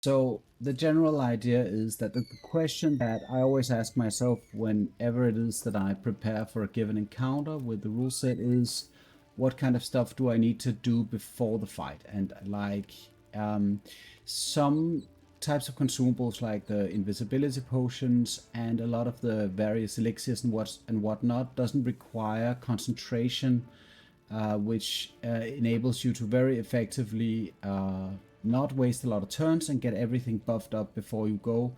So the general idea is that the question that I always ask myself whenever it is that I prepare for a given encounter with the rule set is, what kind of stuff do I need to do before the fight? And like some types of consumables like the invisibility potions and a lot of the various elixirs and whatnot doesn't require concentration, which enables you to very effectively not waste a lot of turns and get everything buffed up before you go.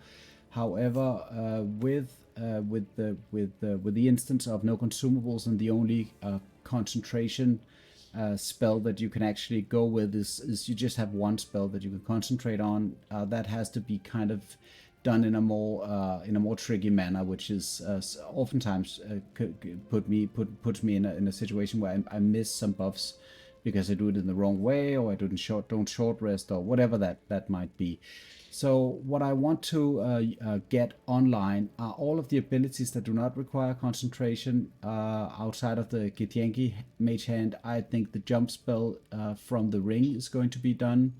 However, with the instance of no consumables and the only concentration spell that you can actually go with is you just have one spell that you can concentrate on. That has to be kind of done in a more tricky manner, which is oftentimes puts me in a situation where I miss some buffs because I do it in the wrong way, or I don't short rest, or whatever that might be. So what I want to get online are all of the abilities that do not require concentration outside of the Githyanki Mage Hand. I think the jump spell from the ring is going to be done.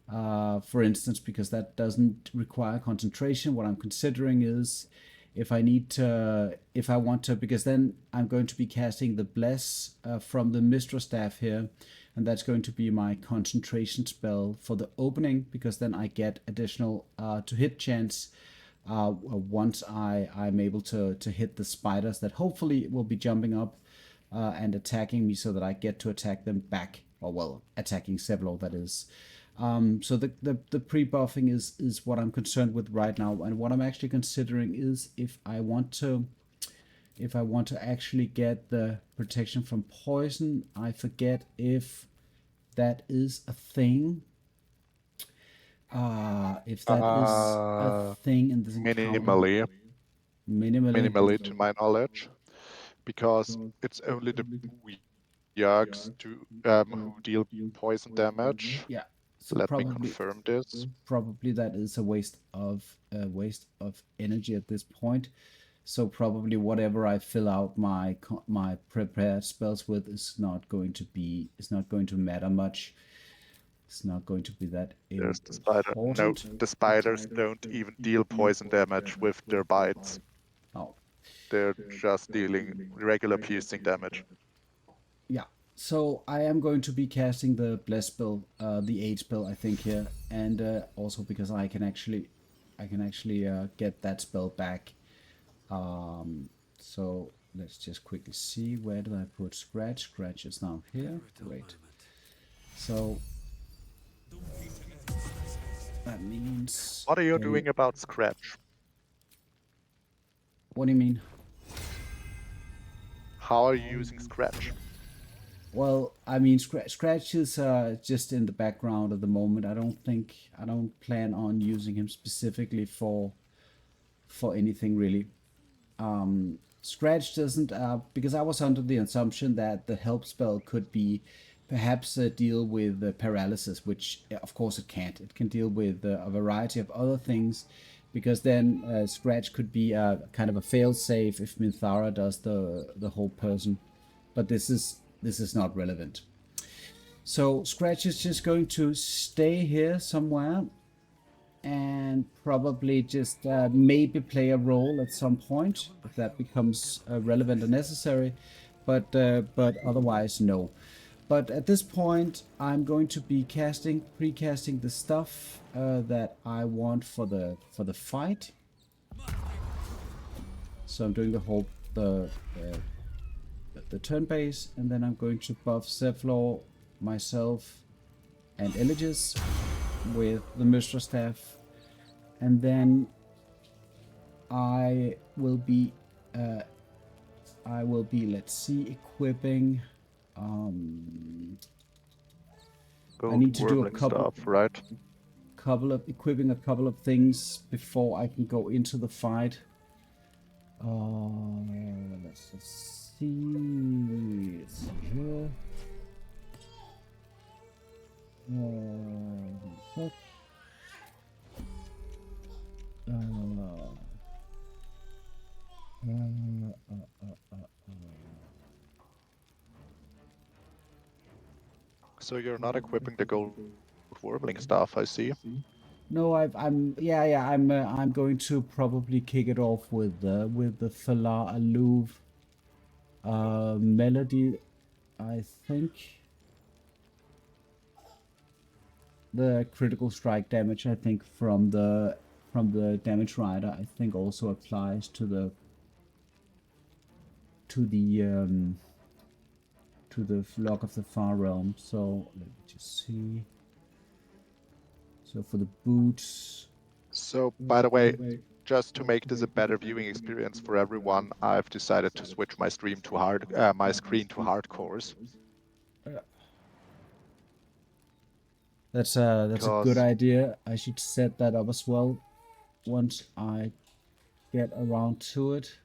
For instance, because that doesn't require concentration. What I'm considering is if I want to, because then I'm going to be casting the Bless from the Mistra staff here, and that's going to be my concentration spell for the opening, because then I get additional to hit chance once I'm able to hit the spiders that hopefully will be jumping up and attacking me, so that I get to attack them back, or well, attacking several, that is. So the pre-buffing is what I'm concerned with right now, and what I'm actually considering is if I want to actually get the protection from poison. I forget if that is a thing. If that is a thing in this encounter. Minimally, Minimally. minimally to my knowledge, because it's only the Yarks who deal poison damage. Yeah. So Let me confirm this. probably that is a waste of energy at this point. So probably whatever I fill out my prepared spells with is not going to matter much. It's not going to be that There's the spider. No, important. the spiders don't even deal poison damage with their bites. Oh, They're just dealing regular piercing damage. yeah. So I am going to be casting the bless spell, the aid spell, I think here, and also because I can actually get that spell back. So let's just quickly see, where did I put Scratch? Scratch is now here. Great. So that means. What are you doing about Scratch? What do you mean? How are you using Scratch? Well, I mean, Scratch is just in the background at the moment. I don't plan on using him specifically for anything really. Scratch doesn't, because I was under the assumption that the help spell could be perhaps deal with paralysis, which of course it can't. It can deal with a variety of other things, because then Scratch could be kind of a fail safe if Minthara does the whole person. But this is not relevant. So Scratch is just going to stay here somewhere and probably just maybe play a role at some point if that becomes relevant and necessary, but otherwise no. But at this point, I'm going to be precasting the stuff that I want for the fight. So I'm doing the turn base, and then I'm going to buff Zephlor, myself, and Eliges with the Mystra staff, and then I will be let's see, equipping. I need to do a stuff, right? Equipping a couple of things before I can go into the fight. Let's just see. It's here. So you're not equipping the gold warbling staff, I see. No, I'm going to probably kick it off with the Falar Alluve melody. I think the critical strike damage, I think from the damage rider, I think also applies to the to the Lock of the Far Realm. So let me just see. So for the boots. So, by the way, just to make this a better viewing experience for everyone, I've decided to switch my stream to my screen to hardcores. That's a good Because idea. I should set that up as well once I get around to it.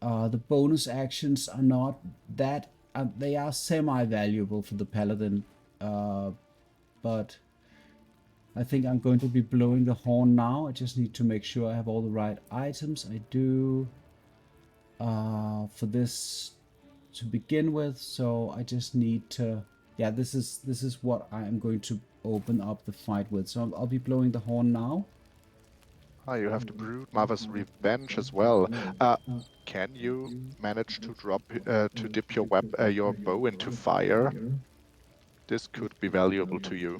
The bonus actions are not that they are semi-valuable for the Paladin, but I think I'm going to be blowing the horn now. I just need to make sure I have all the right items. I do for this to begin with, so I just need to, yeah, this is what I am going to open up the fight with. So I'll be blowing the horn now. you have the Brood Mother's Revenge as well. Can you manage to dip your bow into fire? This could be valuable to you.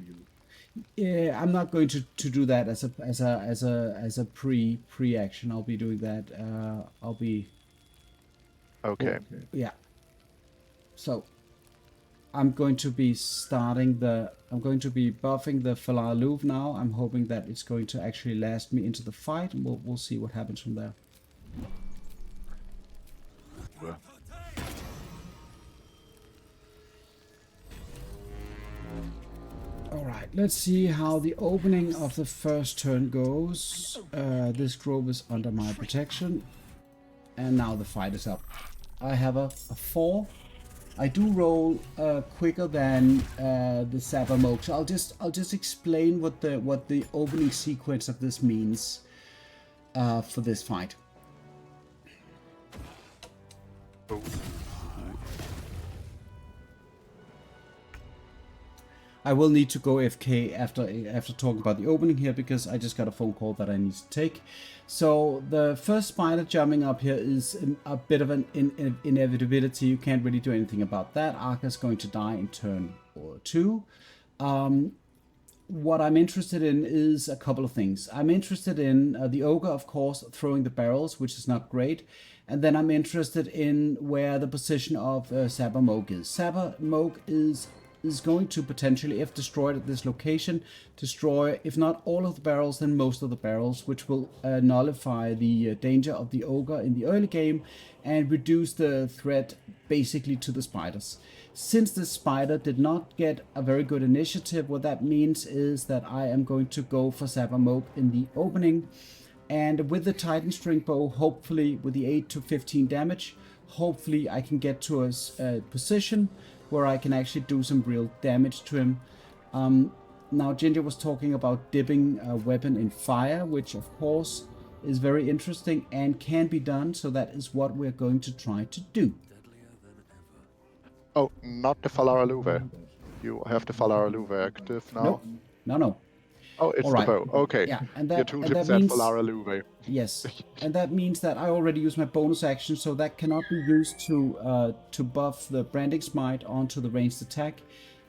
Yeah, I'm not going to do that as a pre action. I'll be doing that. I'll be Okay. yeah. So I'm going to be I'm going to be buffing the Falar Alluve now. I'm hoping that it's going to actually last me into the fight, and we'll see what happens from there. Alright, let's see how the opening of the first turn goes. This grove is under my protection. And now the fight is up. I have a 4. I do roll quicker than the Sapper Moke, so I'll just explain what the opening sequence of this means for this fight. I will need to go AFK after talking about the opening here, because I just got a phone call that I need to take. So the first spider jumping up here is a bit of an inevitability. You can't really do anything about that. Arca's going to die in turn 2. What I'm interested in is a couple of things. I'm interested in the ogre, of course, throwing the barrels, which is not great. And then I'm interested in where the position of Sapper Moke is. Sapper Moke is going to potentially, if destroyed at this location, destroy, if not all of the barrels, then most of the barrels, which will nullify the danger of the ogre in the early game and reduce the threat basically to the spiders. Since the spider did not get a very good initiative, what that means is that I am going to go for Sapper Moke in the opening, and with the Titan String Bow, hopefully with the 8 to 15 damage, hopefully I can get to a position where I can actually do some real damage to him. Now Ginger was talking about dipping a weapon in fire, which of course is very interesting and can be done, so that is what we're going to try to do. Oh, not the Falar Alluve. You have the Falar Alluve active now? Nope. No. Oh, it's the bow. Okay. Yeah, and Your that tooltip said means Falar Alluve. yes, and that means that I already used my bonus action, so that cannot be used to buff the branding smite onto the ranged attack.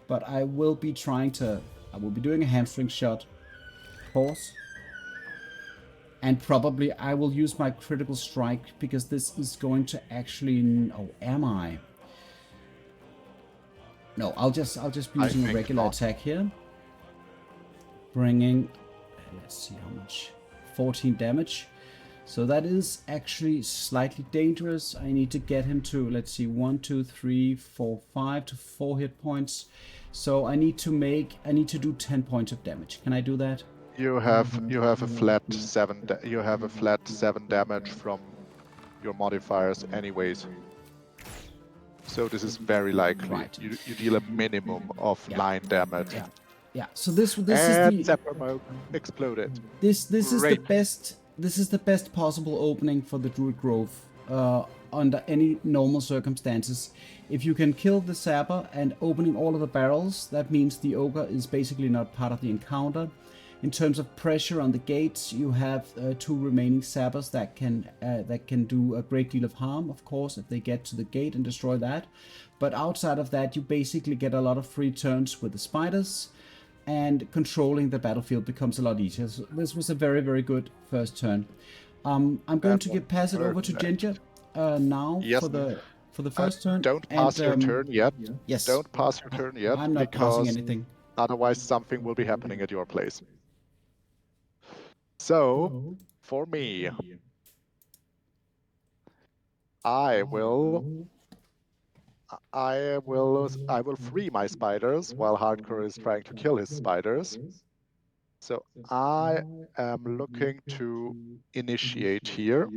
But I will be doing a hamstring shot, of course, and probably I will use my critical strike, because this is going to actually. Oh, am I? No, I'll just be using a regular attack here. Bringing, let's see how much, 14 damage. So that is actually slightly dangerous. I need to get him to, let's see, 1, 2, 3, 4, 5 to 4 hit points. So I need to do 10 points of damage. Can I do that? You have a flat 7 damage from your modifiers anyways. So this is very likely. Right. You deal a minimum of 9 damage. Yeah. So this is the Sapper Moke exploded. This is the best possible opening for the Druid Grove under any normal circumstances. If you can kill the Sapper and opening all of the barrels, that means the ogre is basically not part of the encounter. In terms of pressure on the gates, you have 2 remaining sappers that can do a great deal of harm, of course, if they get to the gate and destroy that. But outside of that, you basically get a lot of free turns with the spiders, and controlling the battlefield becomes a lot easier. So this was a very, very good first turn. I'm going to pass it over to Ginger now Yes. for the first turn. Don't pass your turn yet. Yes. Don't pass your turn yet. I'm not passing anything. Otherwise, something will be happening at your place. So, for me, I will free my spiders while Hardcore is trying to kill his spiders. So I am looking to initiate here.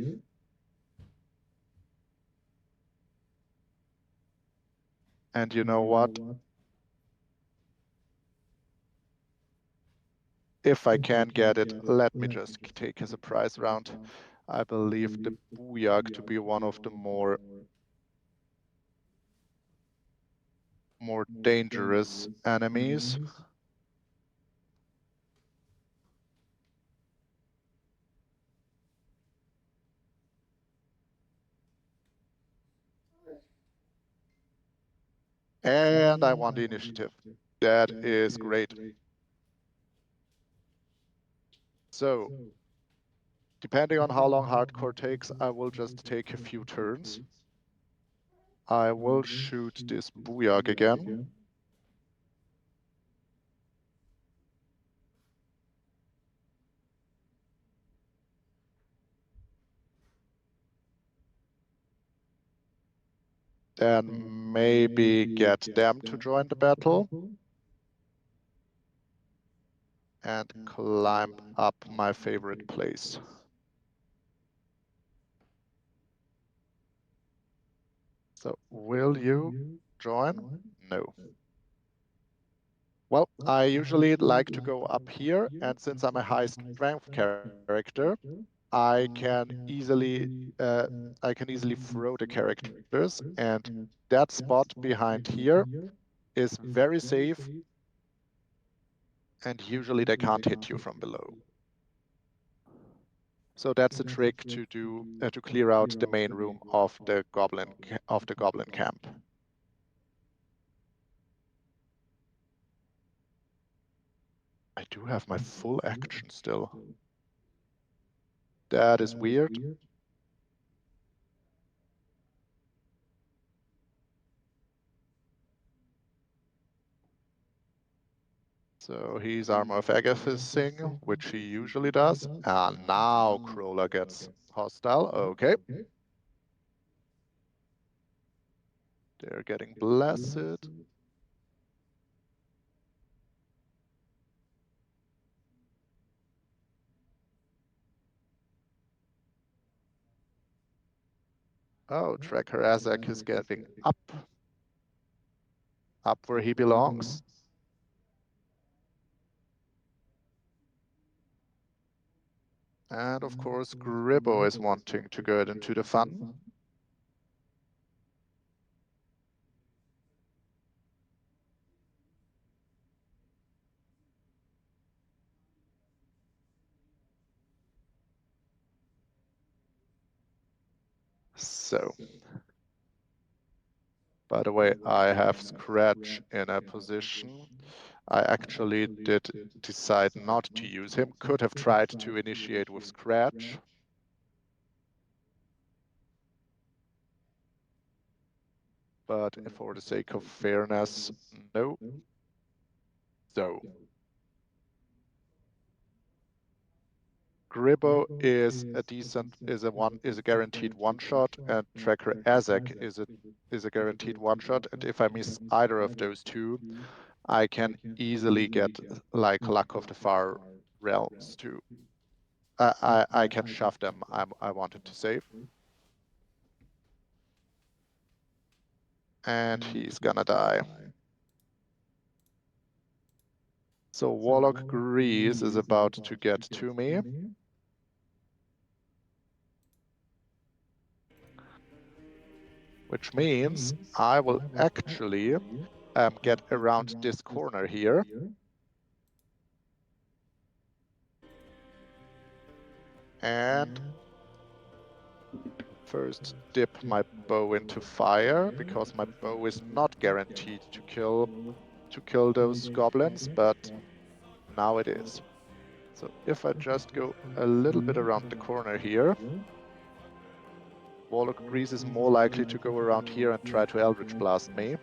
And you know what? If I can get it, let me just take a surprise round. I believe the Booyag to be one of the more dangerous enemies. And I won the initiative. That is great. So, depending on how long Hardcore takes, I will just take a few turns. I will shoot this Booyag again. Then maybe get them to join the battle. And climb up my favorite place. So, will you join? No. Well, I usually like to go up here, and since I'm a high strength character, I can easily throw the characters, and that spot behind here is very safe, and usually they can't hit you from below. So that's a trick to do to clear out the main room of the goblin camp. I do have my full action still. That is weird. So he's Armor of Agathis-ing, which he usually does. And now Crawler gets hostile. Okay. They're getting blessed. Oh, Tracker Azek is getting up where he belongs. And of course, Gribbo is wanting to get into the fun. So, by the way, I have Scratch in a position. I actually did decide not to use him. Could have tried to initiate with Scratch. But for the sake of fairness, no. So, Gribbo is a guaranteed one shot, and Tracker Azek is a guaranteed one shot. And if I miss either of those two, I can easily get like Luck of the Far Realms too. I can shove them. I wanted to save. And he's gonna die. So Warlock Grease is about to get to me. Which means I will actually get around this corner here. And first dip my bow into fire, because my bow is not guaranteed to kill those goblins, but now it is. So if I just go a little bit around the corner here, Warlock Grease is more likely to go around here and try to Eldritch Blast me.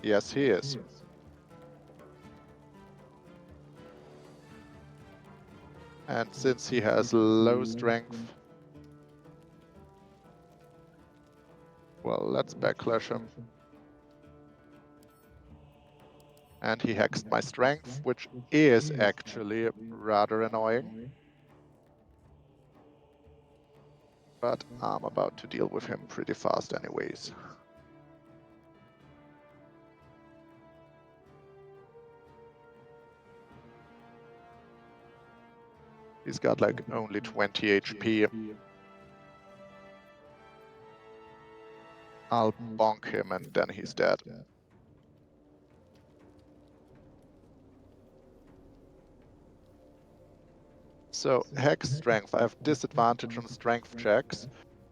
Yes, he is. And since he has low strength, well, let's backlash him. And he hexed my strength, which is actually rather annoying. But I'm about to deal with him pretty fast anyways. He's got like only 20 HP. I'll bonk him and then he's dead. So hex strength, I have disadvantage on strength checks,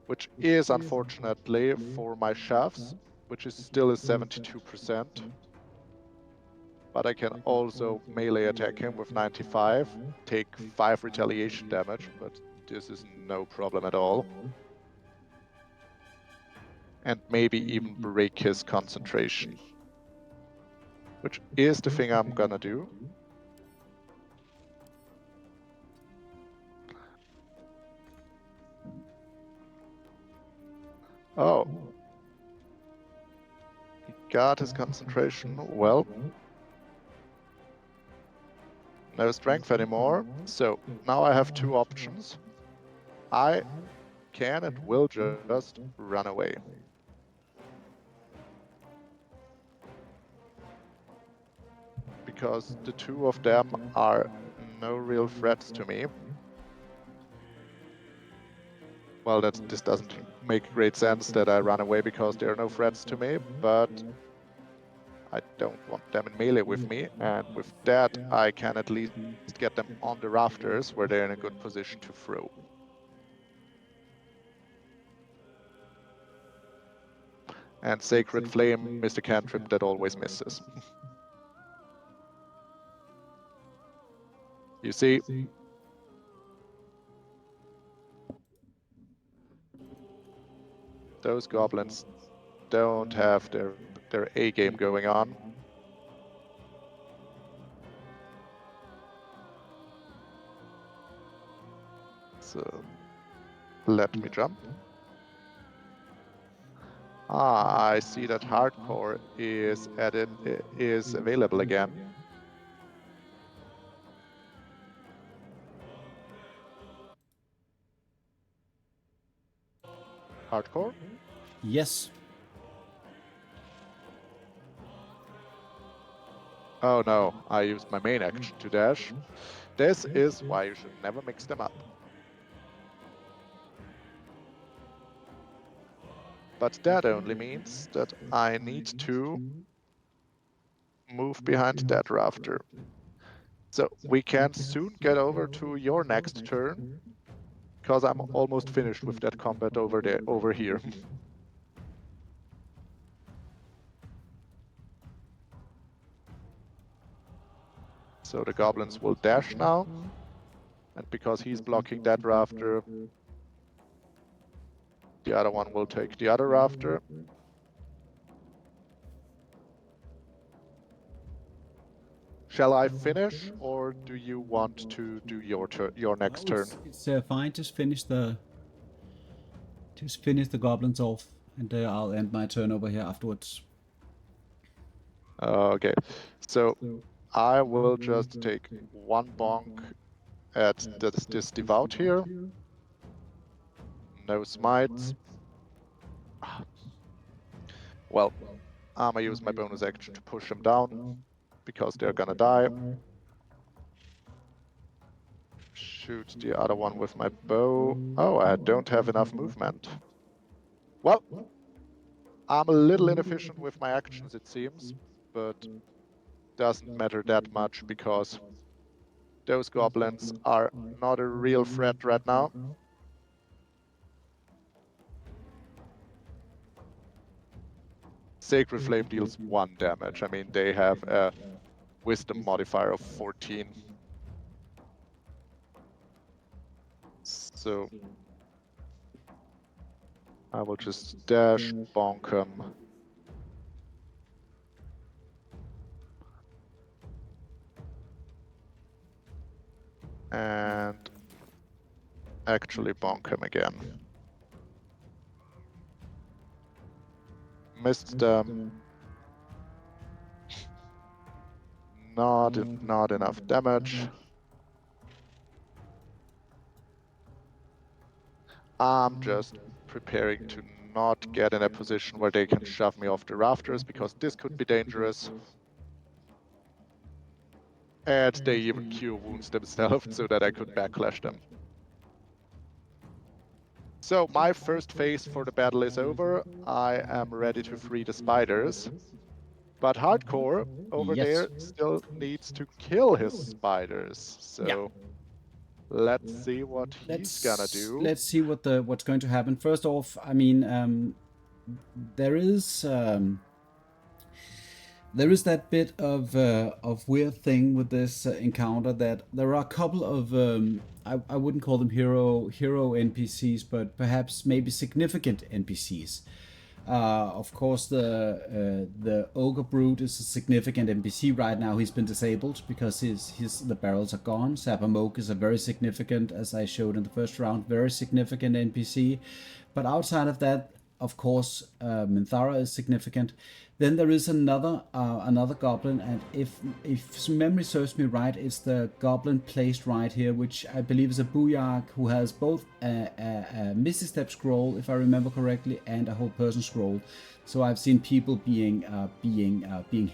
which is unfortunately for my shafts, which is still a 72%. But I can also melee attack him with 95, take 5 retaliation damage, but this is no problem at all. And maybe even break his concentration, which is the thing I'm gonna do. Oh. He got his concentration. Well, no strength anymore. So now I have two options. I can and will just run away. Because the two of them are no real threats to me. Well, this doesn't make great sense that I run away because there are no threats to me, but I don't want them in melee with me, and with that I can at least get them on the rafters where they're in a good position to throw. And Sacred Flame is the cantrip that always misses. You see, those goblins don't have their A game going on. So let me jump. Ah, I see that hardcore is available again. Hardcore? Yes. Oh no, I used my main action to dash. This is why you should never mix them up. But that only means that I need to move behind that rafter. So we can soon get over to your next turn, because I'm almost finished with that combat over here. So the goblins will dash now, and because he's blocking that rafter, the other one will take the other rafter. Shall I finish, or do you want to do your next turn? It's fine. Just finish the goblins off, and I'll end my turn over here afterwards. Okay, so I will just take one bonk at this devout here. No smites. Well, I'm gonna use my bonus action to push them down, because they're gonna die. Shoot the other one with my bow. Oh, I don't have enough movement. Well, I'm a little inefficient with my actions, it seems, but doesn't matter that much because those goblins are not a real threat right now. Sacred Flame deals 1 damage. I mean, they have a wisdom modifier of 14. So I will just dash, bonk him. And actually bonk him again. Missed them. Not enough damage. I'm just preparing to not get in a position where they can shove me off the rafters, because this could be dangerous. And they even cure wounds themselves so that I could backlash them. So my first phase for the battle is over. I am ready to free the spiders. But Hardcore over there still needs to kill his spiders. So let's see what he's gonna do. Let's see what's going to happen. First off, I mean, there is that bit of weird thing with this encounter, that there are a couple of I wouldn't call them hero NPCs, but perhaps maybe significant NPCs. Of course, the Ogre Brute is a significant NPC right now. He's been disabled because the barrels are gone. Sabamoke is a very significant, as I showed in the first round, very significant NPC. But outside of that, of course, Minthara is significant. Then there is another goblin, and if memory serves me right, it's the goblin placed right here, which I believe is a Booyak, who has both a Misty Step scroll, if I remember correctly, and a whole person scroll. So I've seen people being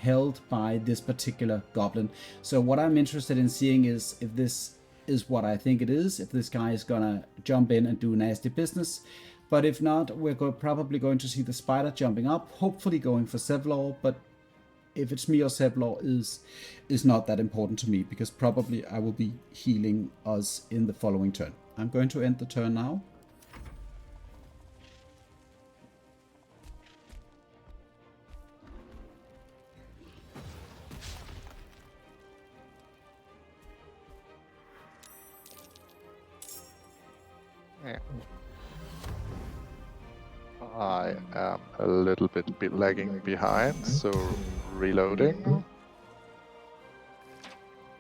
held by this particular goblin. So what I'm interested in seeing is if this is what I think it is, if this guy is gonna jump in and do nasty business. But if not, we're probably going to see the spider jumping up, hopefully going for Sevlor. But if it's me or Sevlor is not that important to me, because probably I will be healing us in the following turn. I'm going to end the turn now. Yeah. I am a little bit lagging behind, so reloading.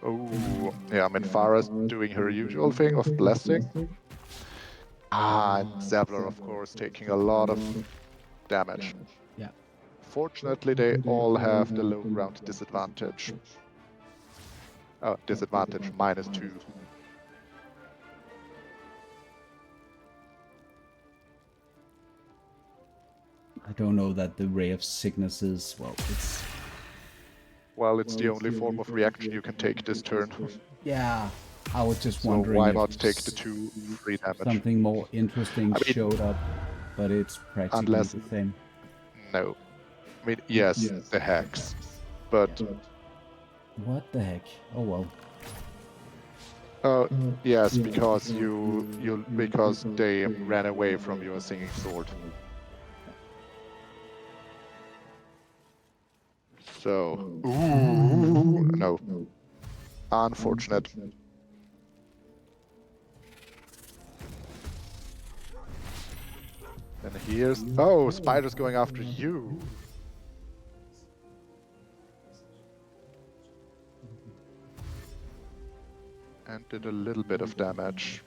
Oh, yeah, Minthara's doing her usual thing of blessing. And Zevlor, of course, taking a lot of damage. Yeah. Fortunately, they all have the low ground disadvantage. Oh, disadvantage -2. I don't know that the Ray of Sickness is, it's the only form of reaction you can take this turn. Yeah, I was just So wondering why if not take the 2 free damage? something more interesting showed up, but it's practically the same. No. I mean, yes, the hacks, but... What the heck? Oh well. Yes, because because they ran away from your singing sword. So, no. Unfortunate. And here's... Oh, spider's going after you. And did a little bit of damage.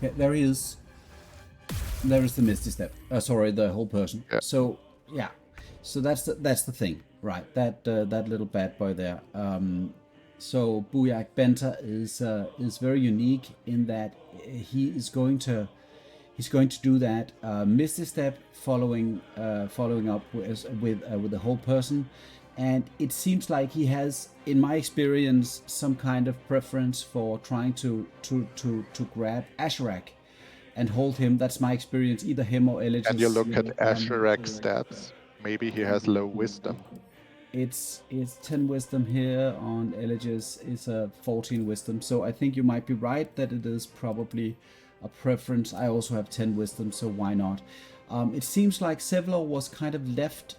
Yeah, there he is. There is the Misty Step. Sorry, the whole person. Yeah. So yeah, so that's the thing, right? That little bad boy there. So Booyak Benta is very unique in that he's going to do that Misty Step following up with the whole person. And it seems like he has, in my experience, some kind of preference for trying to grab Asherak. and hold him. That's my experience. Either him or Eligius. And you look at Asherak's stats. Maybe he has low wisdom. It's 10 wisdom here on Eligius is a 14 wisdom. So I think you might be right that it is probably a preference. I also have 10 wisdom, so why not? It seems like Sevlor was kind of left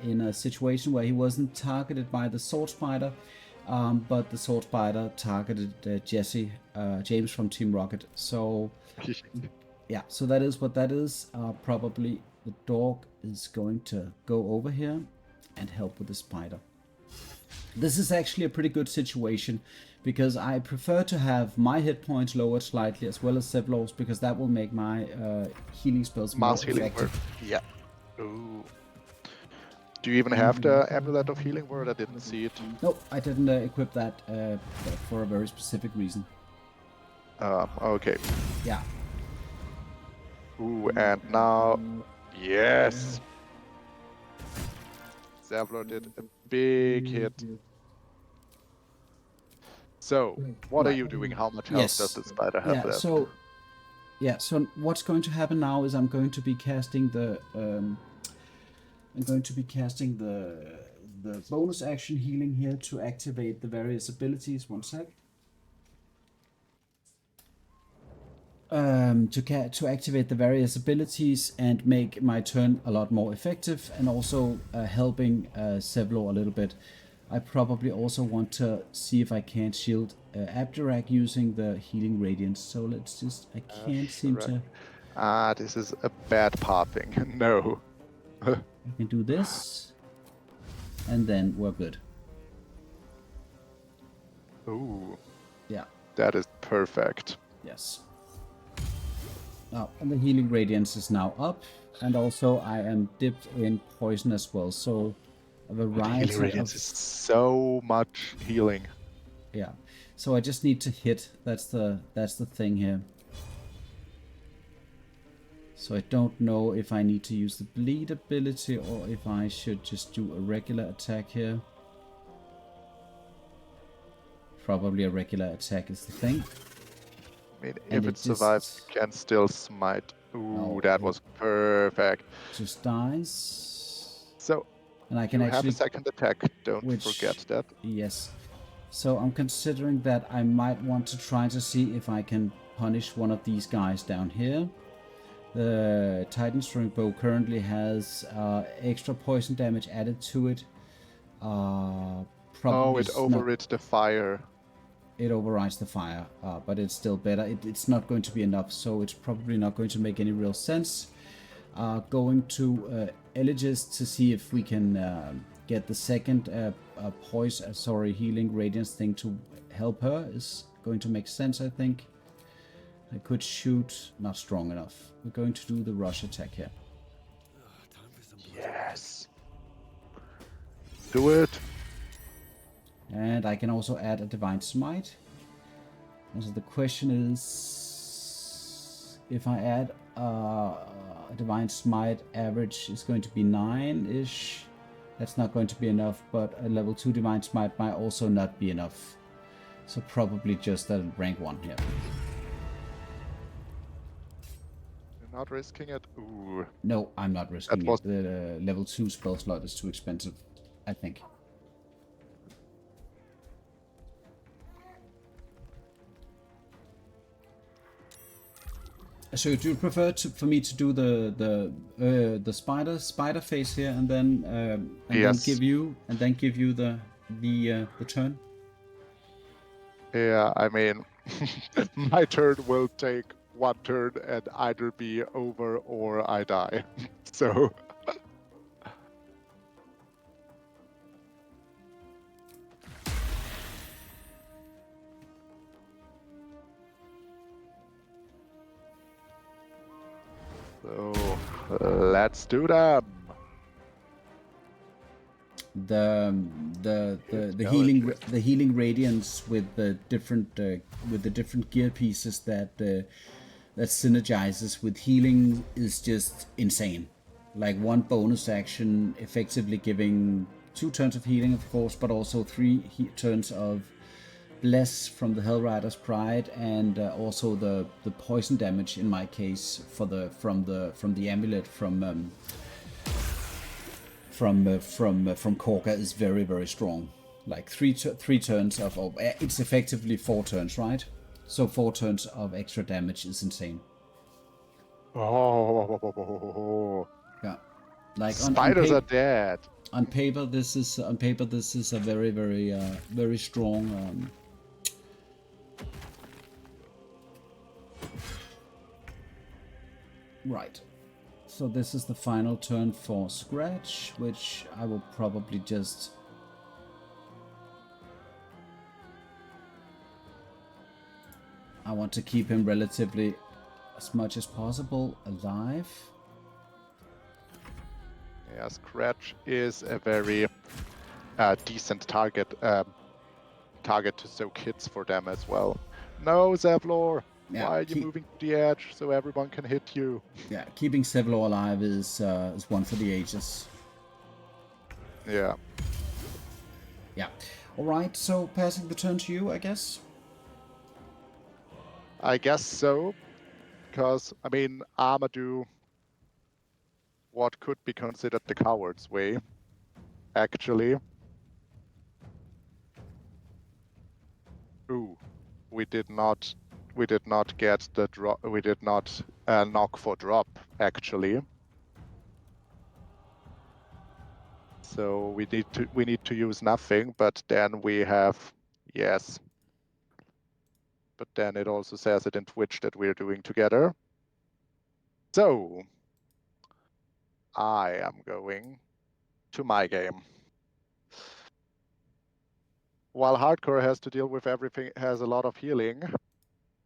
in a situation where he wasn't targeted by the sword spider, but the sword spider targeted James from Team Rocket. So yeah, so that is what that is. Probably the dog is going to go over here and help with the spider. This is actually a pretty good situation because I prefer to have my hit points lowered slightly as well as Sevlor's, because that will make my healing spells more effective. Yeah. Ooh. Do you even have the Amulet of Healing Word? I didn't see it. No, I didn't equip that for a very specific reason. Okay. Yeah. Ooh, and now, yes! Sevlor did a big hit. So, what are you doing? How much health does the spider have left? So what's going to happen now is I'm going to be casting the bonus action healing here to activate the various abilities. One sec. To activate the various abilities and make my turn a lot more effective, and also helping Sevlor a little bit. I probably also want to see if I can't shield Abjurak using the healing radiance. So let's just, I can't seem to... this is a bad pathing. No. I can do this, and then we're good. Ooh. Yeah. That is perfect. Yes. Now, and the healing radiance is now up, and also I am dipped in poison as well. So a variety healing radiance is so much healing. Yeah. So I just need to hit. That's the thing here. So I don't know if I need to use the bleed ability or if I should just do a regular attack here. Probably a regular attack is the thing. I mean, if it survives, you can still smite. Ooh, that was perfect. Just dies. So, and I can actually have a second attack. Don't forget that. Yes. So I'm considering that I might want to try to see if I can punish one of these guys down here. The Titan String Bow currently has extra poison damage added to it. Probably it overrides the fire. It overrides the fire, but it's still better. It's not going to be enough, so it's probably not going to make any real sense. Going to Eligius to see if we can get the second healing radiance thing to help her is going to make sense, I think. I could shoot, not strong enough. We're going to do the rush attack here. Yes. Do it. And I can also add a Divine Smite. And so the question is, if I add a Divine Smite, average is going to be 9-ish. That's not going to be enough, but a level 2 Divine Smite might also not be enough. So probably just a rank 1 here. You're not risking it? Ooh. No, I'm not risking it. The level 2 spell slot is too expensive, I think. So do you prefer for me to do the spider face here and then then give you the turn? Yeah, I mean, my turn will take 1 turn and either be over or I die. So. So, let's do them. The healing radiance with the different gear pieces that synergizes with healing is just insane. Like one bonus action effectively giving 2 turns of healing, of course, but also 3 turns of Bless from the Hellrider's Pride, and also the poison damage in my case for from the amulet from Korka is very, very strong. Like three turns of it's effectively 4 turns, right? So 4 turns of extra damage is insane. Oh, Yeah, like spiders are dead. On paper, this is a very, very very strong. Right. So this is the final turn for Scratch, which I will probably just... I want to keep him relatively as much as possible alive. Yeah, Scratch is a very decent target to soak hits for them as well. No, Zevlor! Yeah, why are you moving to the edge so everyone can hit you? Yeah, keeping Zevlor alive is one for the ages. Yeah. Yeah. Alright, so passing the turn to you, I guess? I guess so, because, I mean, I'ma do what could be considered the coward's way, actually. Ooh, we did not get the drop. We did not knock for drop, actually. So we need to use nothing, but then we have, yes. But then it also says it in Twitch that we're doing together. So I am going to my game. While hardcore has to deal with everything, has a lot of healing.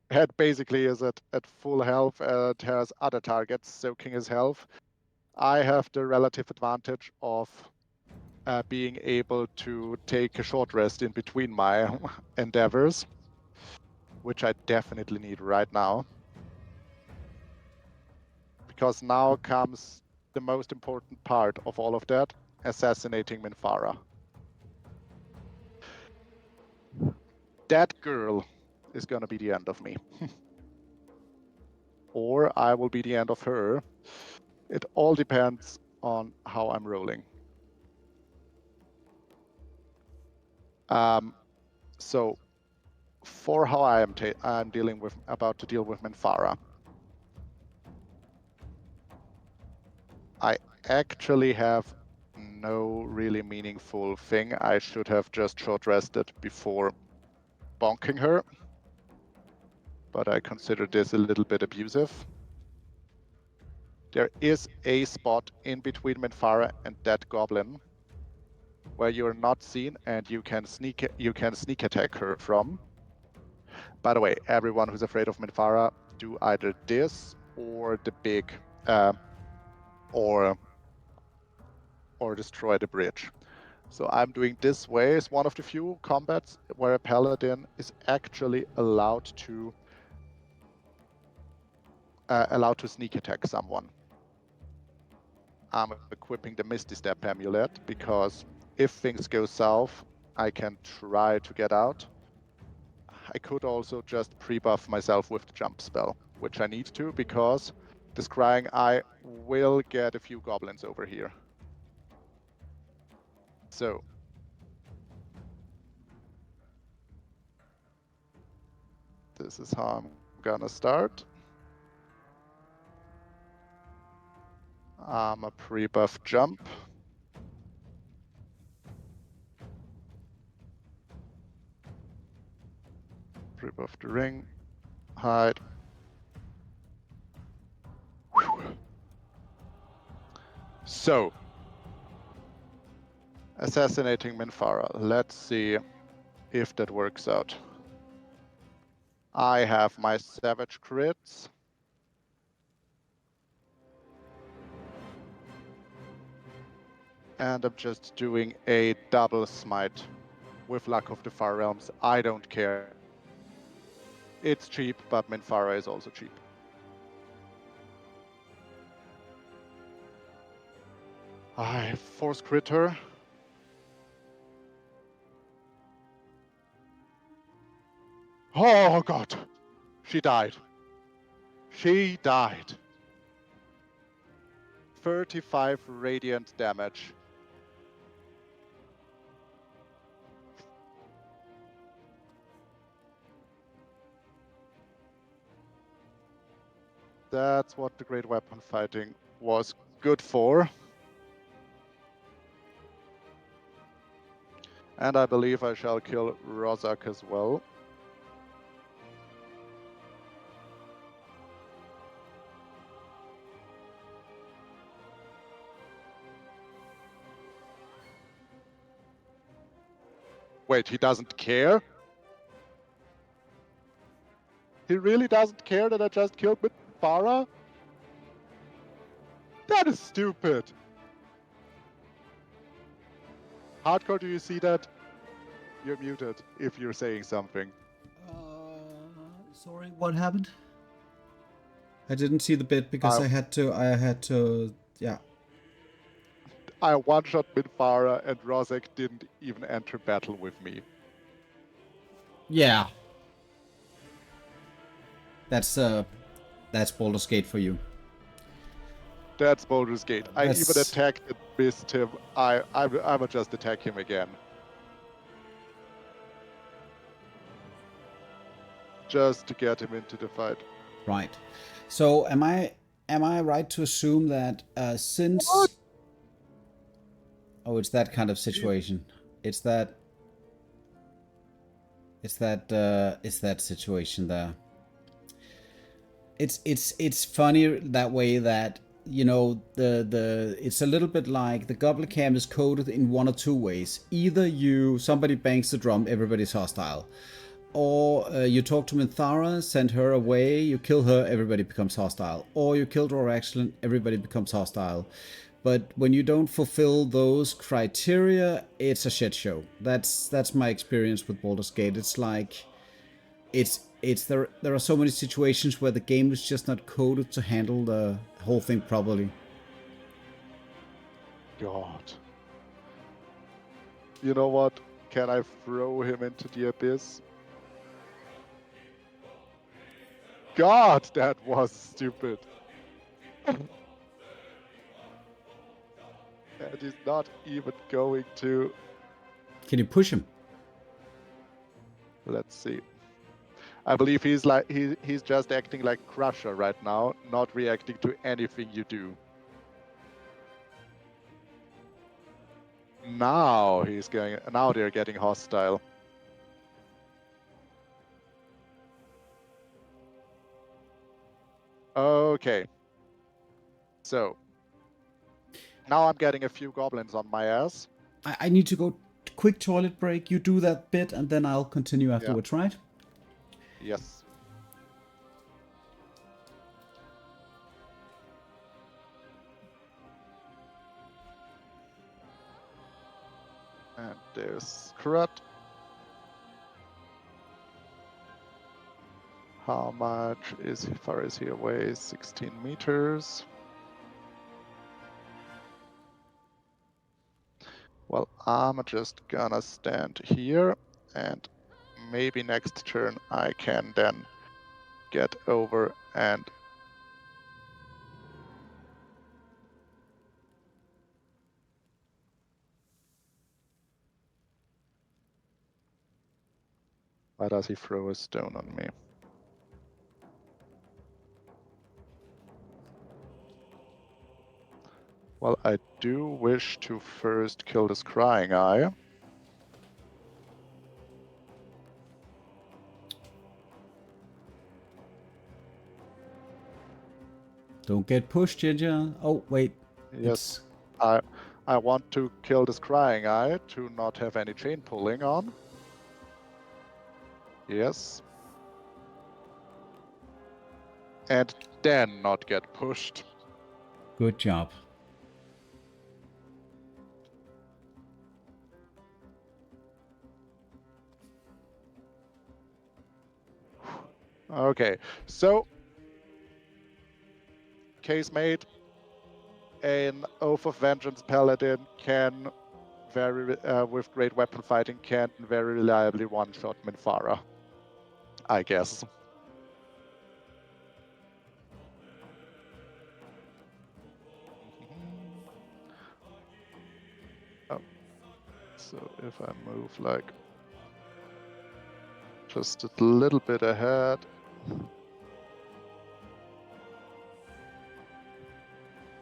Head basically is at full health and has other targets soaking his health. I have the relative advantage of being able to take a short rest in between my endeavors, which I definitely need right now. Because now comes the most important part of all of that, assassinating Minthara. That girl is gonna be the end of me. Or I will be the end of her. It all depends on how I'm rolling. So for how I'm about to deal with Minthara, I actually have no really meaningful thing. I should have just short rested before bonking her, but I consider this a little bit abusive. There is a spot in between Minthara and that goblin where you're not seen and you can sneak attack her from. By the way, everyone who's afraid of Minthara, do either this or the big or destroy the bridge. So I'm doing this way. It's one of the few combats where a paladin is actually allowed to sneak attack someone. I'm equipping the Misty Step amulet because if things go south, I can try to get out. I could also just pre-buff myself with the jump spell, which I need to because the Scrying Eye will get a few goblins over here. So this is how I'm gonna start. I'm a pre-buff jump. Pre-buff the ring. Hide. Whew. So, assassinating Minthara. Let's see if that works out. I have my savage crits. And I'm just doing a double smite with Luck of the Far Realms. I don't care. It's cheap, but Minthara is also cheap. I force crit her. Oh god! She died. She died. 35 radiant damage. That's what the great weapon fighting was good for. And I believe I shall kill Rozak as well. Wait, he doesn't care? He really doesn't care that I just killed Farah? That is stupid. Hardcore, do you see that? You're muted if you're saying something. Sorry, what happened? I didn't see the bit because I had to, yeah. I one-shot Minfara and Rozek didn't even enter battle with me. Yeah. That's Baldur's Gate for you. That's Baldur's Gate. I even attacked and missed him. I'ma just attack him again. Just to get him into the fight. Right. So am I right to assume that since What? Oh, it's that kind of situation. It's that situation there. It's funny that way that, you know, it's a little bit like the Goblin Camp is coded in one or two ways. Either somebody bangs the drum, everybody's hostile. Or you talk to Minthara, send her away, you kill her, everybody becomes hostile. Or you kill Roraxlin, everybody becomes hostile. But when you don't fulfill those criteria, it's a shit show. That's my experience with Baldur's Gate. It's like there are so many situations where the game is just not coded to handle the whole thing properly. God. You know what? Can I throw him into the abyss? God, that was stupid. And he's not even going to... Can you push him? Let's see. I believe he's just acting like Crusher right now, not reacting to anything you do. Now they're getting hostile. Okay. So now I'm getting a few goblins on my ass. I need to go quick toilet break. You do that bit and then I'll continue afterwards, yeah. Right? Yes. And there's Krut. How far is he away? 16 meters. Well, I'm just gonna stand here, and maybe next turn I can then get over and... Why does he throw a stone on me? Well, I do wish to first kill this Crying Eye. Don't get pushed, Ginger. Oh, wait. Yes, I want to kill this Crying Eye to not have any chain pulling on. Yes. And then not get pushed. Good job. Okay, so case made. An Oath of Vengeance Paladin can with great weapon fighting can very reliably one-shot Minfara. I guess. Oh. So if I move like just a little bit ahead.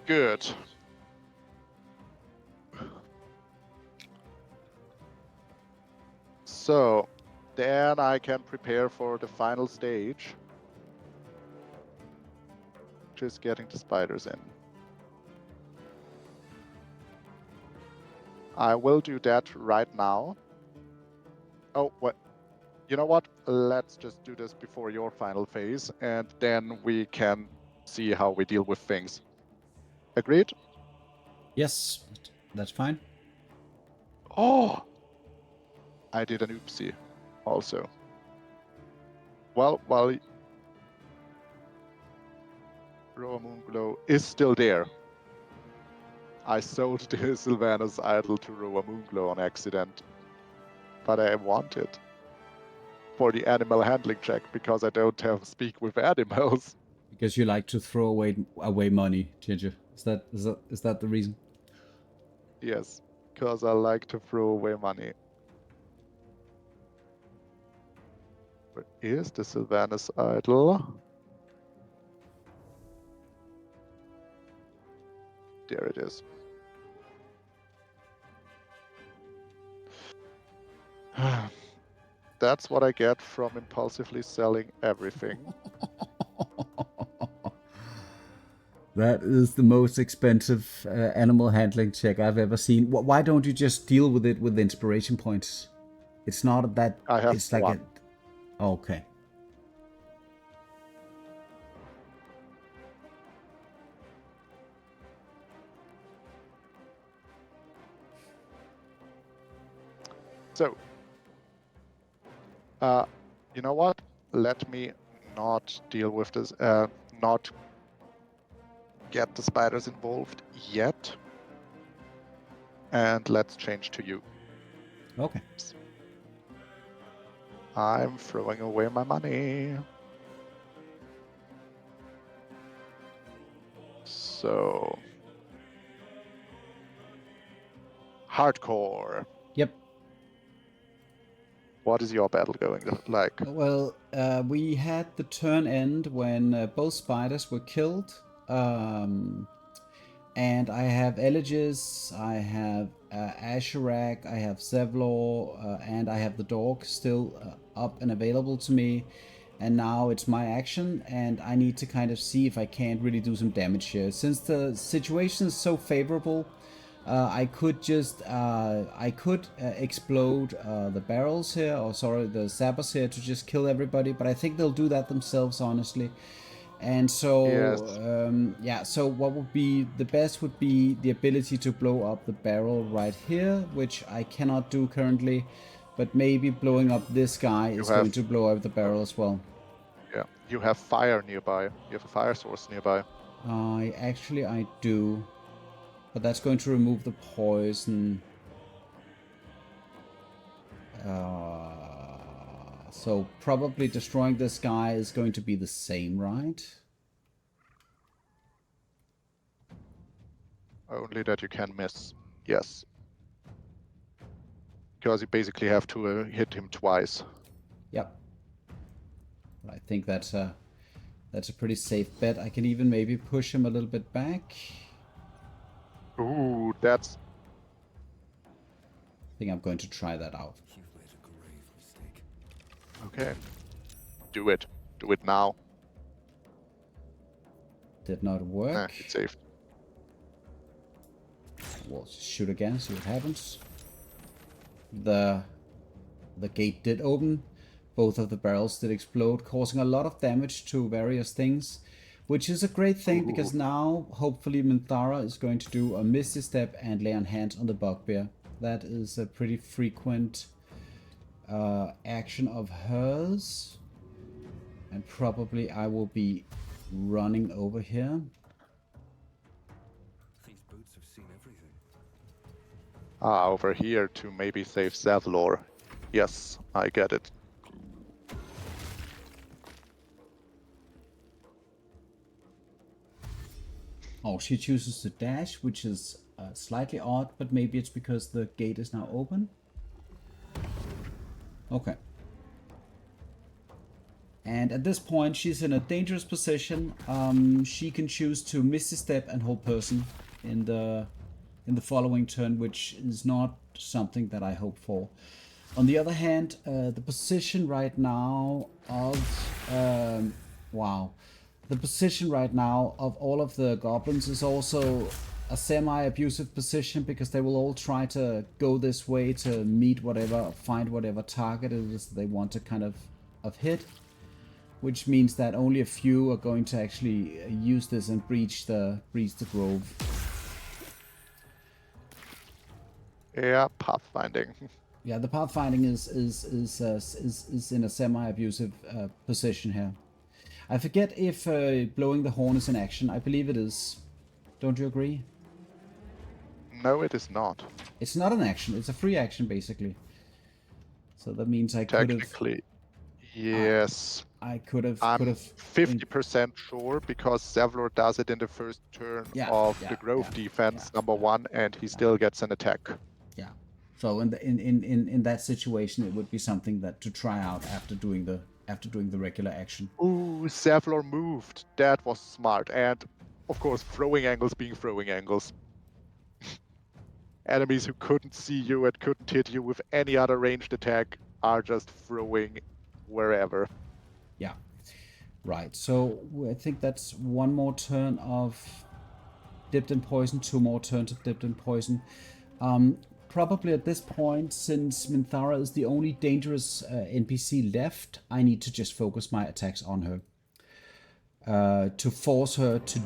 Good. So then I can prepare for the final stage, which is getting the spiders in. I will do that right now. Oh, what? You know what? Let's just do this before your final phase, and then we can see how we deal with things. Agreed? Yes, that's fine. Oh! I did an oopsie also. Well, Roa Moonglow is still there. I sold the Sylvanas idol to Roa Moonglow on accident, but I want it for the animal handling check because I don't have speak with animals. Because you like to throw away money, Ginger. Is that the reason? Yes, because I like to throw away money. Where is the Sylvanas idol? There it is. That's what I get from impulsively selling everything. That is the most expensive animal handling check I've ever seen. Why don't you just deal with it with inspiration points? It's not that. I have It's like one. Okay. So, you know what? Let me not deal with this, not get the spiders involved yet. And let's change to you. Okay. I'm throwing away my money. So, hardcore. Yep. What is your battle going like? Well, we had the turn end when both spiders were killed. And I have Elegies, I have Asherak, I have Zevlor, and I have the dog still up and available to me. And now it's my action, and I need to kind of see if I can't really do some damage here. Since the situation is so favorable, I could just explode the barrels here, or sorry, the zappers here to just kill everybody. But I think they'll do that themselves, honestly. And so, Yes. yeah, so what would be the best would be the ability to blow up the barrel right here, which I cannot do currently, but maybe blowing up this guy is going to blow up the barrel as well. Yeah, you have fire nearby. You have a fire source nearby. I do, but that's going to remove the poison. So probably destroying this guy is going to be the same, right? Only that you can miss. Yes. Because you basically have to hit him twice. Yep. I think that's a pretty safe bet. I can even maybe push him a little bit back. Ooh, that's... I think I'm going to try that out. Okay. Do it. Do it now. Did not work. It's safe. We'll shoot again, see what happens. The gate did open. Both of the barrels did explode, causing a lot of damage to various things, which is a great thing because now hopefully Minthara is going to do a Misty Step and lay on hands on the bugbear. That is a pretty frequent action of hers, and probably I will be running over here. These boots have seen everything. Over here to maybe save Zevlor. Yes, I get it. Oh, she chooses to dash, which is slightly odd, but maybe it's because the gate is now open. Okay. And at this point, she's in a dangerous position. She can choose to misty step and hold person in the following turn, which is not something that I hope for. On the other hand, the position right now of the position right now of all of the goblins is also a semi-abusive position, because they will all try to go this way to find whatever target it is they want to kind of hit, which means that only a few are going to actually use this and breach the grove. Yeah, pathfinding. Yeah, the pathfinding is in a semi-abusive position here. I forget if blowing the horn is an action. I believe it is. Don't you agree? No, it is not. It's not an action. It's a free action, basically. So that means I could have. Technically, yes. I could have. I'm 50% sure, because Zevlor does it in the first turn of the grove defense, number 1, and he still gets an attack. Yeah. So in that situation, it would be something that to try out after doing the regular action. Ooh, Zevlor moved. That was smart. And of course, throwing angles being throwing angles. Enemies who couldn't see you and couldn't hit you with any other ranged attack are just throwing wherever. Yeah. Right. So I think that's one more turn of dipped in poison, 2 more turns of dipped in poison. Probably at this point, since Minthara is the only dangerous NPC left, I need to just focus my attacks on her to force her to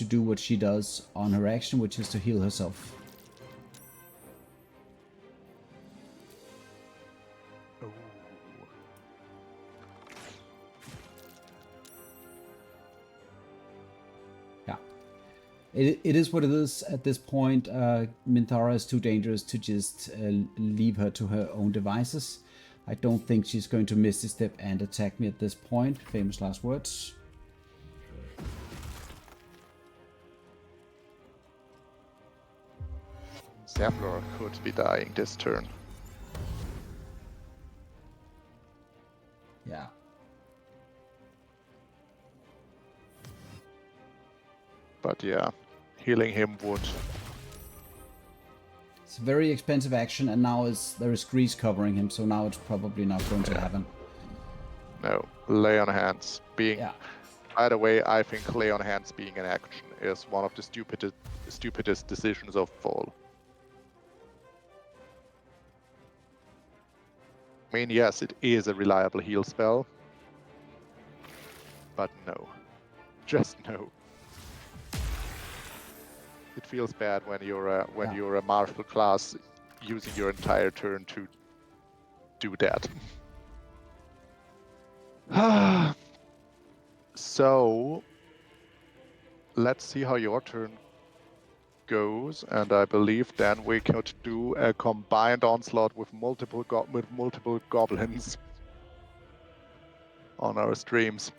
do what she does on her action, which is to heal herself. It is what it is at this point. Minthara is too dangerous to just leave her to her own devices. I don't think she's going to miss the step and attack me at this point. Famous last words. Zevlor could be dying this turn. Yeah. But yeah, healing him would. It's a very expensive action, and now there is grease covering him, so now it's probably not going to happen. No, lay on hands being. Yeah. By the way, I think lay on hands being an action is one of the stupidest decisions of all. I mean, yes, it is a reliable heal spell, but no, just no. It feels bad when you're a martial class using your entire turn to do that. So let's see how your turn goes, and I believe then we could do a combined onslaught with multiple goblins on our streams.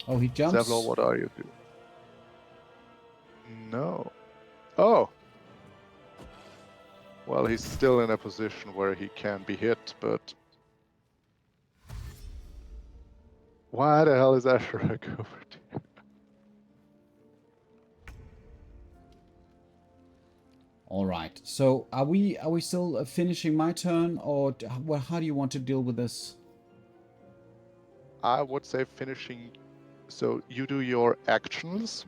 Oh, he jumps. Zevlor, what are you doing? No. Oh. Well, he's still in a position where he can be hit, but why the hell is Asherak over there? All right. So are we still finishing my turn, or how do you want to deal with this? I would say finishing. So you do your actions,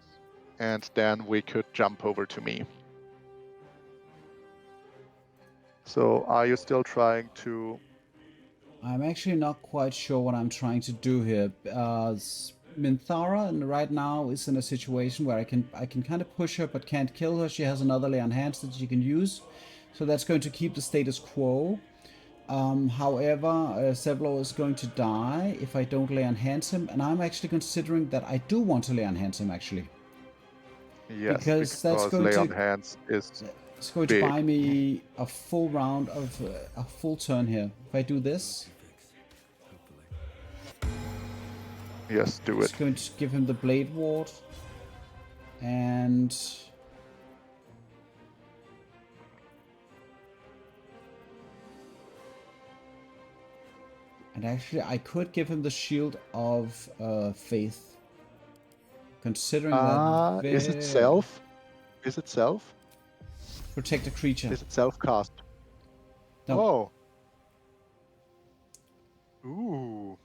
and then we could jump over to me. So are you still trying to? I'm actually not quite sure what I'm trying to do here. Minthara right now is in a situation where I can kind of push her but can't kill her. She has another lay on hands that she can use, so that's going to keep the status quo. However, Zevlor is going to die if I don't lay on hands him, and I'm actually considering that I do want to lay on hands him actually. Yes, because that's going lay on hands is. It's going to buy me a full round of a full turn here. If I do this. Yes, do it. Just going to give him the Blade Ward. And... And actually, I could give him the Shield of Faith. Considering that... Is it self? Is it self? Protect a creature. Is it self-cast? No. Oh. Ooh.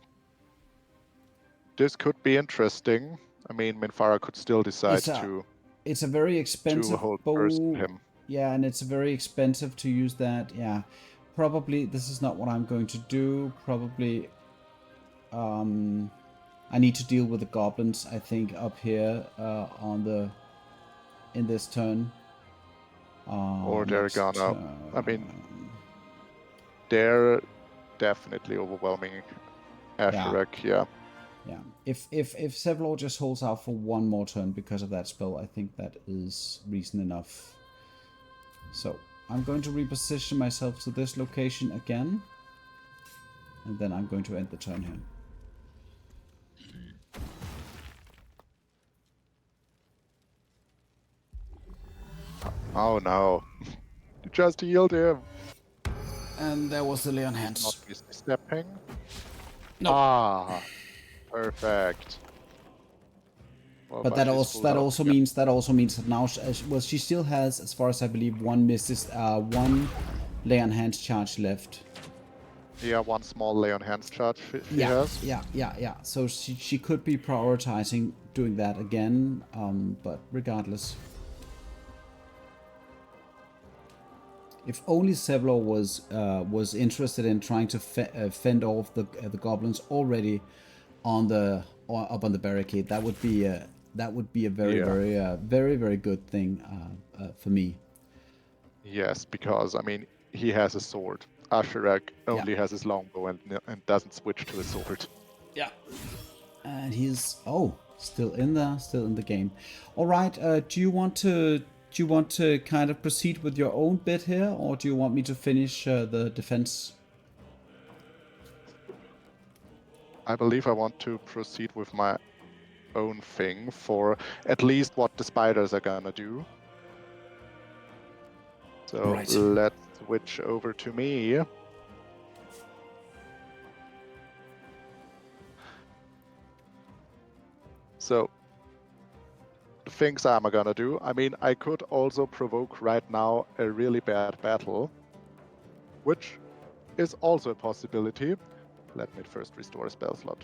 This could be interesting. I mean, Minfara could still decide to... It's a very expensive hold bow. first him. Yeah, and it's very expensive to use that. Yeah. Probably this is not what I'm going to do. Probably I need to deal with the goblins, I think, up here in this turn. Or they're gonna... I mean, they're definitely overwhelming Asherek, yeah. Yeah. If Sevlor just holds out for one more turn because of that spell, I think that is reason enough. So I'm going to reposition myself to this location again. And then I'm going to end the turn here. Oh no. You just healed him. And there was the Leon Hands. Not stepping. No. Ah, perfect. Well, but that also means that now she still has, as far as I believe, one lay on hands charge left. Yeah, one small lay on hands charge she has. Yeah. So she could be prioritizing doing that again, but regardless. If only Sevlor was interested in trying to fend off the goblins already up on the barricade, that would be a very good thing for me. Yes, because I mean he has a sword. Asherek only has his longbow and doesn't switch to a sword. Yeah, and he's still in the game. All right, do you want to kind of proceed with your own bit here, or do you want me to finish the defense? I believe I want to proceed with my own thing for at least what the spiders are gonna do. So let's switch over to me. So the things I'm gonna do, I mean, I could also provoke right now a really bad battle, which is also a possibility. Let me first restore a spell slot.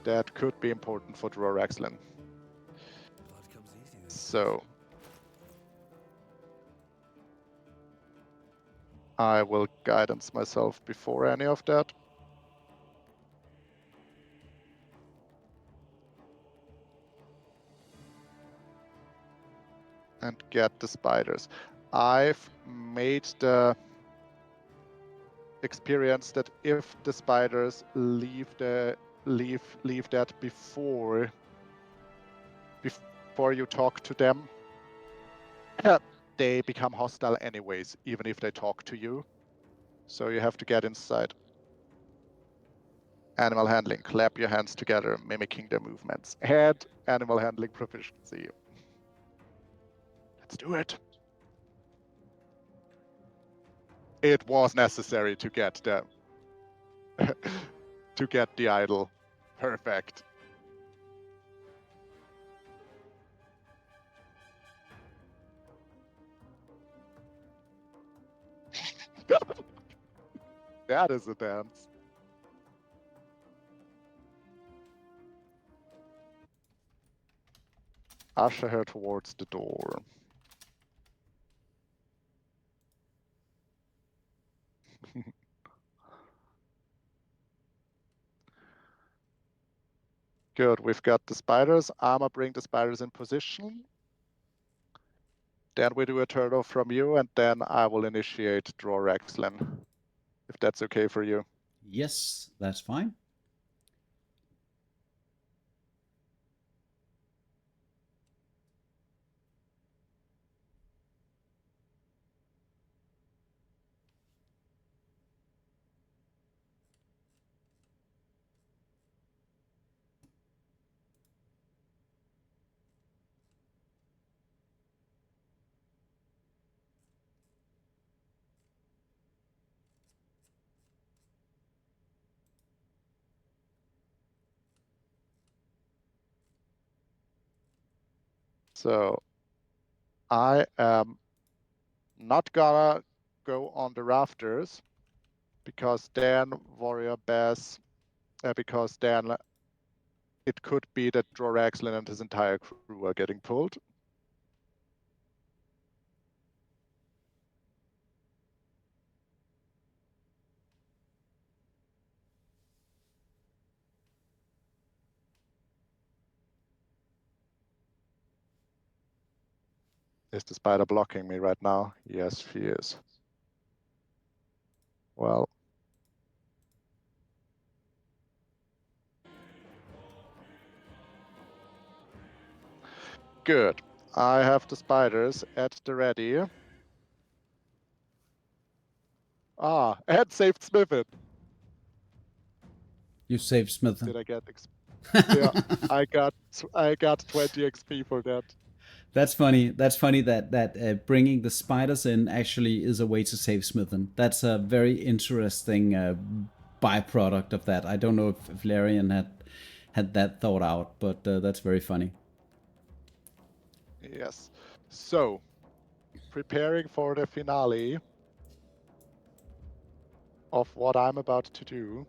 That could be important for Droraxlin. So I will guidance myself before any of that. And get the spiders. I've made the experience that if the spiders leave that before you talk to them, they become hostile anyways, even if they talk to you. So you have to get inside. Animal handling, clap your hands together, mimicking their movements. Head, animal handling proficiency. Let's do it. It was necessary to get the idol. Perfect. That is a dance. Usher her towards the door. Good, we've got the spiders. I'ma bring the spiders in position. Then we do a turtle from you, and then I will initiate Droraxlin, if that's okay for you. Yes, that's fine. So I am not gonna go on the rafters because then Warrior Bass, because then it could be that Droraxlin and his entire crew are getting pulled. Is the spider blocking me right now? Yes, she is. Well. Good. I have the spiders at the ready. And saved Smithin. You saved Smith. Did I get yeah, I got 20 XP for that. That's funny. That's funny that bringing the spiders in actually is a way to save Smithin. That's a very interesting byproduct of that. I don't know if Larian had that thought out, but that's very funny. Yes. So, preparing for the finale of what I'm about to do.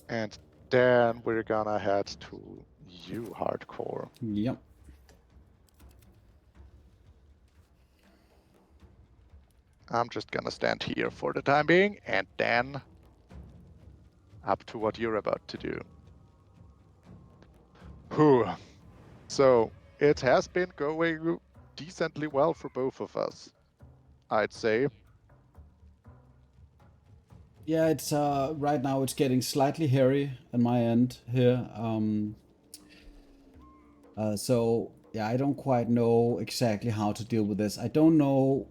And then we're gonna head to you, hardcore. Yep. I'm just gonna stand here for the time being, and then up to what you're about to do. Whew. So it has been going decently well for both of us, I'd say. Yeah, it's right now it's getting slightly hairy on my end here. So yeah, I don't quite know exactly how to deal with this. I don't know,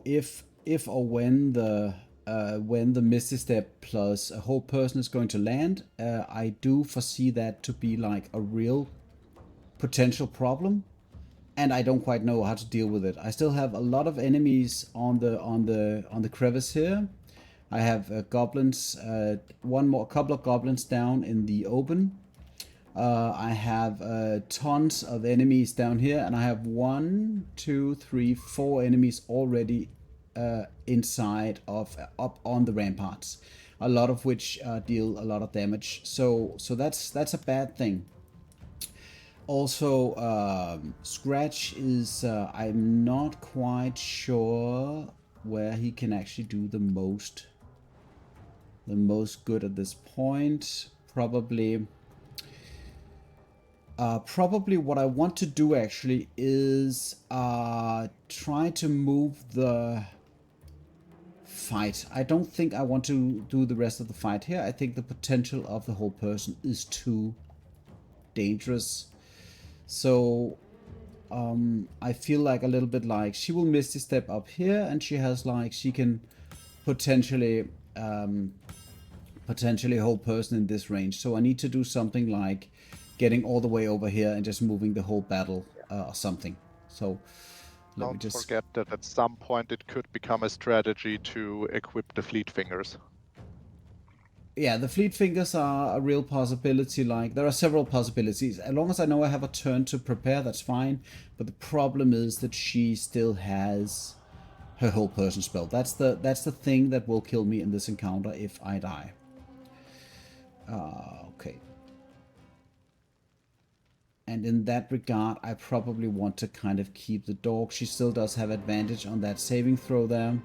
if or when the Misty Step plus a whole person is going to land. I do foresee that to be like a real potential problem, and I don't quite know how to deal with it. I still have a lot of enemies on the crevice here. I have goblins, a couple of goblins down in the open. I have tons of enemies down here, and I have 4 enemies already inside of up on the ramparts. A lot of which deal a lot of damage. So that's a bad thing. Also, Scratch is I'm not quite sure where he can actually do the most good at this point. Probably what I want to do actually is try to move the fight. I don't think I want to do the rest of the fight here. I think the potential of the whole person is too dangerous. So I feel like a little bit like she will Misty Step up here, and she has like she can potentially whole person in this range. So I need to do something like getting all the way over here and just moving the whole battle or something. So let me Don't just forget that at some point it could become a strategy to equip the Fleet Fingers. Yeah, the Fleet Fingers are a real possibility. Like, there are several possibilities. As long as I know I have a turn to prepare, that's fine. But the problem is that she still has her whole person spell. That's the thing that will kill me in this encounter if I die. Okay. And in that regard, I probably want to kind of keep the dog. She still does have advantage on that saving throw there.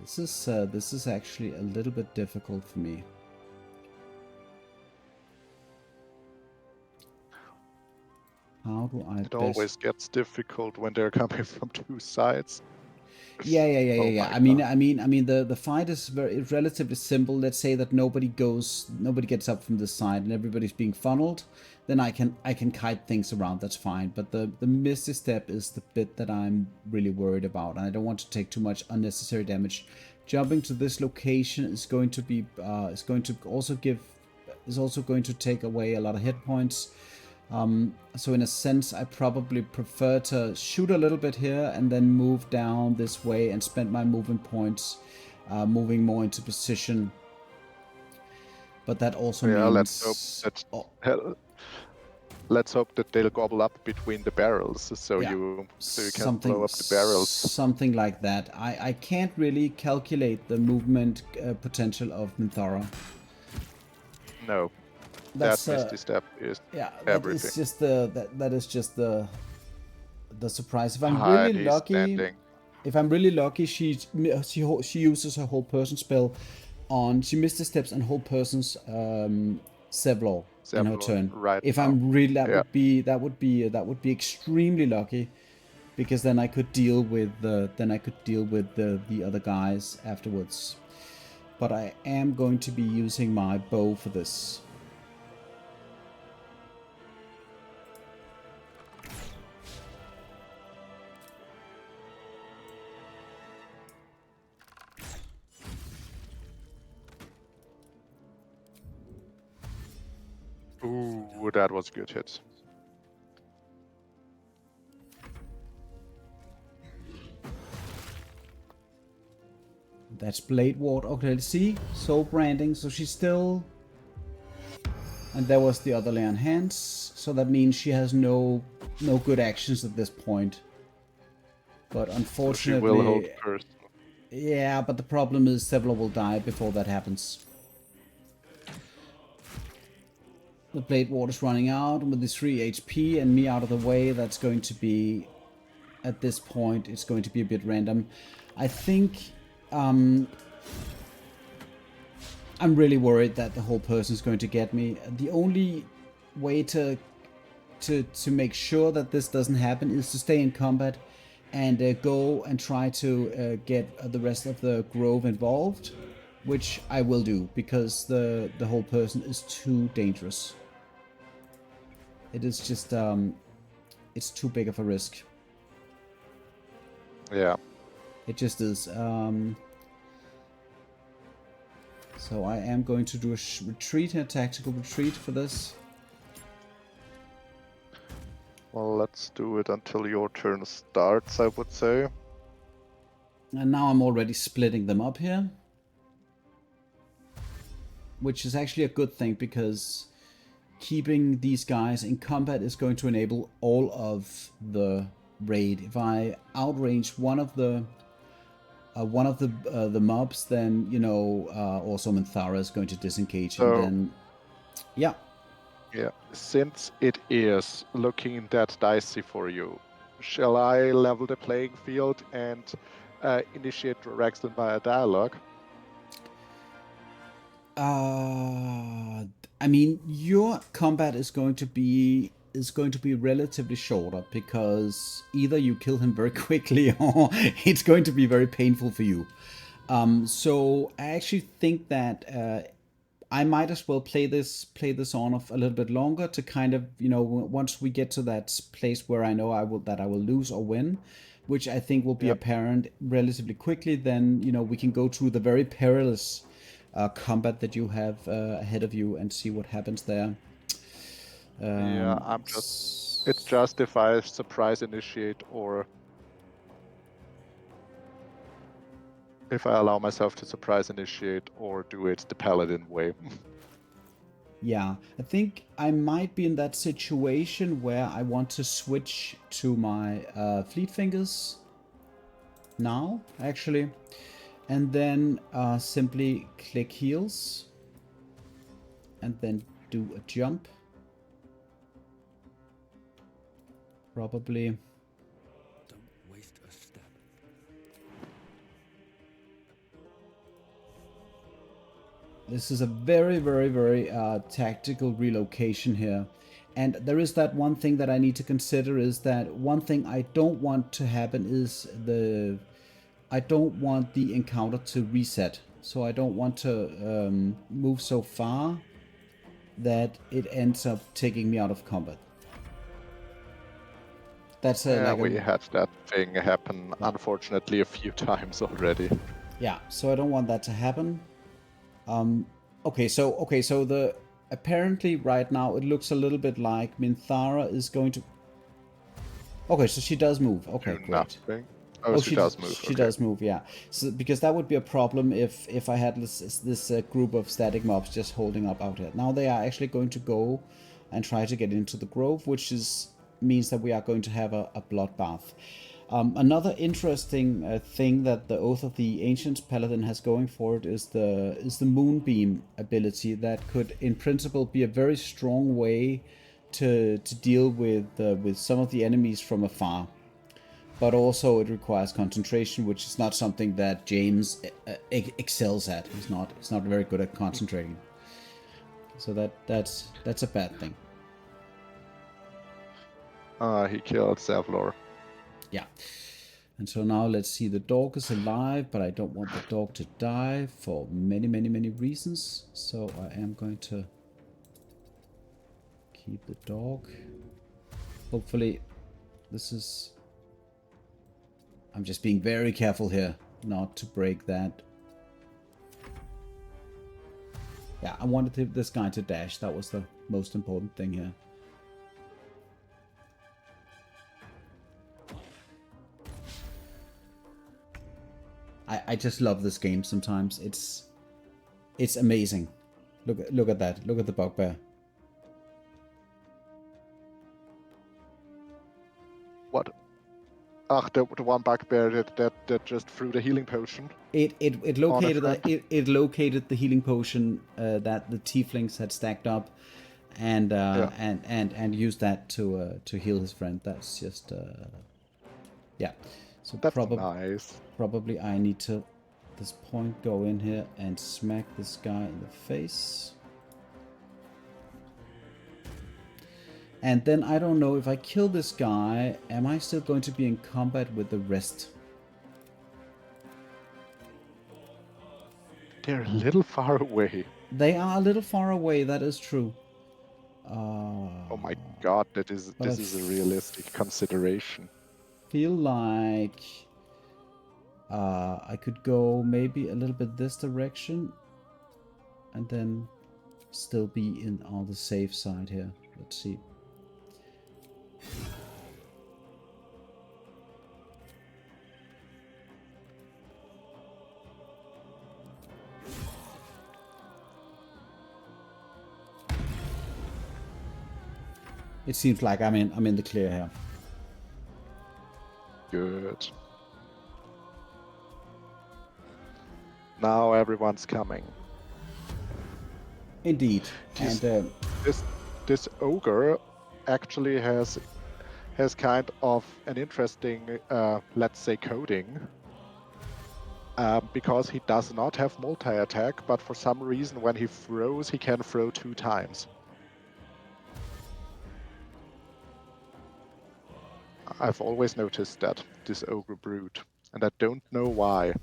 This is actually a little bit difficult for me. How do I It always gets difficult when they're coming from two sides. Yeah. I mean, the fight is relatively simple. Let's say that nobody gets up from this side, and everybody's being funneled. Then I can kite things around. That's fine. But the Misty Step is the bit that I'm really worried about, and I don't want to take too much unnecessary damage. Jumping to this location is going to also take away a lot of hit points. So in a sense, I probably prefer to shoot a little bit here and then move down this way and spend my movement points moving more into position. But that also means... Let's hope that they'll gobble up between the barrels, so yeah, you can blow up the barrels. Something like that. I can't really calculate the movement potential of Minthara. No, that misty step is everything. Is just that is just the surprise. If I'm really lucky, she uses her whole person spell on. She misty steps and whole person's Sevlor in her turn. Right. If I'm really, that would be extremely lucky, because then I could deal with the other guys afterwards. But I am going to be using my bow for this. Ooh, that was a good hit. That's Blade Ward. Okay, let's see. Soul Branding. So she's still... And there was the other Lay on Hands. So that means she has no good actions at this point. But unfortunately... So she will hold first. Yeah, but the problem is Sevlor will die before that happens. The Blade Ward is running out with the 3 HP and me out of the way. That's going to be... At this point, it's going to be a bit random. I think... I'm really worried that the whole person is going to get me. The only way to make sure that this doesn't happen is to stay in combat and go and try to get the rest of the grove involved, which I will do, because the whole person is too dangerous. It is just it's too big of a risk. Yeah. It just is. So I am going to do a retreat, a tactical retreat for this. Well, let's do it until your turn starts, I would say. And now I'm already splitting them up here. Which is actually a good thing, because keeping these guys in combat is going to enable all of the raid. If I outrange one of the mobs, then, you know, also Minthara is going to disengage, so, and then, yeah. Yeah, since it is looking that dicey for you, shall I level the playing field and initiate Raxton via dialogue? I mean, your combat is going to be relatively shorter, because either you kill him very quickly or it's going to be very painful for you. So I actually think that I might as well play this on a little bit longer, to kind of, you know, once we get to that place where I know I will lose or win, which I think will be apparent relatively quickly, then, you know, we can go through the very perilous combat that you have ahead of you and see what happens there. Yeah, it's just if I surprise initiate, or if I allow myself to surprise initiate, or do it the Paladin way. Yeah, I think I might be in that situation where I want to switch to my Fleet Fingers now, actually, and then simply click heals and then do a jump. Probably. Don't waste a step. This is a very, very, very tactical relocation here. And there is that one thing that I need to consider, is that one thing I don't want to happen is I don't want the encounter to reset. So I don't want to move so far that it ends up taking me out of combat. That's we had that thing happen, unfortunately, a few times already. Yeah, so I don't want that to happen. Okay, so apparently right now it looks a little bit like Minthara is going to... Okay, so she does move. Okay, Do great. nothing. Oh, Oh, she does move. she Okay. does move, yeah. So because that would be a problem if I had this group of static mobs just holding up out here. Now they are actually going to go and try to get into the grove, which means that we are going to have a bloodbath. Another interesting thing that the Oath of the Ancients Paladin has going for it is the Moonbeam ability that could, in principle, be a very strong way to deal with some of the enemies from afar. But also it requires concentration, which is not something that James excels at. He's not very good at concentrating. So that's a bad thing. He killed Zavlor. Yeah. And so now let's see, the dog is alive, but I don't want the dog to die for many, many, many reasons. So I am going to keep the dog. Hopefully this is... I'm just being very careful here not to break that. Yeah, I wanted this guy to dash. That was the most important thing here. I just love this game sometimes. It's amazing. Look at that. Look at the bugbear. What? Ah, the one bugbear that just threw the healing potion. It located the healing potion that the tieflings had stacked up, and and used that to heal his friend. That's just yeah. So That's nice. Probably I need to, at this point, go in here and smack this guy in the face. And then I don't know, if I kill this guy, am I still going to be in combat with the rest? They're a little far away. They are a little far away, that is true. Oh my god, this is a realistic consideration. Feel like I could go maybe a little bit this direction and then still be on the safe side here. Let's see. It seems like I'm in the clear here. Good. Now everyone's coming. Indeed. And this ogre actually has kind of an interesting, let's say, coding. Because he does not have multi-attack, but for some reason when he throws, he can throw 2 times. I've always noticed that, this ogre brute, and I don't know why.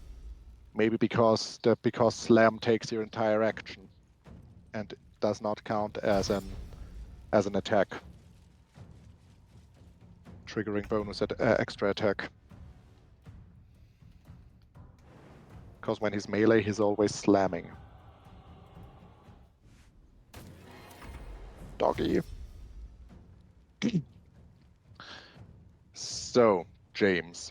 Maybe because slam takes your entire action and does not count as an attack, triggering bonus extra attack. Because when he's melee, he's always slamming. Doggy. So, James.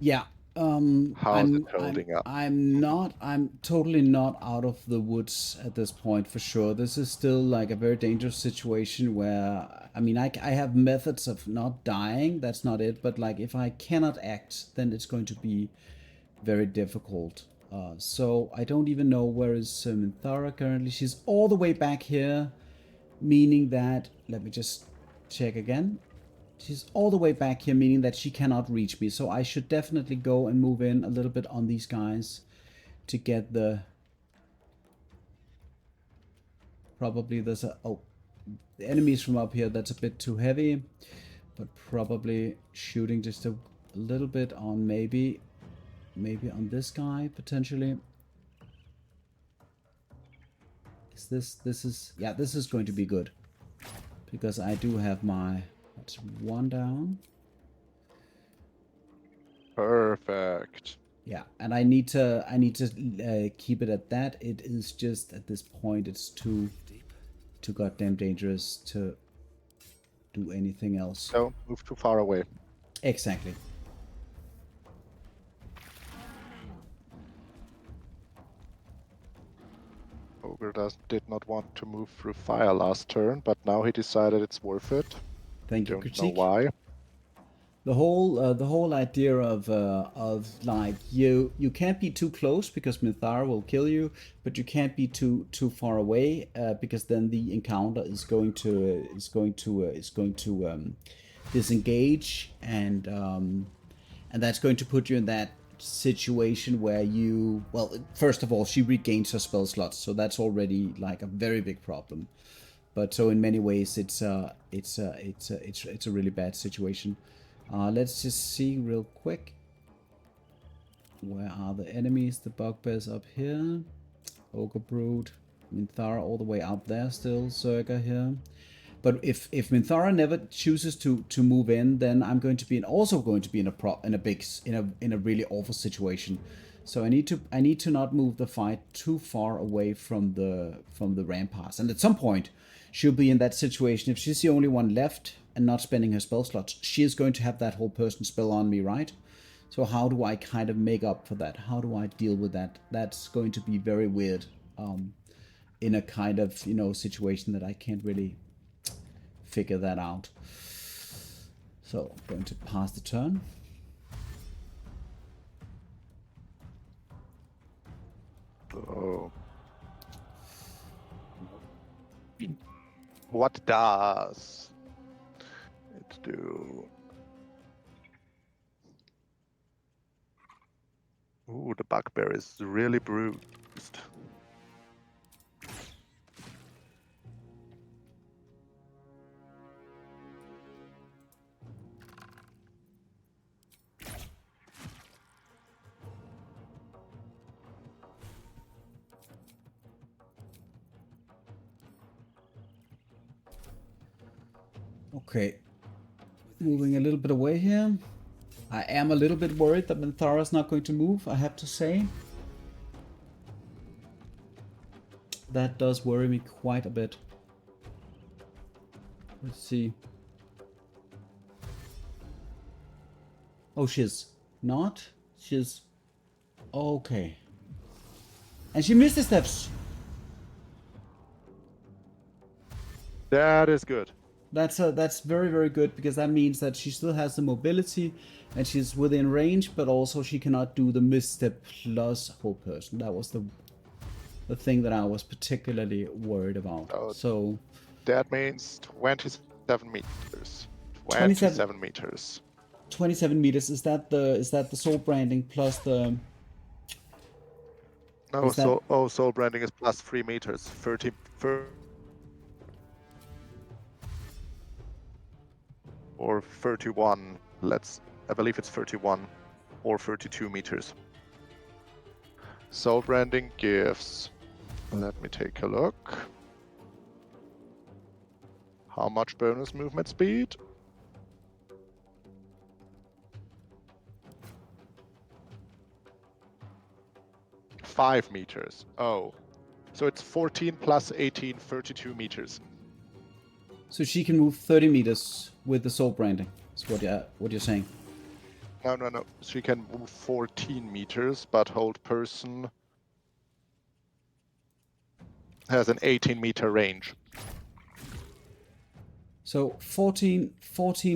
yeah. How's it holding up? I'm totally not out of the woods at this point, for sure. This is still like a very dangerous situation where, I mean, I have methods of not dying, that's not it, but like if I cannot act, then it's going to be very difficult. So I don't even know where is Minthara currently. She's all the way back here, meaning that, let me just check again. She's all the way back here, meaning that she cannot reach me. So I should definitely go and move in a little bit on these guys to get the... Probably there's a... Oh, the enemies from up here, that's a bit too heavy. But probably shooting just a little bit on maybe on this guy, potentially. This is going to be good. Because I do have my... That's 1 down. Perfect. Yeah, and I need to keep it at that. It is just at this point it's too goddamn dangerous to do anything else. Don't move too far away. Exactly. Ogre did not want to move through fire last turn, but now he decided it's worth it. Thank you, Don't critique. know why. The whole idea of like you can't be too close because Minthara will kill you, but you can't be too far away because then the encounter is going to disengage, and that's going to put you in that situation where you, well, first of all, she regains her spell slots, so that's already like a very big problem. But so in many ways, it's a really bad situation. Let's just see real quick. Where are the enemies? The bugbears up here. Ogre Brood. Minthara all the way out there still. Zerga here. But if Minthara never chooses to move in, then I'm going to be also going to be in a really awful situation. So I need to not move the fight too far away from the ramparts. And at some point, she'll be in that situation. If she's the only one left and not spending her spell slots, she is going to have that whole person spell on me, right? So how do I kind of make up for that? How do I deal with that? That's going to be very weird in a kind of, situation that I can't really figure that out. So I'm going to pass the turn. Oh. What does it do? Ooh, the bugbear is really bruised. Okay. Moving a little bit away here. I am a little bit worried that Minthara's not going to move, I have to say. That does worry me quite a bit. Let's see. Oh, she's not? She's... Okay. And she missed the steps. That is good. That's very, very good, because that means that she still has the mobility and she's within range, but also she cannot do the misstep plus whole person. That was the thing that I was particularly worried about. Oh, so that means 27 meters. 27 meters. 27 meters. Is that the soul branding plus the... No, soul branding is plus 3 meters. 30 or 31. I believe it's 31 or 32 meters. Soul branding gives, let me take a look. How much bonus movement speed? Five meters. Oh. So it's 14 plus 18, 32 meters. So she can move 30 meters with the soul branding. Is what you're saying? No. She can move 14 meters, but hold person has an 18-meter range. So 14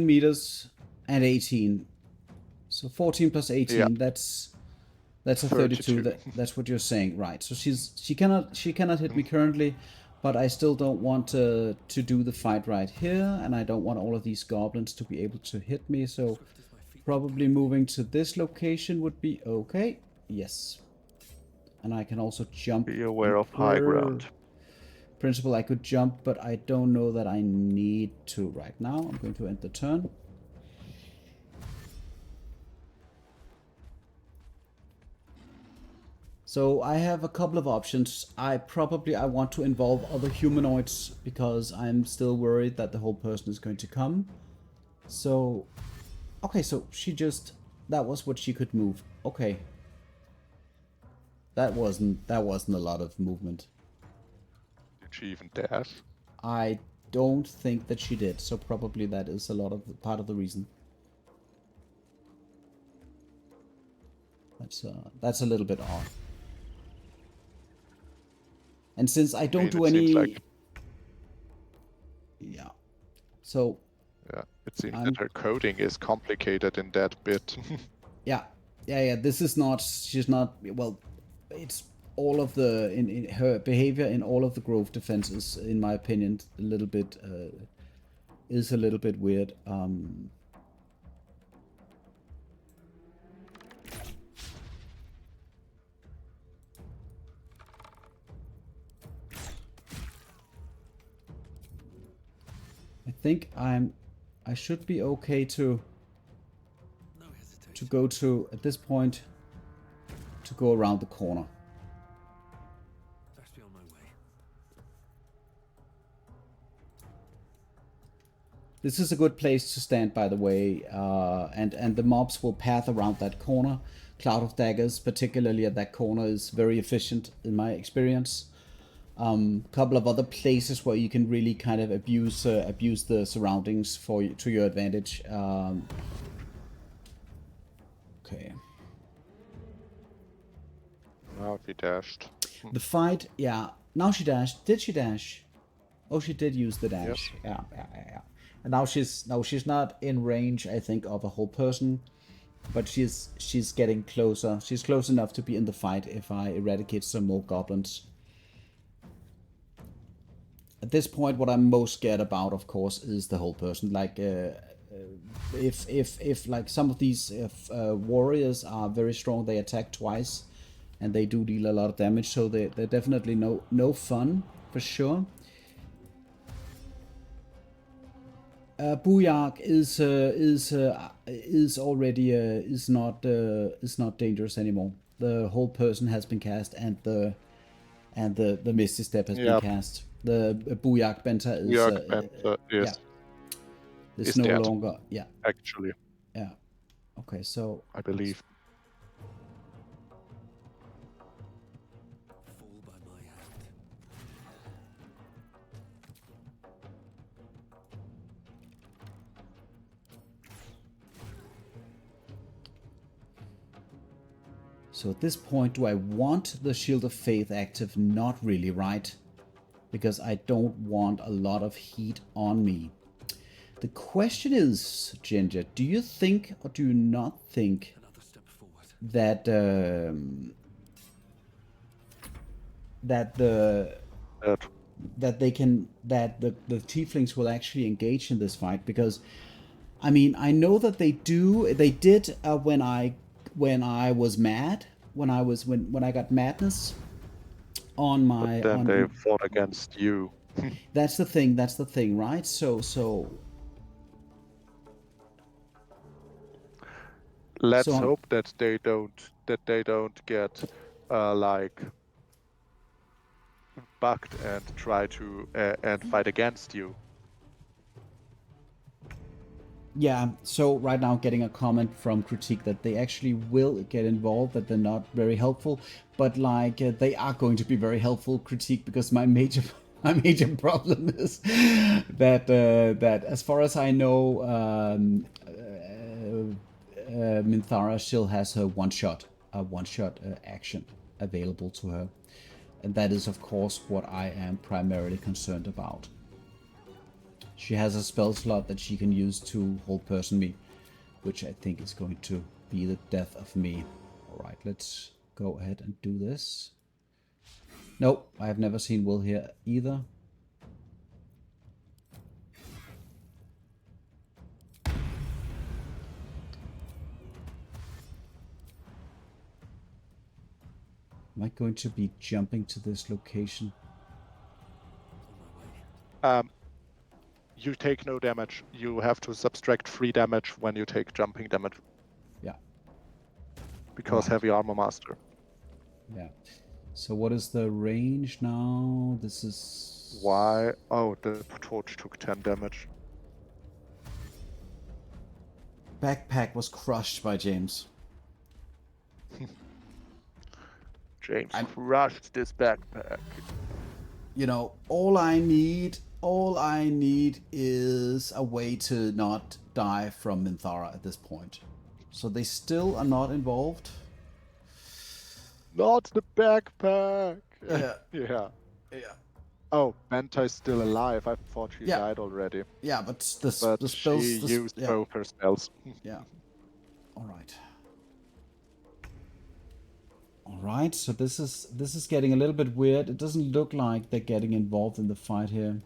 meters and 18. So 14 plus 18. Yeah. That's a 32. That's what you're saying, right? So she cannot hit me currently, but I still don't want to do the fight right here, and I don't want all of these goblins to be able to hit me. So probably moving to this location would be okay. Yes, and I can also jump. Be aware of high ground. Principle, I could jump, but I don't know that I need to right now. I'm going to end the turn. So I have a couple of options. I want to involve other humanoids because I'm still worried that the whole person is going to come. So, okay, so that was what she could move. Okay. That wasn't a lot of movement. Did she even dash? I don't think that she did, so probably that is a lot of part of the reason. That's a little bit odd. And since I don't do it seems any, like, yeah, so yeah, it seems that her coding is complicated in that bit. yeah. This is not. She's not. Well, it's all of the in her behavior in all of the growth defenses, in my opinion, a little bit is a little bit weird. I think I should be okay to No hesitation. go to, at this point, to go around the corner. Best be on my way. This is a good place to stand, by the way, and the mobs will path around that corner. Cloud of Daggers, particularly at that corner, is very efficient in my experience. Couple of other places where you can really kind of abuse the surroundings to your advantage. Okay. Now she dashed. The fight, yeah. Now she dashed. Did she dash? Oh, she did use the dash. Yes. Yeah. And now she's not in range, I think, of a whole person, but she's getting closer. She's close enough to be in the fight if I eradicate some more goblins. At this point, what I'm most scared about, of course, is the whole person. Like, if like some of these warriors are very strong, they attack twice, and they do deal a lot of damage. So they're definitely no fun for sure. Booyark is already is not dangerous anymore. The whole person has been cast, and the Misty Step has been cast. The Booyark Benter is yes. It's is no dead, longer actually. Yeah. Okay, so I believe. Fall by my hand. So at this point, do I want the Shield of Faith active? Not really, right? Because I don't want a lot of heat on me. The question is, Ginger, do you think or do you not think Another step forward. that the tieflings will actually engage in this fight? Because I mean, I know that they did when I was mad, when I got madness on my But then they fought against you. That's the thing, right? So let's hope that they don't get like bugged and try to and fight against you. Yeah, so right now getting a comment from Critique that they actually will get involved, that they're not very helpful, but like they are going to be very helpful, Critique, because my major problem is that that as far as I know, Minthara still has her one-shot action available to her, and that is of course what I am primarily concerned about. She has a spell slot that she can use to hold person me, which I think is going to be the death of me. Alright, let's go ahead and do this. Nope, I have never seen Will here either. Am I going to be jumping to this location? On my way. You take no damage. You have to subtract 3 damage when you take jumping damage. Yeah. Because Right. heavy armor master. Yeah. So what is the range now? This is... Why? Oh, the torch took 10 damage. Backpack was crushed by James. James I'm- crushed this backpack. You know, all I need is a way to not die from Minthara at this point. So they still are not involved. Not the backpack! Yeah. Yeah. Yeah. Oh, Benta is still alive. I thought she Yeah. died already. Yeah, but the But spells. she used Yeah. both her spells. Yeah. All right. All right. So this is getting a little bit weird. It doesn't look like they're getting involved in the fight here.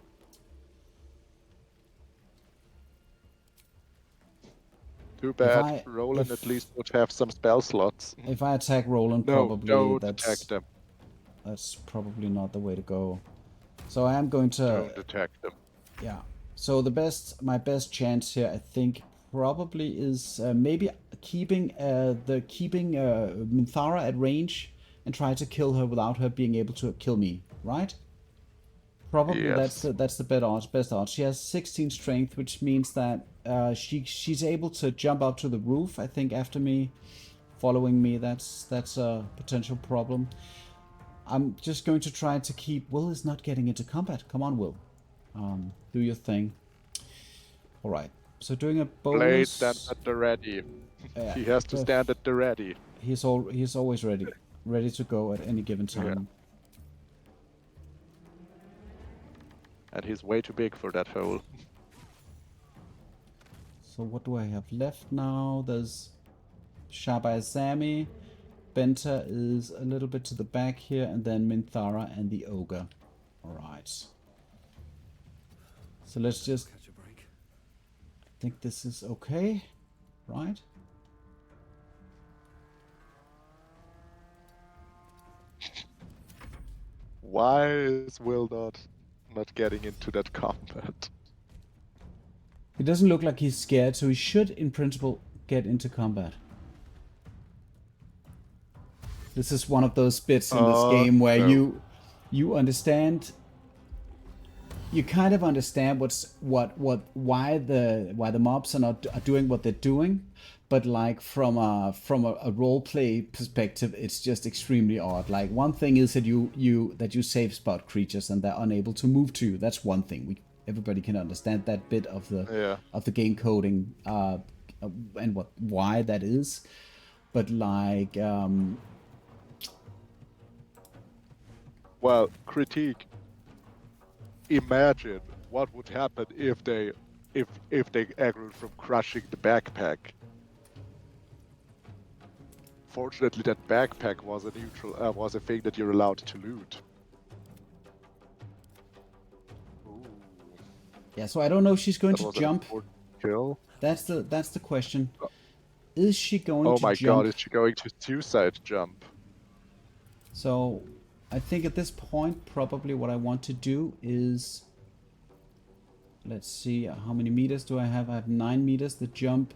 Too bad. I- Roland if- at least would have some spell slots. If I attack Roland, No, probably don't attack them. that's probably not the way to go. So I am going to. Don't attack them. Yeah. So my best chance here, I think, probably is maybe keeping Minthara at range and try to kill her without her being able to kill me. Right? Probably Yes. that's the best odds. She has 16 strength, which means that she's able to jump up to the roof. I think after me, following me, that's a potential problem. I'm just going to try to keep. Will is not getting into combat. Come on, Will. Do your thing. All right. So doing a Blade bonus. stands at the ready. Yeah, He has to stand at the ready. He's always ready to go at any given time. Yeah. And he's way too big for that hole. So what do I have left now? There's Shabai Zami. Benta is a little bit to the back here, and then Minthara and the ogre. Alright. So let's just Catch a break. think this is okay, right? Why is Will not getting into that combat? He doesn't look like he's scared, so he should, in principle, get into combat. This is one of those bits in this game where no. you understand. You kind of understand why the mobs are doing what they're doing, but like from a role play perspective, it's just extremely odd. Like one thing is that you save spot creatures and they're unable to move to you. That's one thing. Everybody can understand that bit of the game coding and why that is, but like well, critique. Imagine what would happen if they aggroed from crushing the backpack. Fortunately, that backpack was a thing that you're allowed to loot. Ooh, yeah. So I don't know if she's going that to was jump. an important kill. That's the question. Is she going Oh to my jump? god, is she going to suicide jump? So I think at this point, probably what I want to do is, let's see, how many meters do I have? I have 9 meters. The jump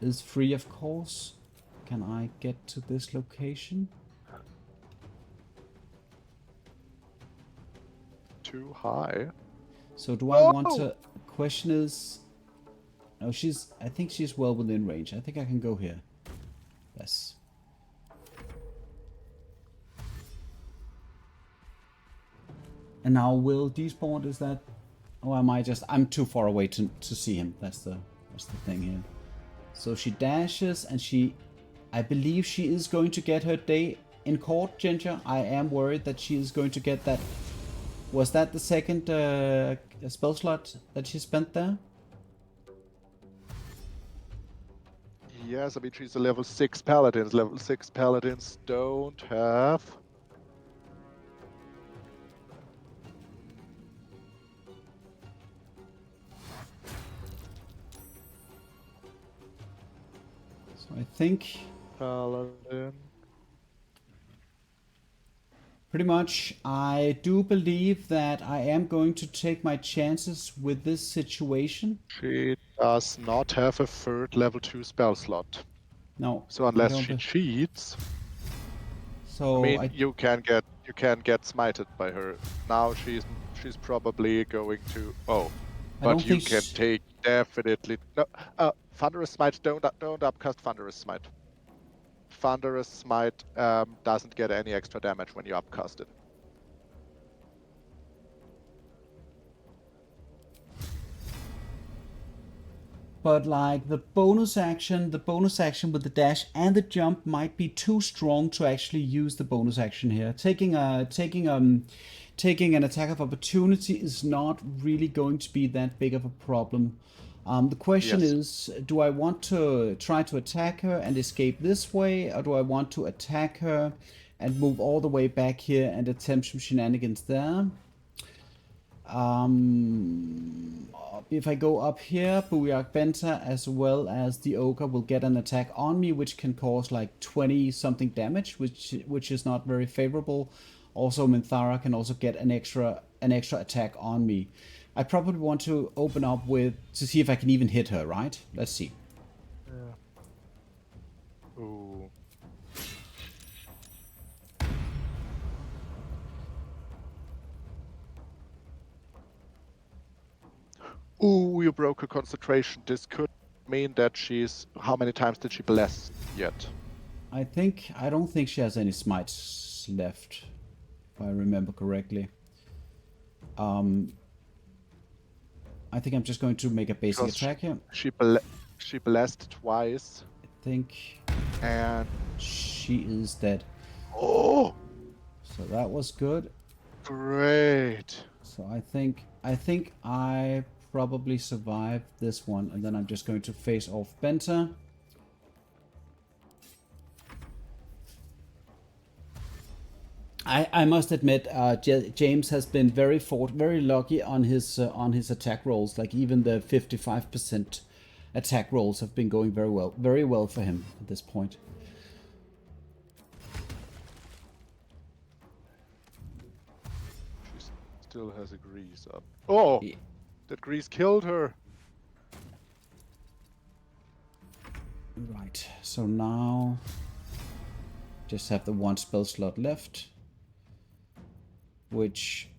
is free, of course. Can I get to this location? Too high. So do I want to... Question is... No, I think she's well within range. I think I can go here. Yes. And now Will despawn, is that... Or am I just... I'm too far away to see him. That's the thing here. So she dashes and she... I believe she is going to get her day in court, Ginger. I am worried that she is going to get that... Was that the second spell slot that she spent there? Yes, I mean she's a level 6 paladin. Level 6 paladins don't have... So I think... Paladin. Pretty much, I do believe that I am going to take my chances with this situation. She does not have a third level 2 spell slot. No. So unless she cheats, So I mean you can get smited by her. Now she's probably going to but you can take definitely no Thunderous Smite, don't upcast Thunderous Smite. Thunderous Smite doesn't get any extra damage when you upcast it. But like the bonus action with the dash and the jump might be too strong to actually use the bonus action here. Taking an attack of opportunity is not really going to be that big of a problem. The question is, do I want to try to attack her and escape this way, or do I want to attack her and move all the way back here and attempt some shenanigans there? If I go up here, Booyah Benta as well as the Ogre will get an attack on me, which can cause like 20 something damage, which is not very favorable. Also, Minthara can also get an extra attack on me. I probably want to open up to see if I can even hit her, right? Let's see. Yeah. Ooh. Ooh, you broke her concentration. This could mean that she's... How many times did she bless yet? I don't think she has any smites left, if I remember correctly. I think I'm just going to make a basic attack here. She blessed twice. I think... And... she is dead. Oh! So that was good. Great. So I think I probably survived this one, and then I'm just going to face off Benta. I must admit, James has been very lucky on his attack rolls. Like even the 55% attack rolls have been going very well for him at this point. She still has a grease up. Oh, Yeah. that grease killed her. Right. So now just have the one spell slot left. Which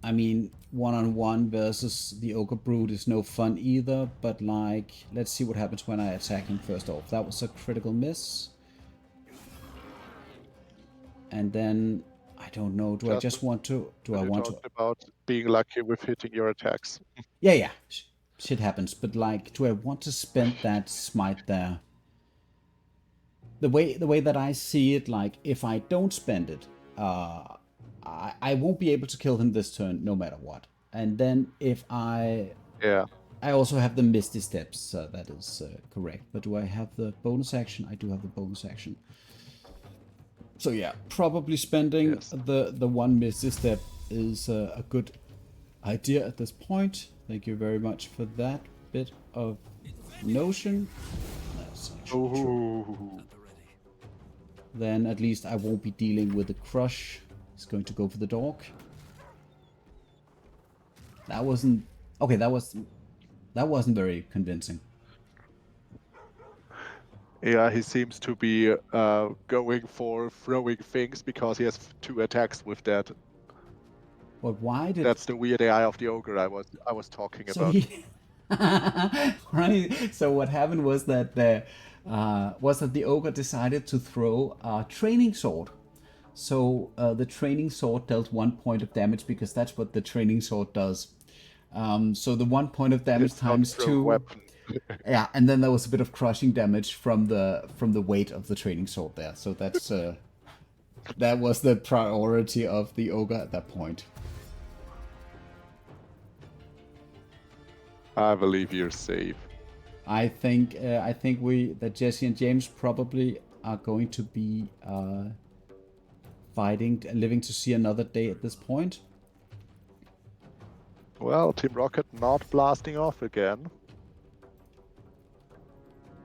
I mean, one-on-one versus the Ogre Brute is no fun either, but like, let's see what happens when I attack him first off. That was a critical miss. And then, I don't know, do I just want to, about being lucky with hitting your attacks. Yeah, shit happens, but like, do I want to spend that smite there? The way that I see it, like, if I don't spend it, I won't be able to kill him this turn, no matter what. And then if I also have the Misty Steps, so that is correct. But do I have the bonus action? I do have the bonus action. So yeah, probably spending the one Misty Step is a good idea at this point. Thank you very much for that bit of notion. That's actually true. Then at least I won't be dealing with the crush. He's going to go for the dog. That wasn't okay. That wasn't very convincing. Yeah, he seems to be going for throwing things because he has 2 attacks with that. But why did? That's the weird AI of the ogre I was talking about. Right. So what happened was that the ogre decided to throw a training sword. So the training sword dealt 1 point of damage because that's what the training sword does. So the 1 point of damage times 2. Yeah, and then there was a bit of crushing damage from the weight of the training sword there. So that's that was the priority of the ogre at that point. I believe you're safe. I think that Jesse and James probably are going to be fighting, living to see another day at this point. Well, Team Rocket not blasting off again.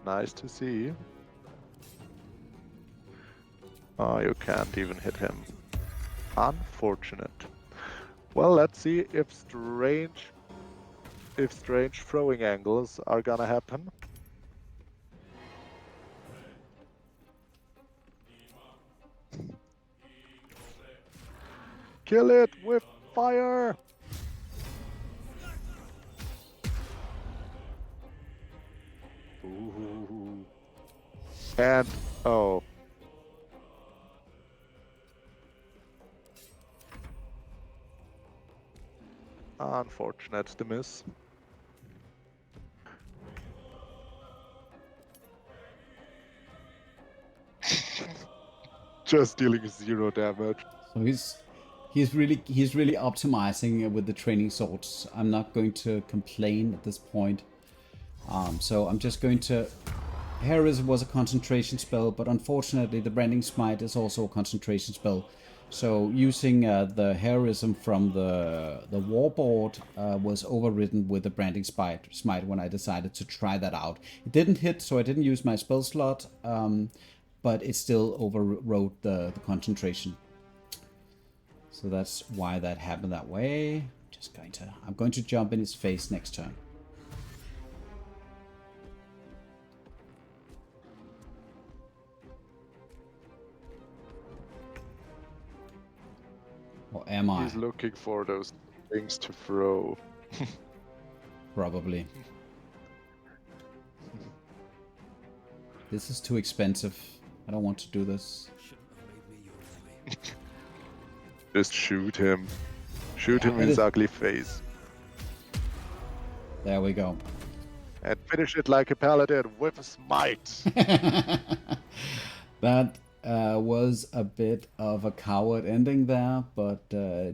Nice to see. Oh, you can't even hit him. Unfortunate. Well, let's see if strange throwing angles are gonna happen. Kill it with fire! Ooh. And oh. Unfortunate to miss. Just dealing 0 damage. So he's really optimizing with the training swords. I'm not going to complain at this point. So I'm just going to. Heroism was a concentration spell, but unfortunately the Branding Smite is also a concentration spell. So using the Heroism from the warboard was overridden with the Branding Smite when I decided to try that out. It didn't hit, so I didn't use my spell slot, but it still overrode the concentration. So that's why that happened that way. I'm going to jump in his face next turn. Or am I? He's looking for those things to throw. Probably. This is too expensive. I don't want to do this. Shouldn't have made me your enemy. Just shoot him. Shoot him in it his is- ugly face. There we go. And finish it like a paladin with a smite. That was a bit of a coward ending there, but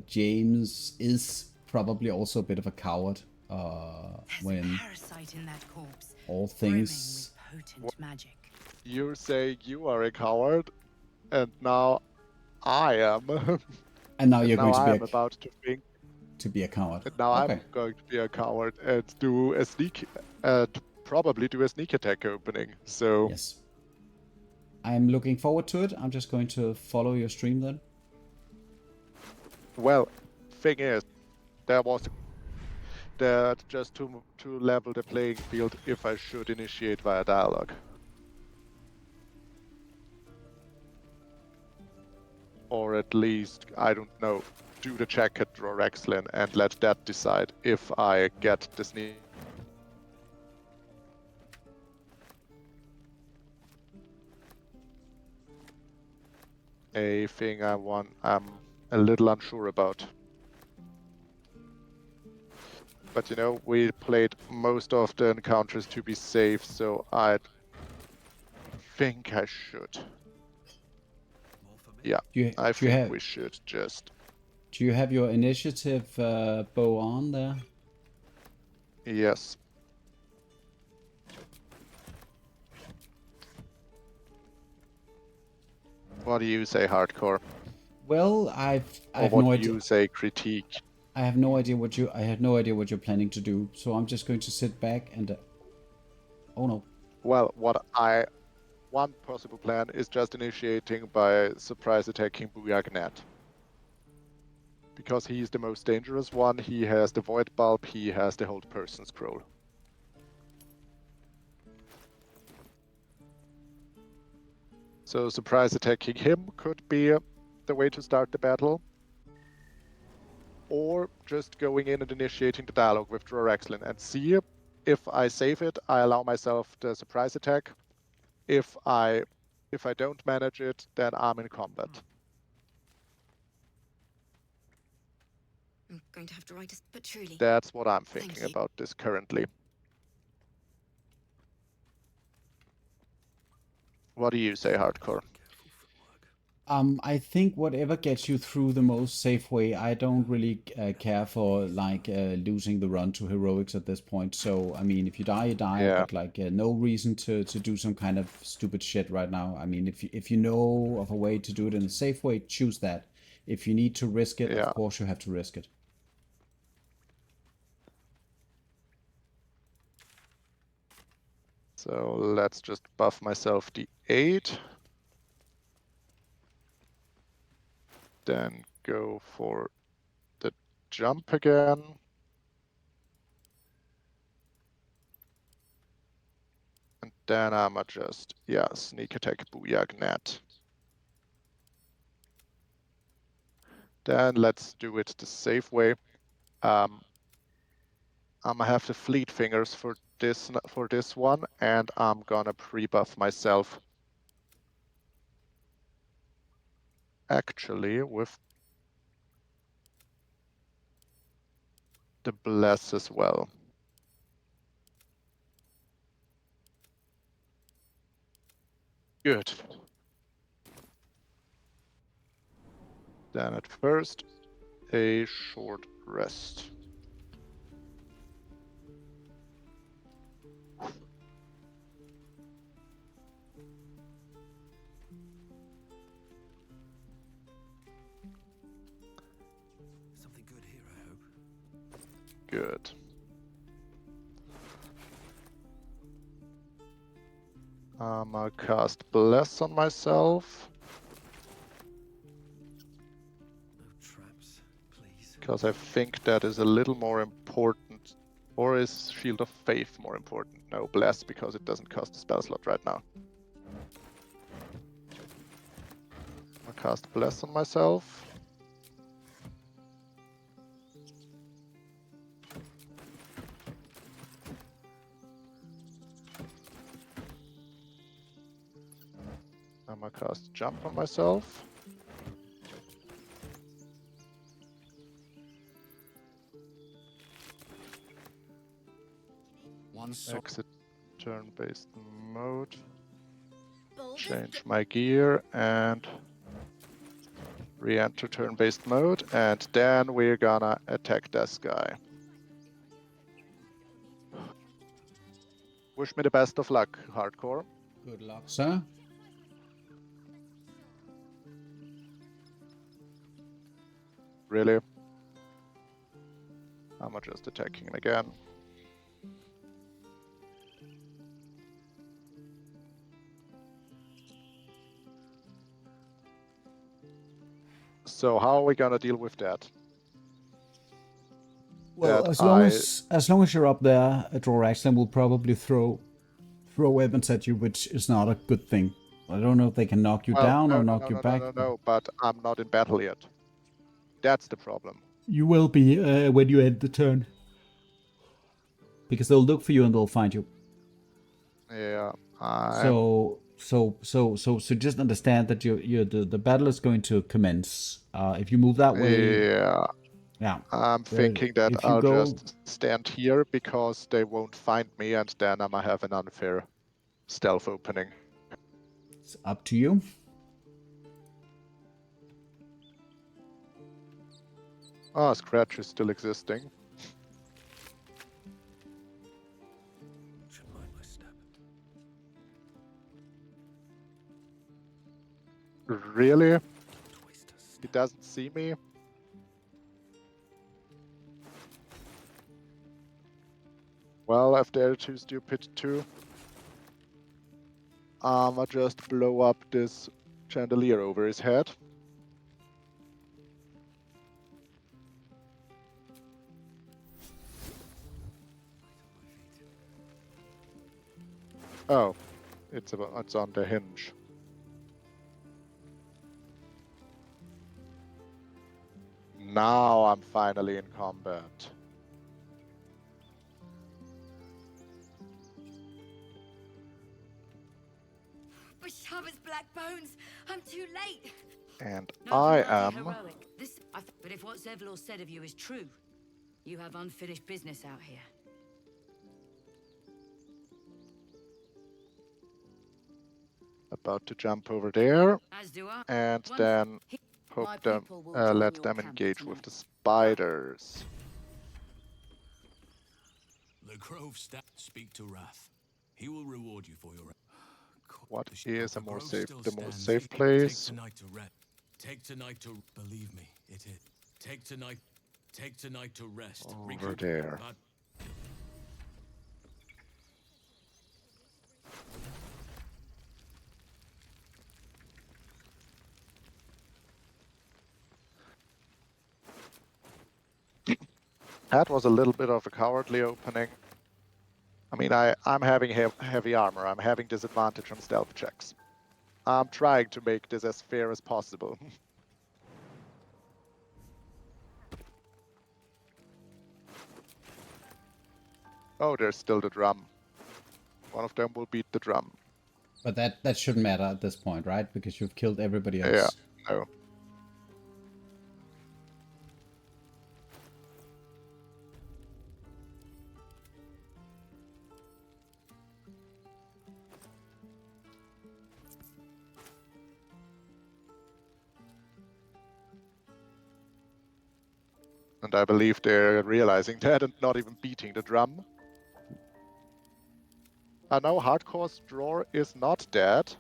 James is probably also a bit of a coward There's a when parasite in that corpse, all brimming things. with potent magic. You're saying you are a coward, and now I am. And now And you're now going I to am be about to think, to be a coward. and now Okay. I'm going to be a coward and do a sneak, probably do a sneak attack opening. So Yes. I'm looking forward to it. I'm just going to follow your stream then. well, thing is, there was that just to level the playing field if I should initiate via dialogue. Or at least, I don't know, do the check at Rorexlin and let that decide if I get the sneak. A thing I'm a little unsure about. But you know, we played most of the encounters to be safe, so I think I should. More for me. Yeah, I Do you think have we should just. Do you have your initiative bow on there? Yes. What do you say, hardcore? Well, I Or have what no do idea. you say, critique? I have no idea what you're planning to do. So I'm just going to sit back and. Oh no. Well, one possible plan is just initiating by surprise attacking Buyagnet. Because he's the most dangerous one, he has the Void Bulb, he has the Hold Person Scroll. So surprise attacking him could be the way to start the battle. Or just going in and initiating the dialogue with Drorexlin and see if I save it, I allow myself the surprise attack. If I don't manage it, then I'm in combat. I'm going to have to write a... But truly, That's what I'm Thank thinking you. about this currently. What do you say, hardcore? Careful footwork. I think whatever gets you through the most safe way. I don't really care for like losing the run to heroics at this point. So I mean, if you die, you die. Yeah. But like, no reason to do some kind of stupid shit right now. I mean, if you know of a way to do it in a safe way, choose that. If you need to risk it, Yeah. of course you have to risk it. So let's just buff myself the 8. Then go for the jump again. And then I'ma just, yeah, sneak attack Booyagnet. Then let's do it the safe way. I'ma have the fleet fingers for for this one, and I'm gonna pre-buff myself. Actually, with the bless as well. Good. Then at first, a short rest. Something good here, I hope. Good. I'll cast Bless on myself, No traps, please. because I think that is a little more important. Or is Shield of Faith more important? No, Bless, because it doesn't cost a spell slot right now. I'll cast Bless on myself. I'm gonna cast Jump on myself. Exit turn-based mode. Change my gear and re-enter turn-based mode, and then we're gonna attack this guy. Wish me the best of luck, Hardcore. Good luck, sir. Really? I'm just attacking him again. So how are we gonna deal with that? Well, That as long as you're up there, a draw action will probably throw weapons at you, which is not a good thing. I don't know if they can knock you down or knock you back. No, but I'm not in battle yet. That's the problem. You will be when you end the turn, because they'll look for you and they'll find you. Yeah. So just understand that the battle is going to commence. If you move that way, yeah. I'm thinking that I'll just stand here because they won't find me, and then I might have an unfair stealth opening. It's up to you. Ah, Scratch is still existing. Should mind my step. Really? Twist a step. He doesn't see me? Well, if they're too stupid too, I'll just blow up this chandelier over his head. Oh, it's on the hinge. Now I'm finally in combat. For Shabba's black bones, I'm too late. And No I bloody am... heroic. But if what Zevlor said of you is true, you have unfinished business out here. about to jump over there, As do I. and Once then my people will join let your them camp engage tonight. with the spiders. The Grove speak to Wrath. He will reward you for your. What The is the the most Grove still safe stands. place? Take tonight to rest. Take tonight to believe me. It is. Take tonight to rest. Over Recoup. there. But That was a little bit of a cowardly opening. I mean, I'm having heavy armor. I'm having disadvantage on stealth checks. I'm trying to make this as fair as possible. Oh, there's still the drum. One of them will beat the drum. But that shouldn't matter at this point, right? Because you've killed everybody else. Yeah, no. And I believe they're realizing that and not even beating the drum. I know Hardcore's drawer is not dead.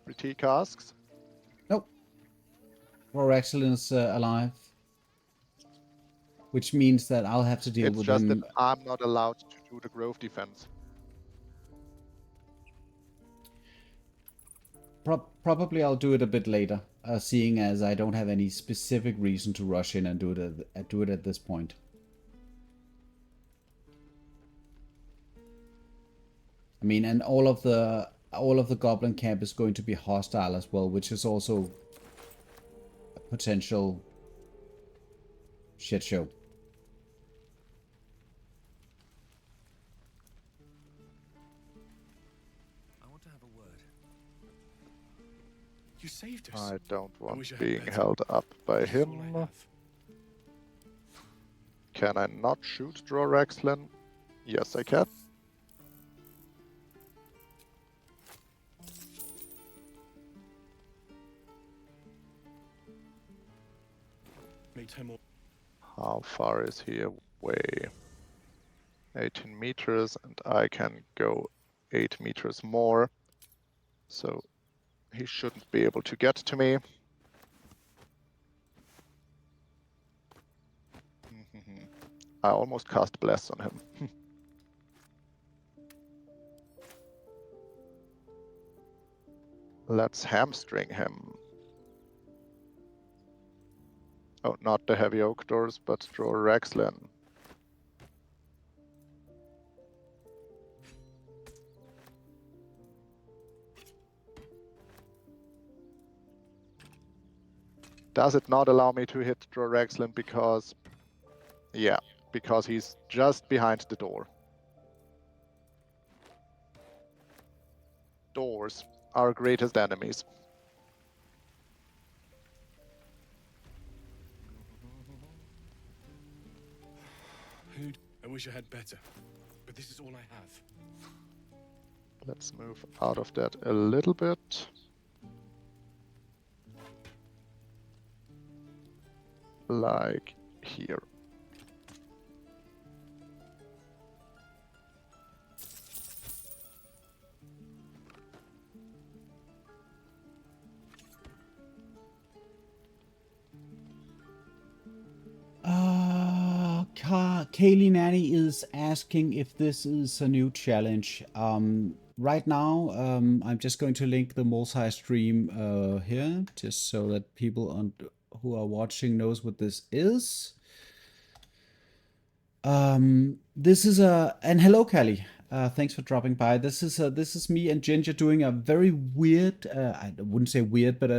3T casks. Nope. Roar Excellence alive. Which means that I'll have to deal It's with just him. that I'm not allowed to do the grove defense. Probably I'll do it a bit later, seeing as I don't have any specific reason to rush in and do it at this point. I mean, and all of the goblin camp is going to be hostile as well, which is also a potential shit show. I want to have a word. You saved us. I don't want wish I had being better. held up by This is all I him. have. Can I not shoot Draw Rexlin? Yes, I can. May time more. How far is he away? 18 meters, and I can go 8 meters more. So he shouldn't be able to get to me. I almost cast Bless on him. Let's hamstring him. Oh, not the heavy oak doors, but draw Rexlin. Does it not allow me to hit draw Rexlin because... Yeah, because he's just behind the door. Doors, our greatest enemies. I wish I had better, but this is all I have. Let's move out of that a little bit. Like here. Kaylee Nanny is asking if this is a new challenge. Right now, I'm just going to link the multi-stream here, just so that people who are watching knows what this is. This is and hello, Callie. Thanks for dropping by. This is me and Ginger doing a very weird. I wouldn't say weird, but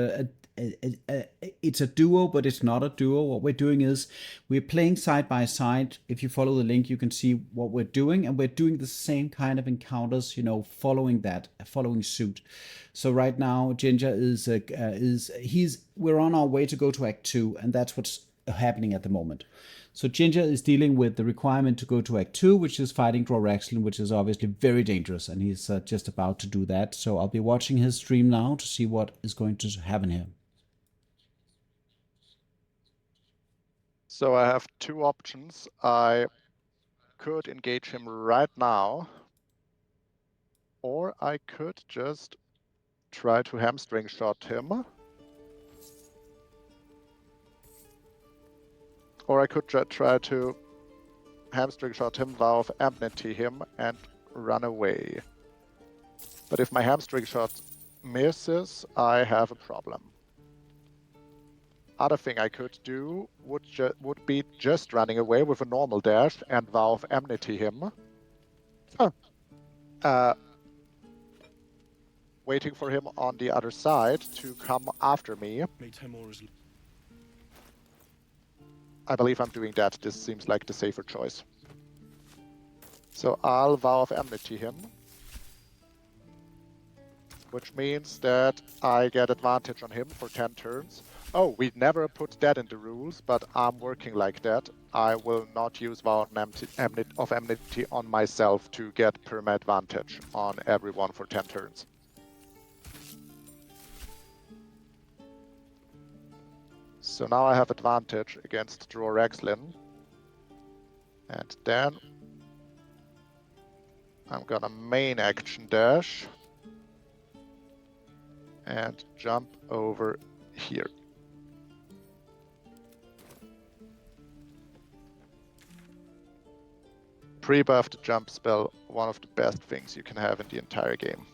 it's a duo, but it's not a duo. What we're doing is we're playing side by side. If you follow the link, you can see what we're doing, and we're doing the same kind of encounters. You know, following suit. So right now, Ginger we're on our way to go to Act 2, and that's what's happening at the moment. So Ginger is dealing with the requirement to go to Act 2, which is fighting Droraxlin, which is obviously very dangerous, and he's just about to do that. So I'll be watching his stream now to see what is going to happen here. So I have two options. I could engage him right now, or I could just try to hamstring shot him. Or I could try to hamstring shot him, vow of enmity him, and run away. But if my hamstring shot misses, I have a problem. Other thing I could do would be just running away with a normal dash and vow of enmity him. Waiting for him on the other side to come after me. I believe I'm doing that. This seems like the safer choice. So I'll Vow of Enmity him, which means that I get advantage on him for 10 turns. Oh, we never put that in the rules, but I'm working like that. I will not use Vow of Enmity on myself to get perma advantage on everyone for 10 turns. So now I have advantage against Drorexlin. And then I'm gonna main action dash and jump over here. Pre-buffed jump spell, one of the best things you can have in the entire game.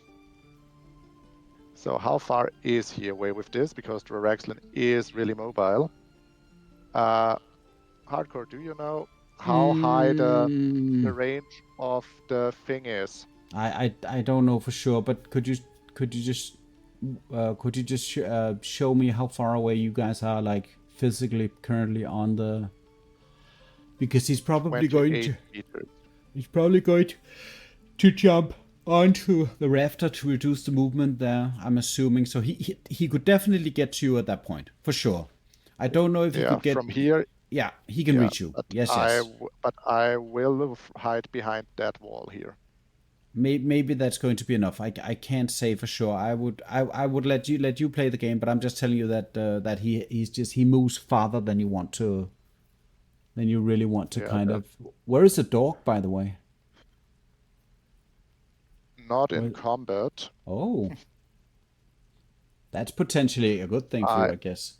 So how far is he away with this? Because Drorexlin is really mobile. Hardcore, do you know how high the range of the thing is? I don't know for sure, but could you just show me how far away you guys are, like physically currently on the? Because he's probably going to meters. he's probably going to jump onto the rafter to reduce the movement there. I'm assuming so. He could definitely get to you at that point for sure. I don't know if he could get from here. Yeah, he can reach you. But Yes. But I will hide behind that wall here. Maybe that's going to be enough. I can't say for sure. I would let you play the game, but I'm just telling you that that he moves farther than you want to. Than you really want to kind of. Where is the dog, by the way? Not in combat. Oh, that's potentially a good thing for you, I guess.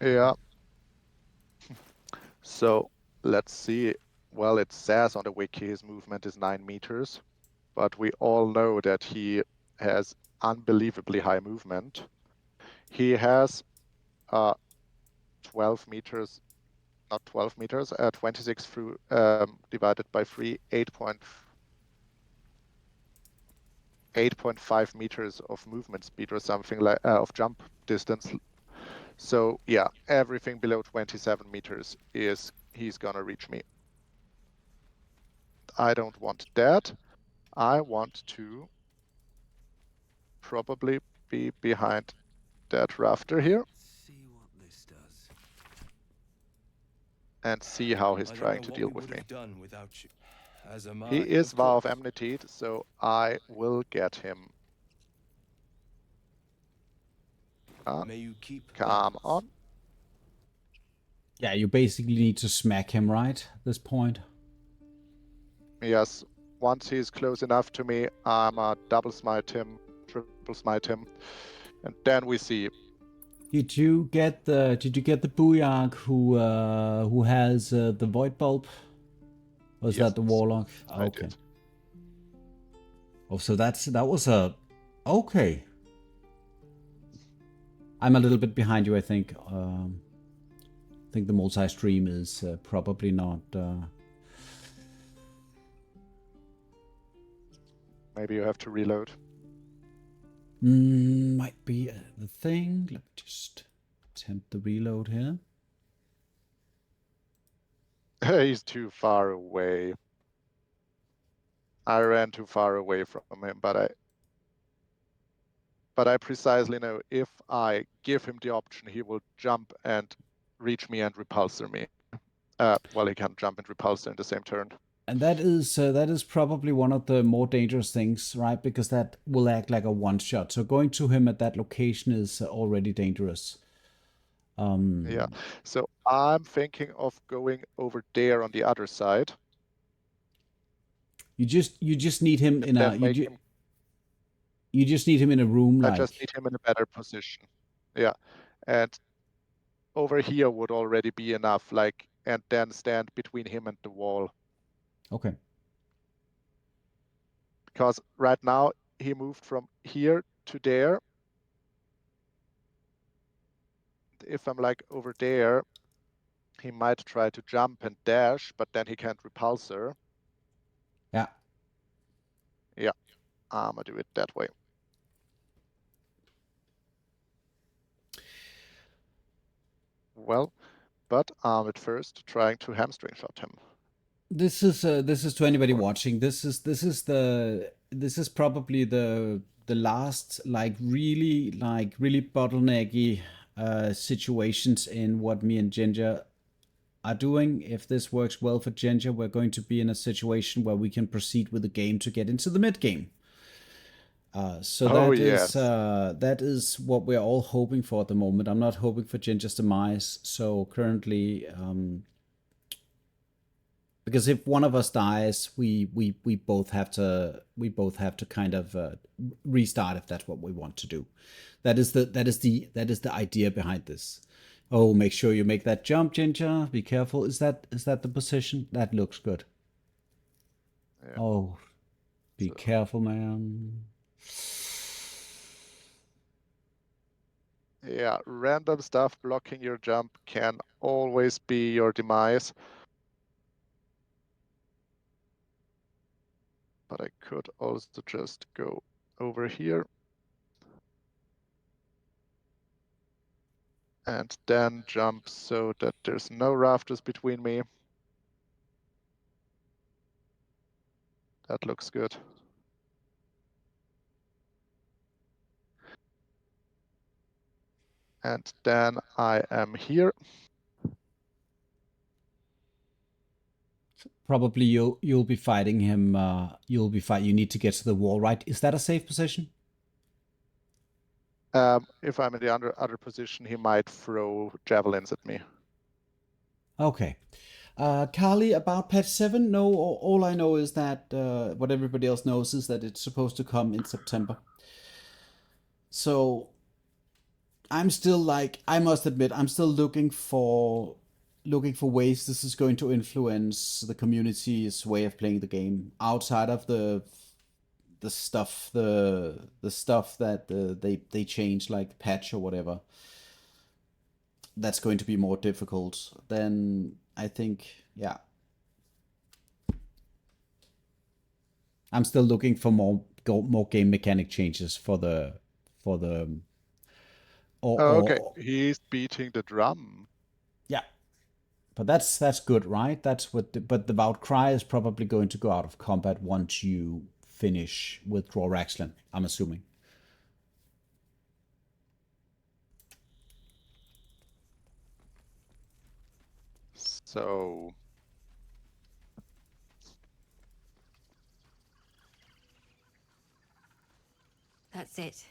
Yeah. So let's see. Well, it says on the wiki his movement is 9 meters, but we all know that he has unbelievably high movement. He has 12 meters, not 12 meters, 26 through divided by 3, 8.5 meters of movement speed or something like of jump distance. So yeah, everything below 27 meters is he's gonna reach me. I don't want that. I want to probably be behind that rafter here. See what this does. And see how he's trying to deal with me. Done without you. As am He is Vow of Enmity, so I will get him. May you keep Come on. Yeah, you basically need to smack him, right? At this point. Yes. Once he's close enough to me, I'm a double smite him, triple smite him, and then we see. Did you get the Booyark who has the void bulb? Was that the warlock? Okay. Oh, so that was a okay. I'm a little bit behind you, I think. I think the multi-stream is probably not. Maybe you have to reload. Might be the thing. Let me just attempt the reload here. He's too far away. I ran too far away from him, but I precisely know if I give him the option, he will jump and reach me and repulsor me. Well, he can jump and repulsor in the same turn. And that is probably one of the more dangerous things, right? Because that will act like a one-shot. So going to him at that location is already dangerous. Yeah. So I'm thinking of going over there on the other side. You just need him in a you just need him in a room. I just need him in a better position. Yeah, and over here would already be enough. And then stand between him and the wall. Okay. Because right now he moved from here to there. If I'm over there, he might try to jump and dash, but then he can't repulsor. Yeah. Yeah, I'm gonna do it that way. Well, but I'm at first trying to hamstring shot him. This is to anybody watching. This is probably the last really bottlenecky situations in what me and Ginger are doing. If this works well for Ginger, we're going to be in a situation where we can proceed with the game to get into the mid game. So Oh yes. that is what we're all hoping for at the moment. I'm not hoping for Ginger's demise. So currently, because if one of us dies, we both have to kind of restart if that's what we want to do. That is the idea behind this. Oh, make sure you make that jump, Ginger. Be careful. Is that the position? That looks good. Yeah. Oh, be careful, man. Yeah, random stuff blocking your jump can always be your demise. But I could also just go over here. And then jump so that there's no rafters between me. That looks good. And then I am here. Probably you'll be fighting him. You need to get to the wall, right? Is that a safe position? If I'm in the other position, he might throw javelins at me. Okay. Carly, about patch 7, no, all I know is that what everybody else knows is that it's supposed to come in September. So I'm still I must admit, I'm still looking for ways this is going to influence the community's way of playing the game outside of the stuff that they change, like patch or whatever. That's going to be more difficult. Then I think, yeah, I'm still looking for more game mechanic changes for the Okay, or he's beating the drum. yeah. But that's good, right? That's what. But the Vowed Cry is probably going to go out of combat once you finish with Draw Raxlin, I'm assuming. So That's it.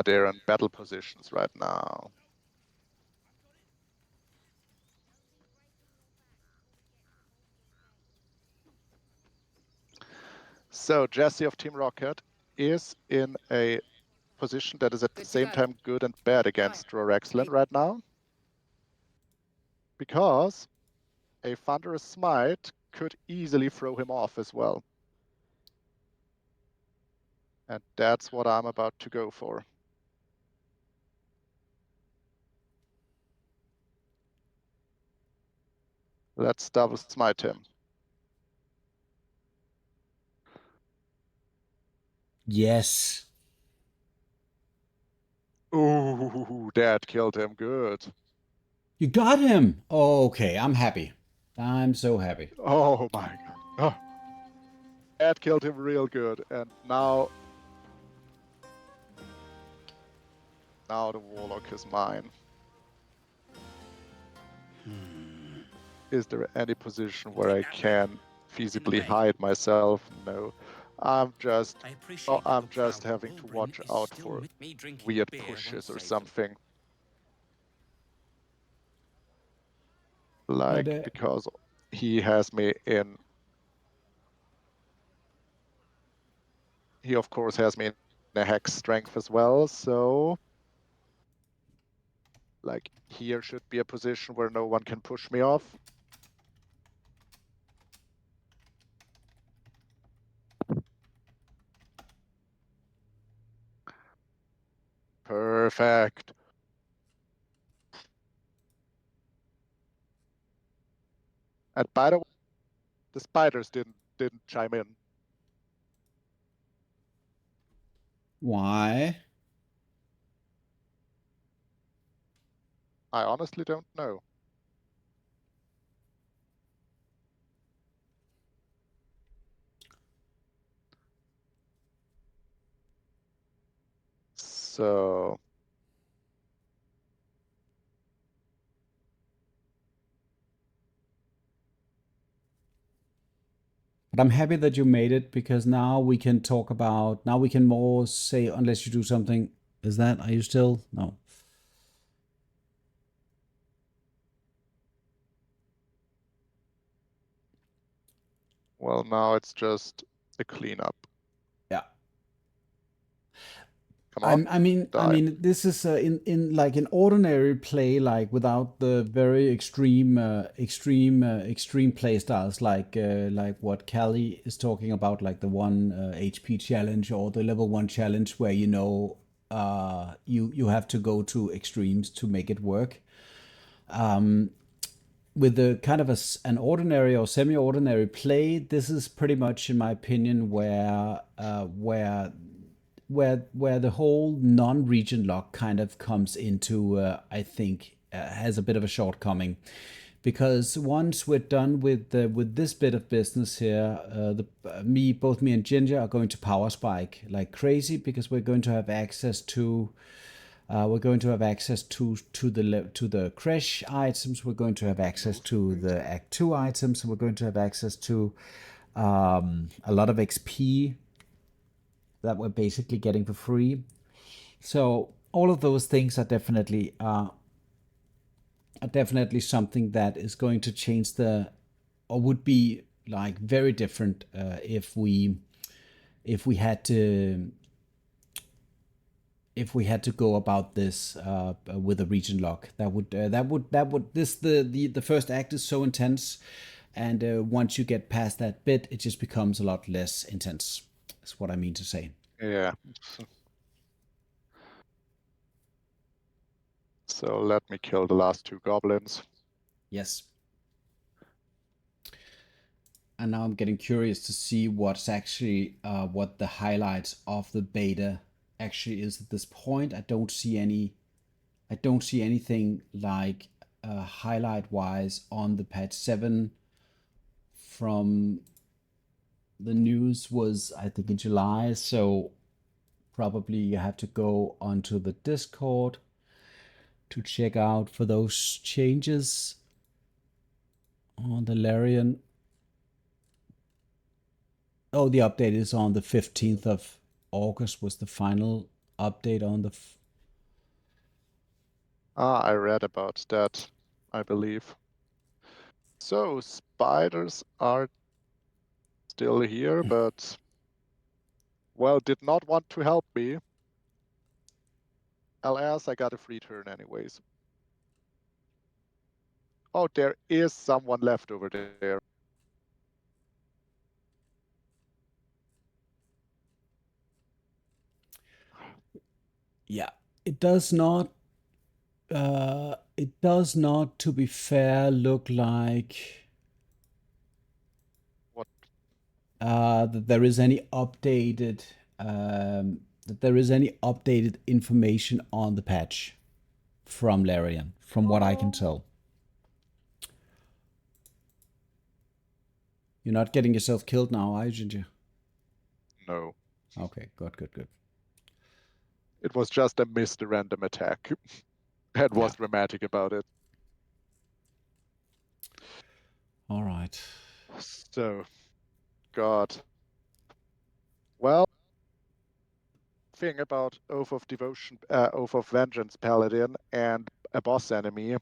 they're in battle positions right now. So Jesse of Team Rocket is in a position that is at the same time good and bad against Rorexland right now. Because a Thunderous Smite could easily throw him off as well. And that's what I'm about to go for. Let's double smite him. Yes. Ooh, that killed him good. You got him. Okay, I'm happy. I'm so happy. Oh my god. Oh. That killed him real good. And now the Warlock is mine. Is there any position where I can feasibly hide myself? No. I'm just having to watch out for weird pushes or something. Like, because he has me in... He, of course, has me in a hex strength as well, so... Like, here should be a position where no one can push me off. Perfect. And by the way, the spiders didn't chime in. Why? I honestly don't know. So But I'm happy that you made it, because now we can talk about, now we can more say, unless you do something. Is that, are you still? No. well, now it's just a cleanup. Yeah. Come on. I mean, this is in like an ordinary play, like without the very extreme play styles, like what Callie is talking about, like the 1 HP challenge or the level 1 challenge, where you have to go to extremes to make it work. With the kind of an ordinary or semi-ordinary play, this is pretty much, in my opinion, where the whole non-region lock kind of comes into, I think, has a bit of a shortcoming, because once we're done with this bit of business here, both me and Ginger are going to power spike like crazy, because we're going to have access to. The crash items. We're going to have access to the Act 2 items. We're going to have access to a lot of XP that we're basically getting for free. So all of those things are definitely something that is going to change or would be like very different if we had to go about this with a region lock. The first act is so intense, and once you get past that bit, it just becomes a lot less intense. That's what I mean to say. Yeah. So let me kill the last 2 goblins. Yes. And now I'm getting curious to see what's actually what the highlights of the beta actually is at this point. I don't see anything like highlight wise on the patch 7 from the news was, I think, in July. So probably you have to go onto the Discord to check out for those changes on the Larian. Oh, the update is on the 15th of August was the final update on the... I read about that, I believe. So spiders are still here, but, well, did not want to help me. Alas, I got a free turn anyways. Oh, there is someone left over there. Yeah, it does not, to be fair, look like What? That there is any updated information on the patch from Larian, from what I can tell. You're not getting yourself killed now, are you, Ginger? No. Okay, good. It was just a missed random attack. And was dramatic about it. All right. So, God. Well, thing about Oath of Devotion, Oath of Vengeance Paladin and a boss enemy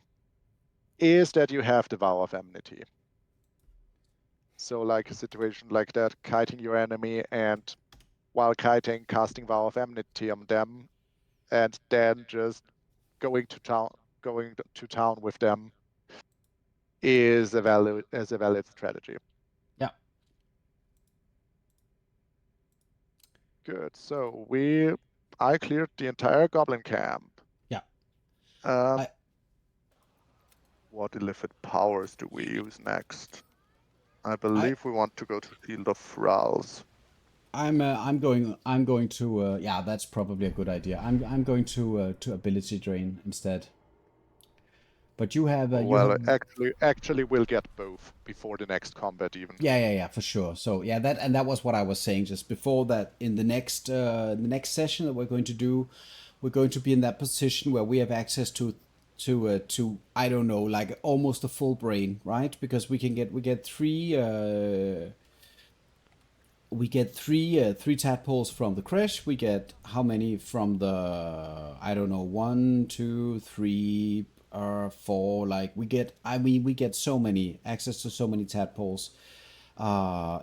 is that you have the Vow of Enmity. So like a situation like that, kiting your enemy and while kiting, casting Vow of Enmity on them, and then just going to town with them is a valid strategy. Yeah. Good. So I cleared the entire goblin camp. Yeah. What illicit powers do we use next? I believe we want to go to Field of Thralls. I'm going to yeah, that's probably a good idea. I'm going to ability drain instead. But you have Actually we'll get both before the next combat even. Yeah, for sure. So yeah, that was what I was saying just before, that in the next session that we're going to do, we're going to be in that position where we have access to I don't know, like almost a full brain, right? Because we get three tadpoles from the crash. We get how many from the, I don't know, 1, 2, 3, 4. Like we get so many access to so many tadpoles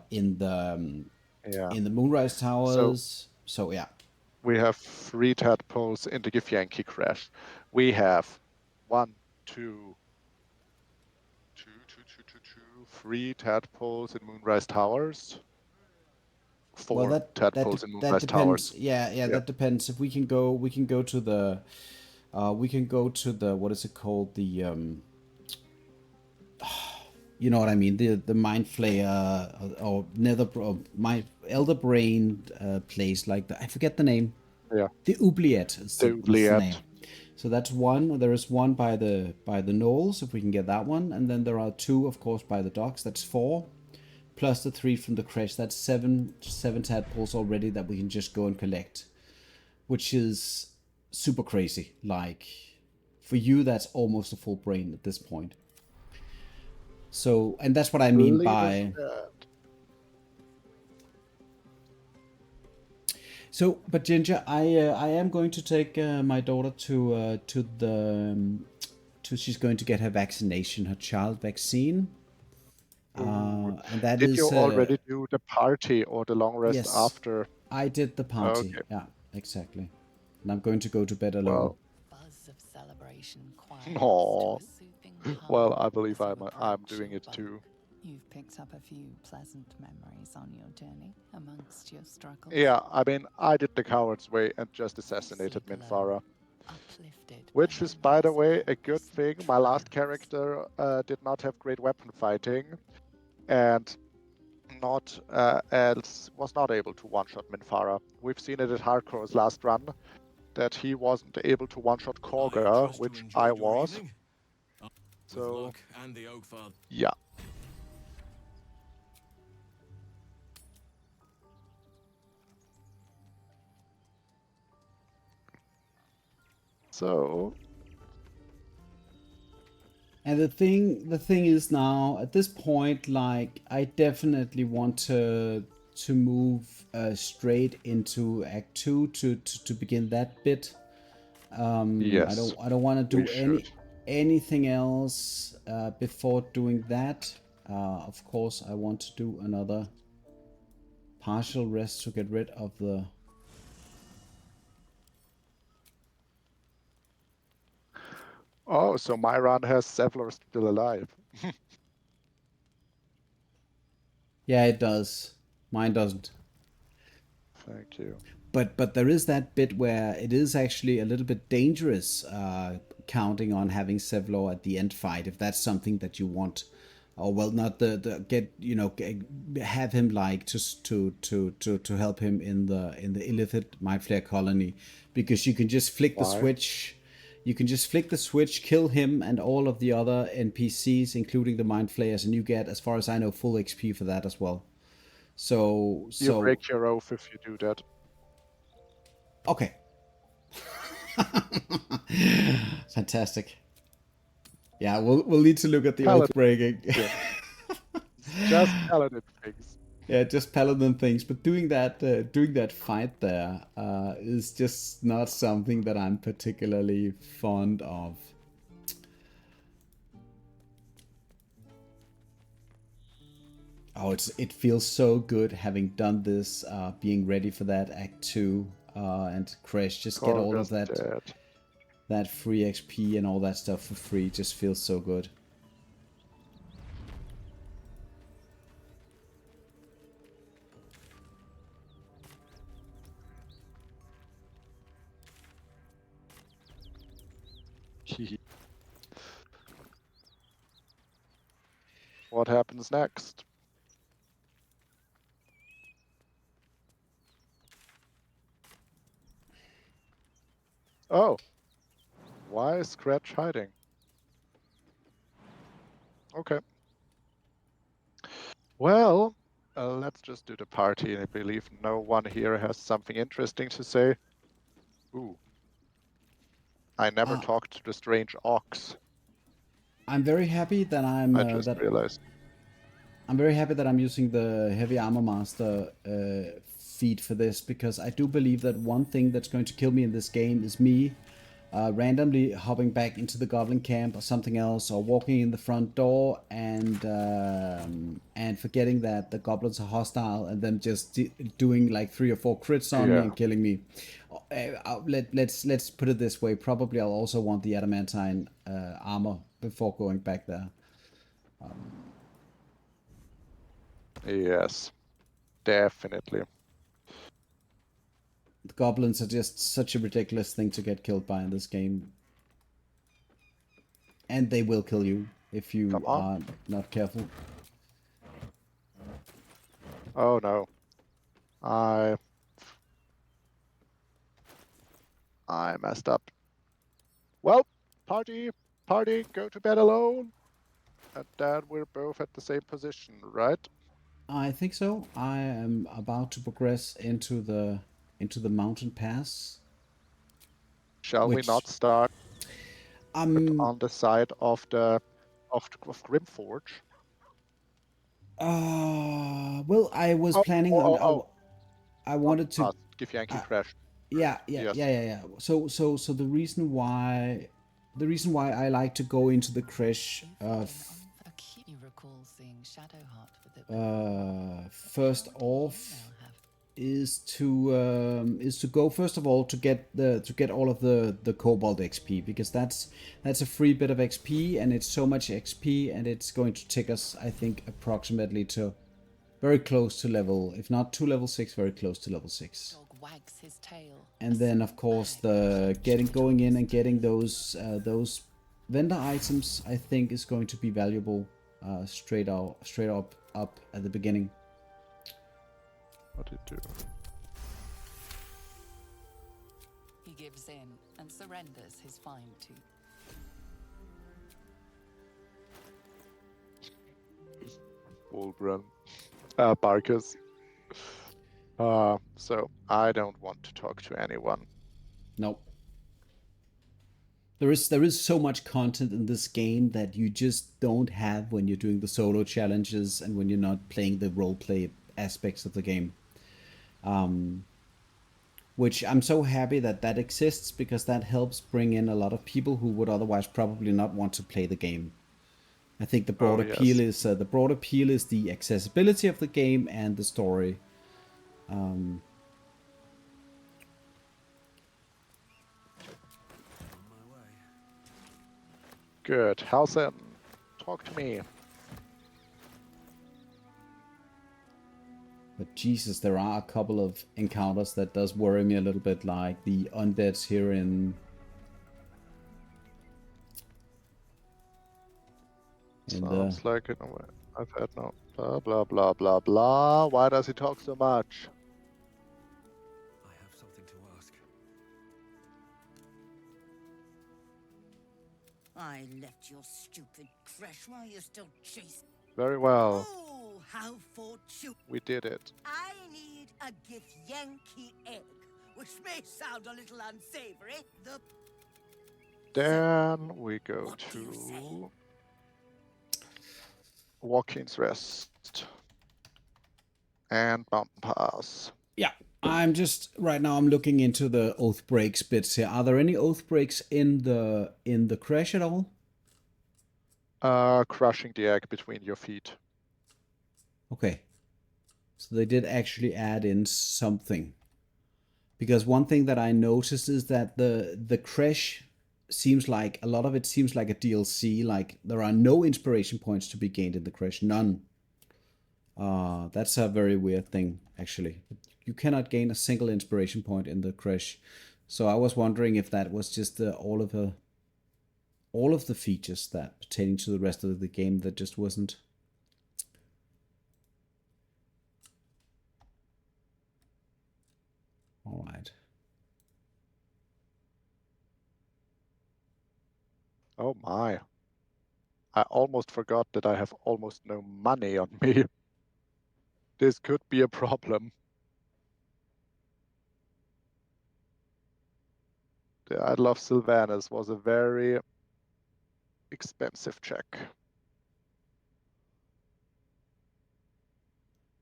in the Moonrise Towers. So yeah. We have 3 tadpoles in the Githyanki crash. We have 1, 2, 3 tadpoles in Moonrise Towers. 4 tadpoles in Moonrise depends. Towers. Yeah, that depends. If we can go to the, what is it called? The you know what I mean? The Mind Flayer or Nether my Elder Brain place, like I forget the name. Yeah. The Oubliette is the Oubliette. name. So that's one. There is one by the knolls, if we can get that one, and then there are 2, of course, by the docks. That's 4, plus the 3 from the crash. That's 7 tadpoles already that we can just go and collect, which is super crazy. Like for you, that's almost a full brain at this point. So, and that's what I mean by. So, but Ginger, I am going to take my daughter to she's going to get her vaccination, her child vaccine. And that Did is. you already do the party or the long rest Yes, after? I did the party. Okay. Yeah, exactly. And I'm going to go to bed alone. Well, Buzz of celebration Aw. to a soothing Well, hum I believe as you I'm approach doing your it too. bunk. You've picked up a few pleasant memories on your journey amongst your struggles. Yeah, I mean, I did the coward's way and just assassinated Sleep Minfara. alone, uplifted Which by is, by the memories way, of a good recent thing. My last triumphs. character did not have great weapon fighting, and was not able to one-shot Minfara. We've seen it at Hardcore's last run, that he wasn't able to one-shot I Korga, trust you which enjoyed I your was. evening. With So, luck and the Oak Father. yeah. So, And the thing is now at this point, like I definitely want to move straight into Act 2 to begin that bit. yes, I don't want to we do should. anything else before doing that. Of course, I want to do another partial rest to get rid of the. Oh, so my run has Sevlor still alive. Yeah, it does. Mine doesn't. Thank you. But there is that bit where it is actually a little bit dangerous counting on having Sevlor at the end fight, if that's something that you want. Or well, not have him like to help him in the illicit Mind Flayer colony, because you can just flick the Why? switch. You can just flick the switch, kill him and all of the other NPCs, including the Mind Flayers, and you get, as far as I know, full XP for that as well. So You break your oath if you do that. Okay. Fantastic. Yeah, we'll need to look at the oath breaking. Just Paladin things. Yeah, just Paladin things. But doing that fight there is just not something that I'm particularly fond of. Oh, it feels so good having done this, being ready for that Act 2, and Crash. Just get all of that free XP and all that stuff for free. Just feels so good. What happens next? Oh. Why is Scratch hiding? Okay. Well, let's just do the party. I believe no one here has something interesting to say. Ooh. I never talked to the strange ox. I'm very happy that I'm I just realized. I'm very happy that I'm using the Heavy Armor Master feat for this, because I do believe that one thing that's going to kill me in this game is me randomly hopping back into the Goblin camp or something else, or walking in the front door and forgetting that the goblins are hostile and them just doing like 3 or 4 crits on me and killing me. Let's put it this way: probably I'll also want the adamantine armor before going back there. Yes, definitely. The goblins are just such a ridiculous thing to get killed by in this game. And they will kill you if you are not careful. Oh no. I messed up. Well, party, go to bed alone. And Dad, we're both at the same position, right? I think so. I am about to progress into the mountain pass. Shall we not start on the side of Grimforge? Well, I was planning on. I wanted to give Yankee crash. Yeah. So the reason why I like to go into the Kresh first off is to go first of all to get all of the Cobalt XP, because that's a free bit of XP, and it's so much XP, and it's going to take us, I think, approximately to very close to level, if not to level 6, very close to level 6. And then of course the going in and getting those vendor items, I think, is going to be valuable straight up at the beginning. What did it do? He gives in and surrenders his fine tooth. Wolbrun. Barkus. So I don't want to talk to anyone. Nope. There is so much content in this game that you just don't have when you're doing the solo challenges and when you're not playing the roleplay aspects of the game. Which I'm so happy that exists, because that helps bring in a lot of people who would otherwise probably not want to play the game. I think the broad appeal is the accessibility of the game and the story. Good. Halsen, talk to me. But Jesus, there are a couple of encounters that does worry me a little bit, like the undeads here in Sounds like it. I've had no blah blah blah blah blah. Why does he talk so much? I have something to ask. I left your stupid crash while you're still chasing. Very well. Oh, how fortunate. We did it. I need a gift Yankee egg, which may sound a little unsavory. Then we go to Waukeen's Rest and Mountain Pass. Yeah, I'm just right now. I'm looking into the oath breaks bits here. Are there any oath breaks in the crash at all? Crushing the egg between your feet. Okay, so they did actually add in something. Because one thing that I noticed is that the crash seems like a lot of it seems like a DLC. Like there are no inspiration points to be gained in the crash, none. That's a very weird thing, actually. You cannot gain a single inspiration point in the crash. So I was wondering if that was just all of the features that pertaining to the rest of the game that just wasn't. All right. Oh my. I almost forgot that I have almost no money on me. This could be a problem. The Idol of Sylvanas was a very expensive check.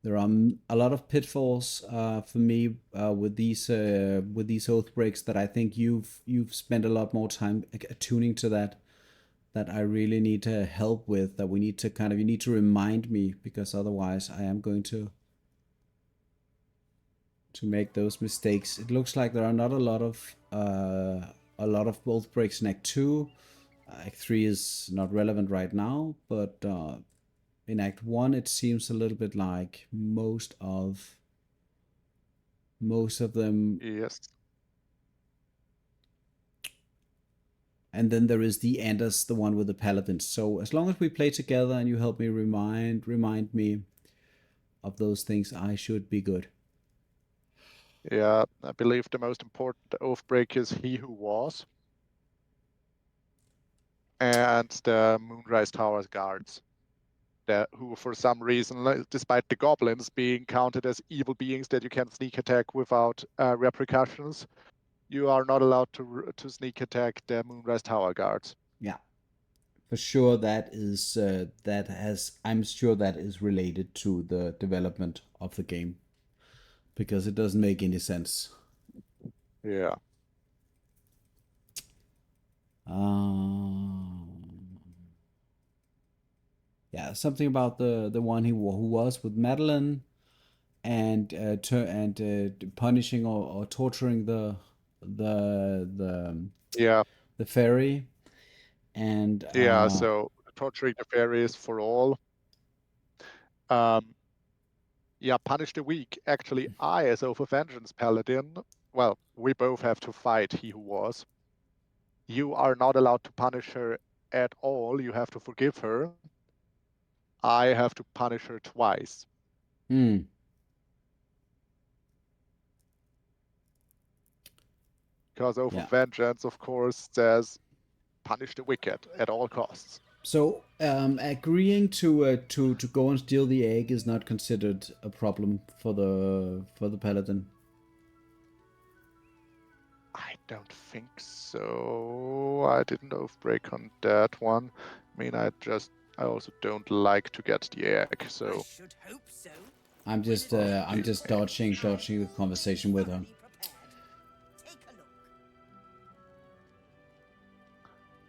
There are a lot of pitfalls for me with these oath breaks that I think you've spent a lot more time attuning to that I really need help with. That we need to you need to remind me, because otherwise I am going to make those mistakes. It looks like there are not a lot of oath breaks in Act 2. Act 3 is not relevant right now, but in Act 1 it seems a little bit like most of them. Yes. And then there is the Anders, the one with the Paladins. So as long as we play together and you help me remind me of those things, I should be good. Yeah, I believe the most important oath break is He Who Was. And the Moonrise Towers guards, who for some reason, despite the goblins being counted as evil beings that you can sneak attack without repercussions, you are not allowed to sneak attack the Moonrise Tower guards. Yeah, for sure. That is I'm sure that is related to the development of the game, because it doesn't make any sense. Yeah. Yeah, something about the one who was with Madeline, and punishing or torturing the fairy, and yeah. So torturing the fairies for all. Yeah, punish the weak. Actually, I, as Oath of Vengeance Paladin, well, we both have to fight He Who Was. You are not allowed to punish her at all. You have to forgive her. I have to punish her twice. Because Oath of Vengeance, of course, says punish the wicked at all costs. So agreeing to go and steal the egg is not considered a problem for the Paladin. I don't think so. I didn't oath break on that one. I mean, I also don't like to get the egg, so. I should hope so. I'm just dodging the conversation with her. Take a look.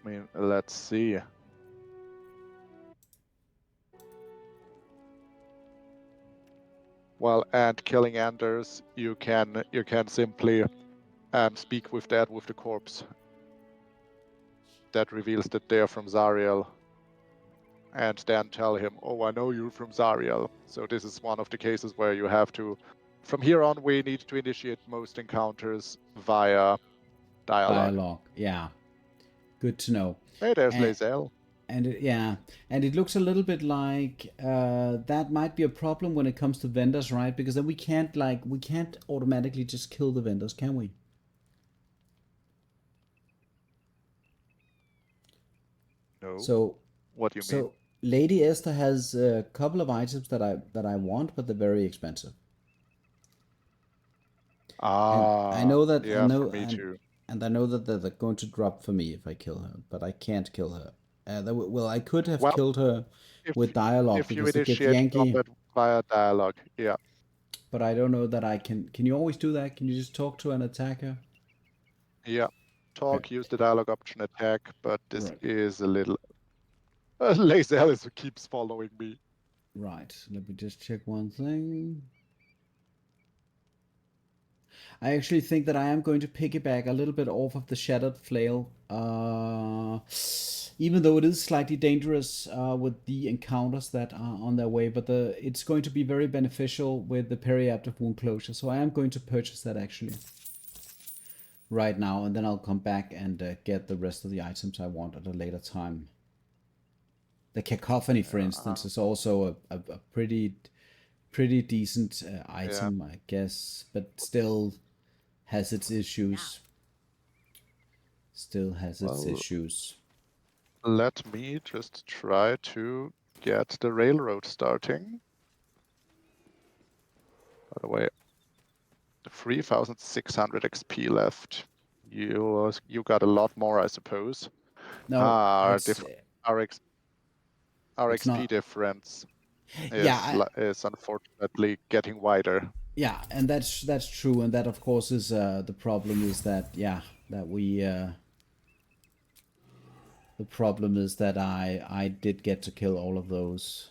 I mean, let's see. Well, and killing Anders, you can simply speak with the corpse. That reveals that they are from Zariel. And then tell him, oh, I know you from Zariel. So this is one of the cases where you have to, from here on, we need to initiate most encounters via dialogue. Yeah. Good to know. Hey, there's Lae'zel. And it looks a little bit like that might be a problem when it comes to vendors, right? Because then we can't automatically just kill the vendors, can we? No. So what do you mean? So Lady Esther has a couple of items that I want, but they're very expensive. I know that. Yeah, for me too. And I know that they're going to drop for me if I kill her, but I can't kill her. I could have killed her with dialogue, if you because initiate combat via dialogue, yeah. But I don't know that I can. Can you always do that? Can you just talk to an attacker? Yeah, talk. Use the dialogue option, attack. But this is a little. Lae'zel keeps following me. Right. Let me just check one thing. I actually think that I am going to piggyback a little bit off of the Shattered Flail, even though it is slightly dangerous with the encounters that are on their way, but it's going to be very beneficial with the Periaptive Wound Closure, so I am going to purchase that actually right now, and then I'll come back and get the rest of the items I want at a later time. The Cacophony, for instance, is also a pretty decent item, I guess, but still has its issues. Let me just try to get the railroad starting. By the way, 3,600 XP left. You got a lot more, I suppose. No, Our it's our it's XP not. difference Yeah, is unfortunately getting wider. yeah, and that's true, and that of course is the problem is that that we the problem is that I did get to kill all of those.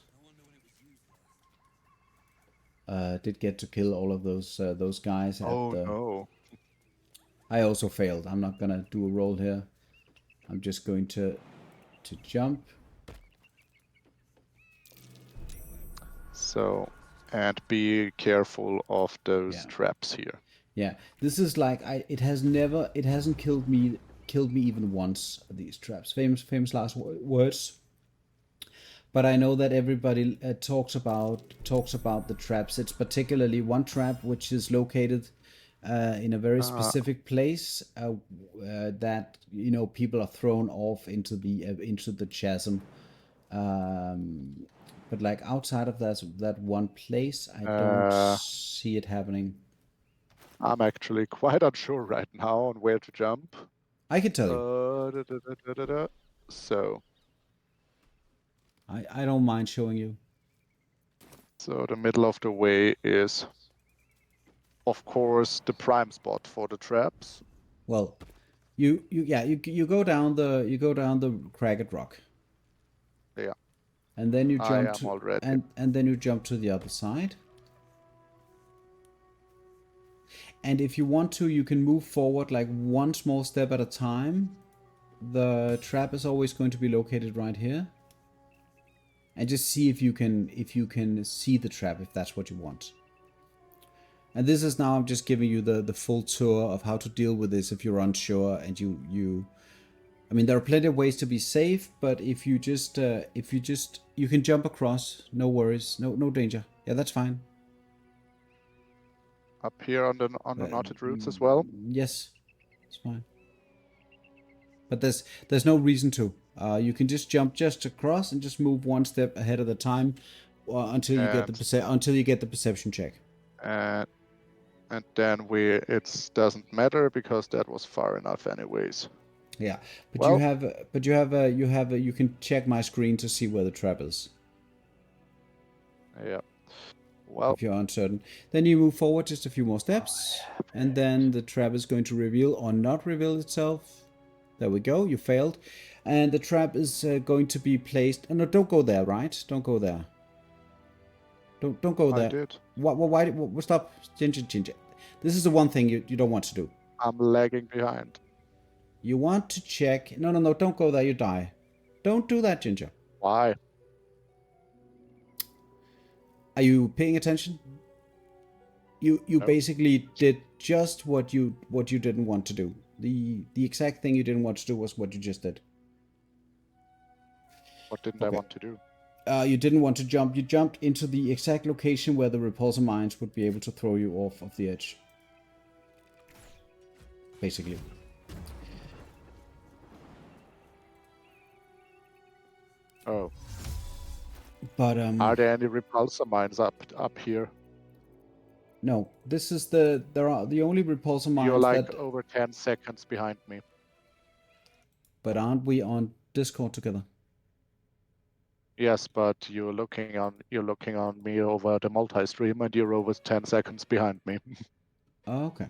Did get to kill all of those guys at Oh the. no. I also failed. I'm not gonna do a roll here. I'm just going to jump. So, and be careful of those Yeah. traps here. Yeah, this is like it hasn't killed me even once. These traps, famous last words. But I know that everybody talks about the traps. It's particularly one trap which is located in a very specific place that people are thrown off into the chasm. But like outside of that one place, I don't see it happening. I'm actually quite unsure right now on where to jump. I can tell you. So I don't mind showing you. So the middle of the way is, of course, the prime spot for the traps. Well, you go down the cracked rock. Yeah. And then you I jump am to already. and then you jump to the other side. And if you want to, you can move forward like one small step at a time. The trap is always going to be located right here. And just see if you can see the trap if that's what you want. And this is now I'm just giving you the full tour of how to deal with this if you're unsure and you I mean there are plenty of ways to be safe, but if you can jump across, no worries, no danger. Yeah, that's fine. Up here on the knotted roots as well. Yes, it's fine. But there's no reason to. You can just jump just across and just move one step ahead of the time until you get the perception check. And then it doesn't matter because that was far enough anyways. Yeah, but you can check my screen to see where the trap is. Yeah. Well, if you're uncertain, then you move forward just a few more steps, and then the trap is going to reveal or not reveal itself. There we go. You failed, and the trap is going to be placed. No, don't go there. Right? Don't go there. Don't go there. I did. Why? Stop, Ginger. This is the one thing you don't want to do. I'm lagging behind. You want to check. No. Don't go there. You die. Don't do that, Ginger. Why? Are you paying attention? You no. Basically did just what you didn't want to do. The exact thing you didn't want to do was what you just did. What didn't I want to do? You didn't want to jump. You jumped into the exact location where the repulsor mines would be able to throw you off of the edge. Basically. Oh. But are there any repulsor mines up here? No. This is the only repulsor mines. You're like over 10 seconds behind me. But aren't we on Discord together? Yes, but you're looking on me over the multi-stream and you're over 10 seconds behind me. Oh, okay.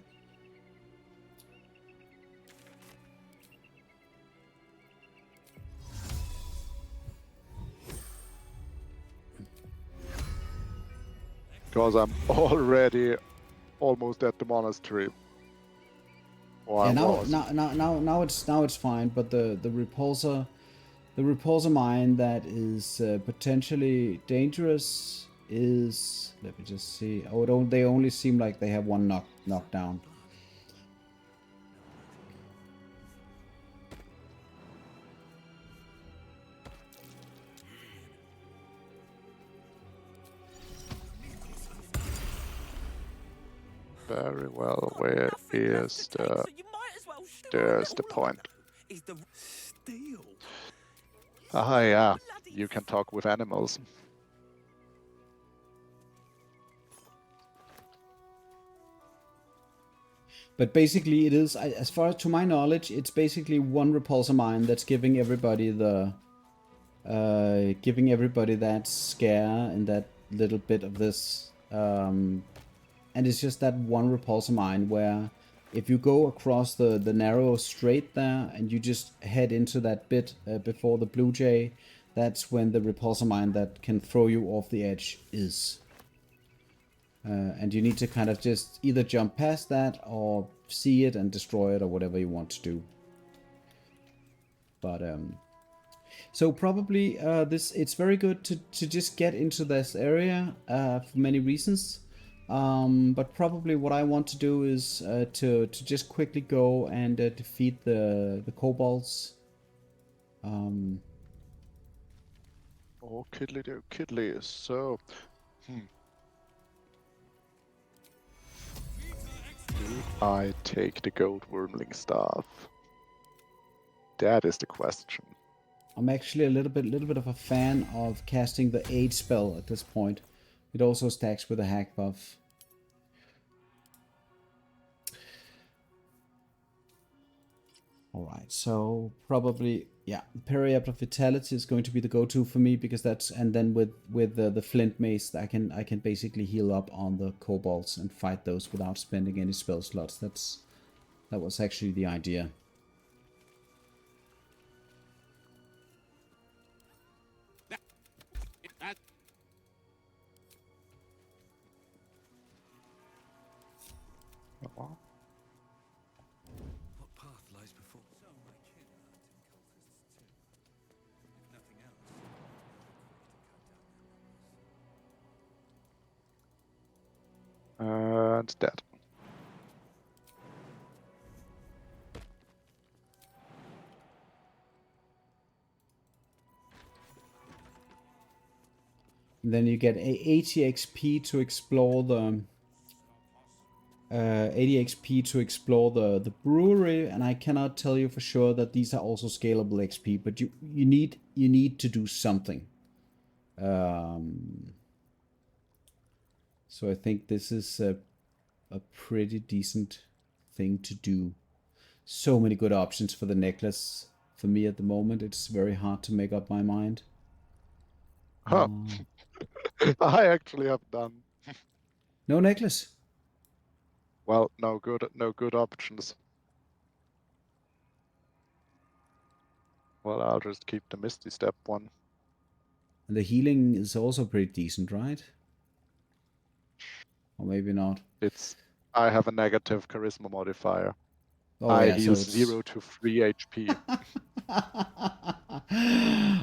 Because I'm already almost at the monastery. Yeah, now it's fine, but the repulsor mine that is potentially dangerous is, let me just see. Oh, they only seem like they have one knockdown. Very well. Where is the? There's the point. Ah, yeah. You can talk with animals. But basically, it is, as far as to my knowledge, it's basically one repulsor mine that's giving everybody the, that scare and that little bit of this. And it's just that one repulsor mine where if you go across the narrow strait there and you just head into that bit before the Blue Jay, that's when the repulsor mine that can throw you off the edge is. And you need to kind of just either jump past that or see it and destroy it or whatever you want to do. But so probably it's very good to just get into this area for many reasons. But probably what I want to do is to just quickly go and defeat the kobolds. Oh, kiddly do kiddly. So, I take the gold wormling staff. That is the question. I'm actually a little bit of a fan of casting the aid spell at this point. It also stacks with a hack buff. Alright, so probably, yeah, Periapter Vitality is going to be the go-to for me because that's, and then with the Flint Mace, I can basically heal up on the kobolds and fight those without spending any spell slots. That was actually the idea. Oh. What path lies before? So my kin are hunting cultists too. If nothing else, quick to cut down their numbers. And dead. And then you get 80 XP to explore the 80 XP to explore the brewery, and I cannot tell you for sure that these are also scalable XP, but you need to do something. So I think this is a pretty decent thing to do. So many good options for the necklace. For me at the moment, it's very hard to make up my mind. Huh. I actually have done. No necklace. Well, no good options. Well, I'll just keep the Misty Step one. And the healing is also pretty decent, right? Or maybe not. I have a negative charisma modifier. Oh, I yeah, heal so it's 0 to 3 HP.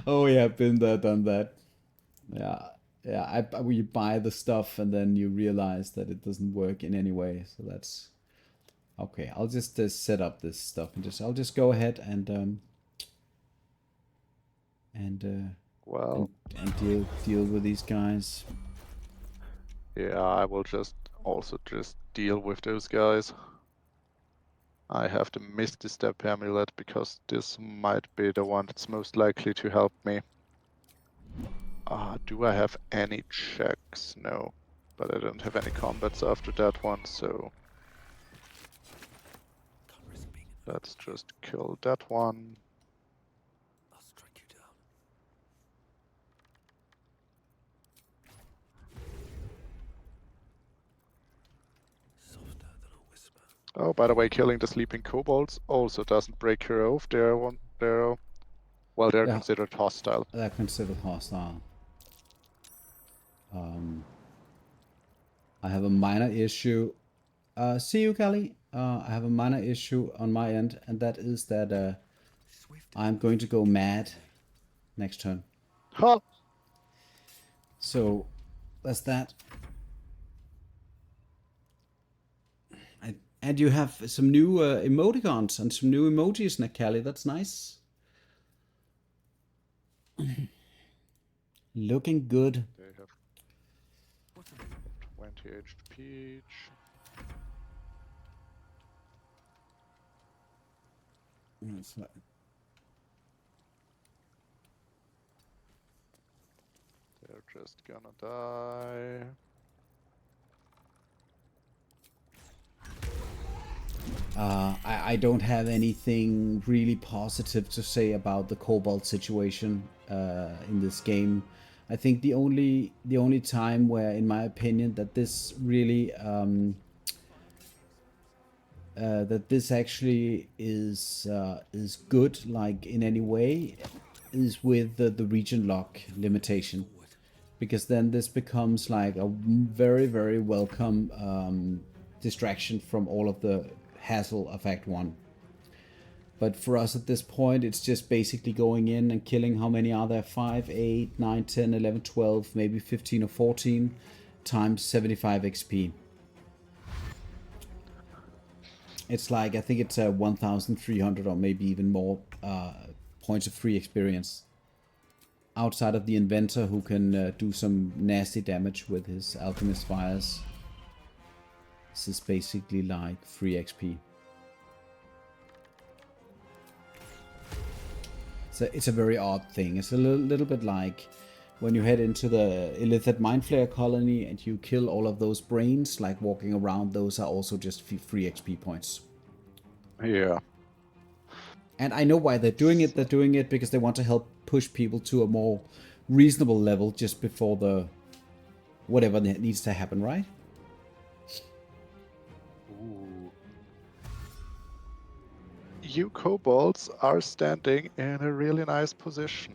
Oh yeah, been there, done that. Yeah, yeah. You buy the stuff and then you realize that it doesn't work in any way. So that's okay. I'll just set up this stuff and I'll just go ahead and Well, and deal with these guys. yeah, I will just deal with those guys. I have the Misty Step amulet because this might be the one that's most likely to help me. Do I have any checks? No, but I don't have any combats after that one, so let's just kill that one. I'll strike you down. Softer than a whisper. Oh, by the way, killing the sleeping kobolds also doesn't break your oath. They're Yeah. considered hostile. They're considered hostile. I have a minor issue. See you, Kelly. I have a minor issue on my end, and that is that I'm going to go mad next turn. Huh! So that's that. And you have some new emoticons and some new emojis, Nakali. That's nice. Looking good. They have 20 HP each. That's right. They're just gonna die. I don't have anything really positive to say about the Cobalt situation in this game. I think the only time where, in my opinion, that this really that this actually is good, like in any way, is with the region lock limitation, because then this becomes like a very welcome distraction from all of the hassle of Act 1. But for us at this point, it's just basically going in and killing, how many are there? 5, 8, 9, 10, 11, 12, maybe 15 or 14 times 75 XP. It's like, I think it's 1,300 or maybe even more points of free experience. Outside of the Inventor, who can do some nasty damage with his Alchemist Fires. This is basically like free XP. So it's a very odd thing. It's a little bit like when you head into the Illithid Mindflayer colony and you kill all of those brains, like walking around, those are also just free XP points. Yeah. And I know why they're doing it. They're doing it because they want to help push people to a more reasonable level just before the whatever needs to happen, right? Ooh. You kobolds are standing in a really nice position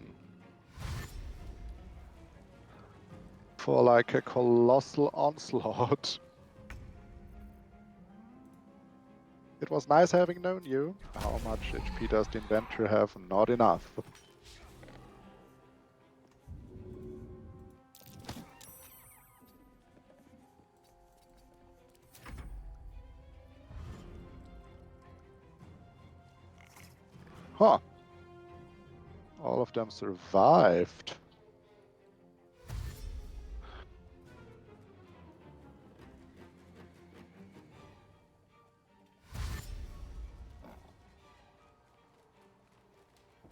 for like a colossal onslaught. It was nice having known you. How much HP does the Inventor have? Not enough. Huh. All of them survived.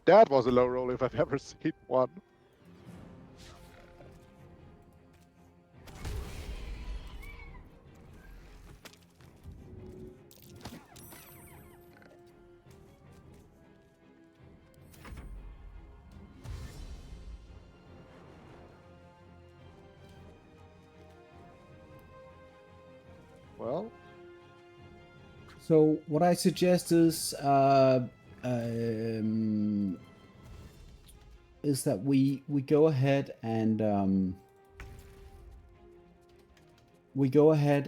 That was a low roll if I've ever seen one. Well, so what I suggest is that we go ahead and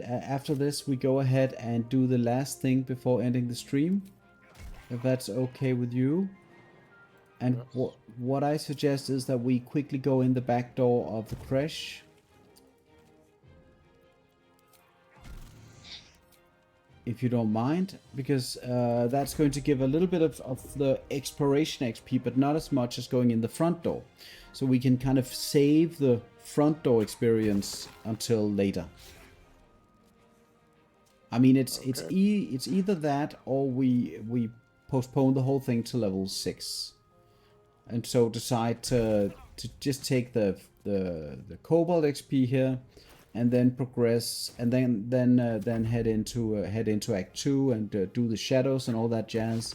after this we go ahead and do the last thing before ending the stream, if that's okay with you. And yes. what I suggest is that we quickly go in the back door of the creche. If you don't mind, because that's going to give a little bit of the exploration XP, but not as much as going in the front door. So we can kind of save the front door experience until later. I mean, it's either that or we postpone the whole thing to level 6. And so decide to just take the Cobalt XP here, and then progress, and then head into Act 2 and do the shadows and all that jazz,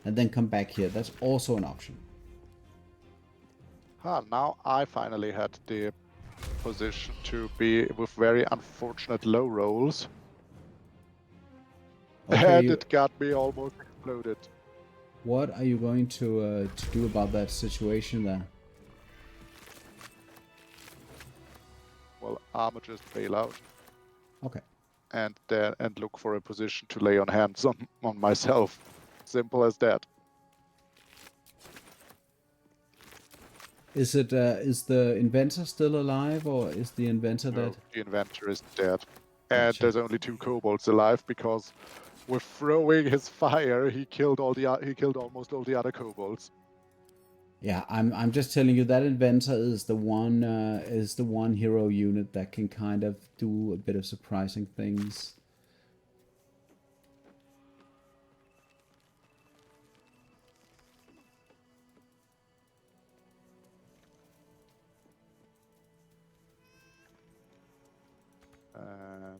and then come back here. That's also an option. Now I finally had the position to be with very unfortunate low rolls. Okay, And it got me almost exploded. what are you going to do about that situation there? Well, I'ma just bail out. Okay. And look for a position to lay on hands on myself. Simple as that. Is it is the Inventor still alive, or is the Inventor No, dead? the Inventor is dead. And Gotcha. there's only 2 kobolds alive because with throwing his fire, he killed almost all the other kobolds. Yeah, I'm just telling you that Inventor is the one hero unit that can kind of do a bit of surprising things. And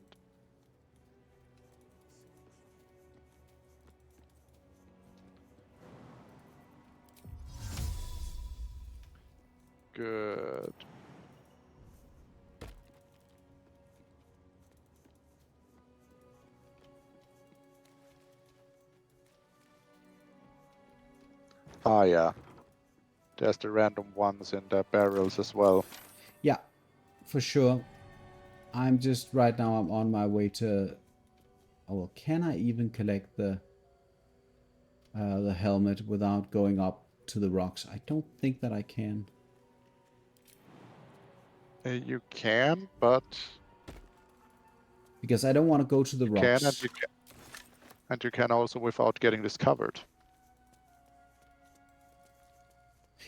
good. Ah, yeah. There's the random ones in the barrels as well. Yeah, for sure. I'm just right now. I'm on my way to. Oh, well, can I even collect the helmet without going up to the rocks? I don't think that I can. You can, but Because I don't want to go to the you rocks. can, and you can also without getting discovered.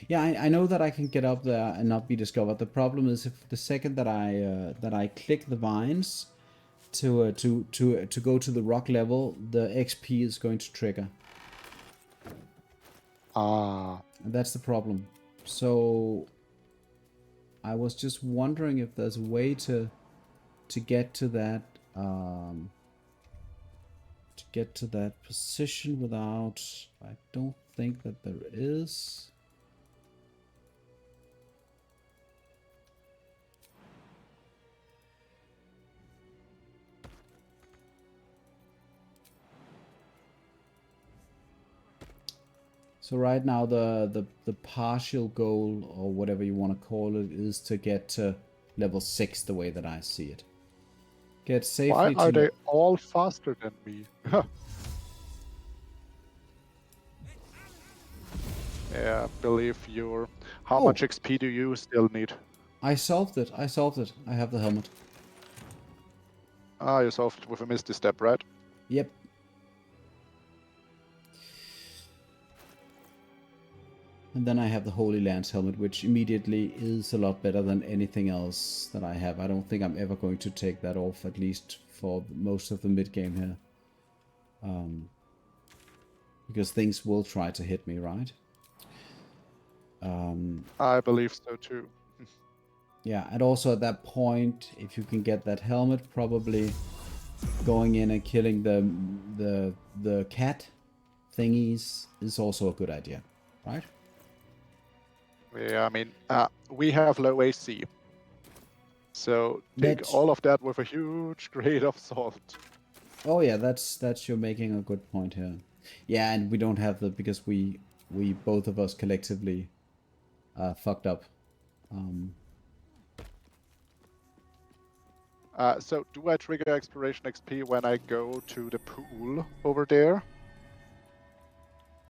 Yeah, I know that I can get up there and not be discovered. The problem is if the second that I click the vines to go to the rock level, the XP is going to trigger. Ah. And that's the problem. So I was just wondering if there's a way to get to that position without. I don't think that there is. So right now the partial goal, or whatever you want to call it, is to get to level 6 the way that I see it. Get safely Why are to they all faster than me? Yeah, believe you're... How Oh. much XP do you still need? I solved it. I solved it. I have the helmet. Ah, you solved it with a misty step, right? Yep. And then I have the Holy Lance helmet, which immediately is a lot better than anything else that I have. I don't think I'm ever going to take that off, at least for most of the mid-game here. Because things will try to hit me, right? I believe so too. Yeah, and also at that point, if you can get that helmet, probably going in and killing the cat thingies is also a good idea, right? Yeah, I mean, we have low AC. So take That's... all of that with a huge grain of salt. Oh yeah, that's you're making a good point here. Yeah, and we don't have the, because we both of us collectively fucked up. So do I trigger exploration XP when I go to the pool over there?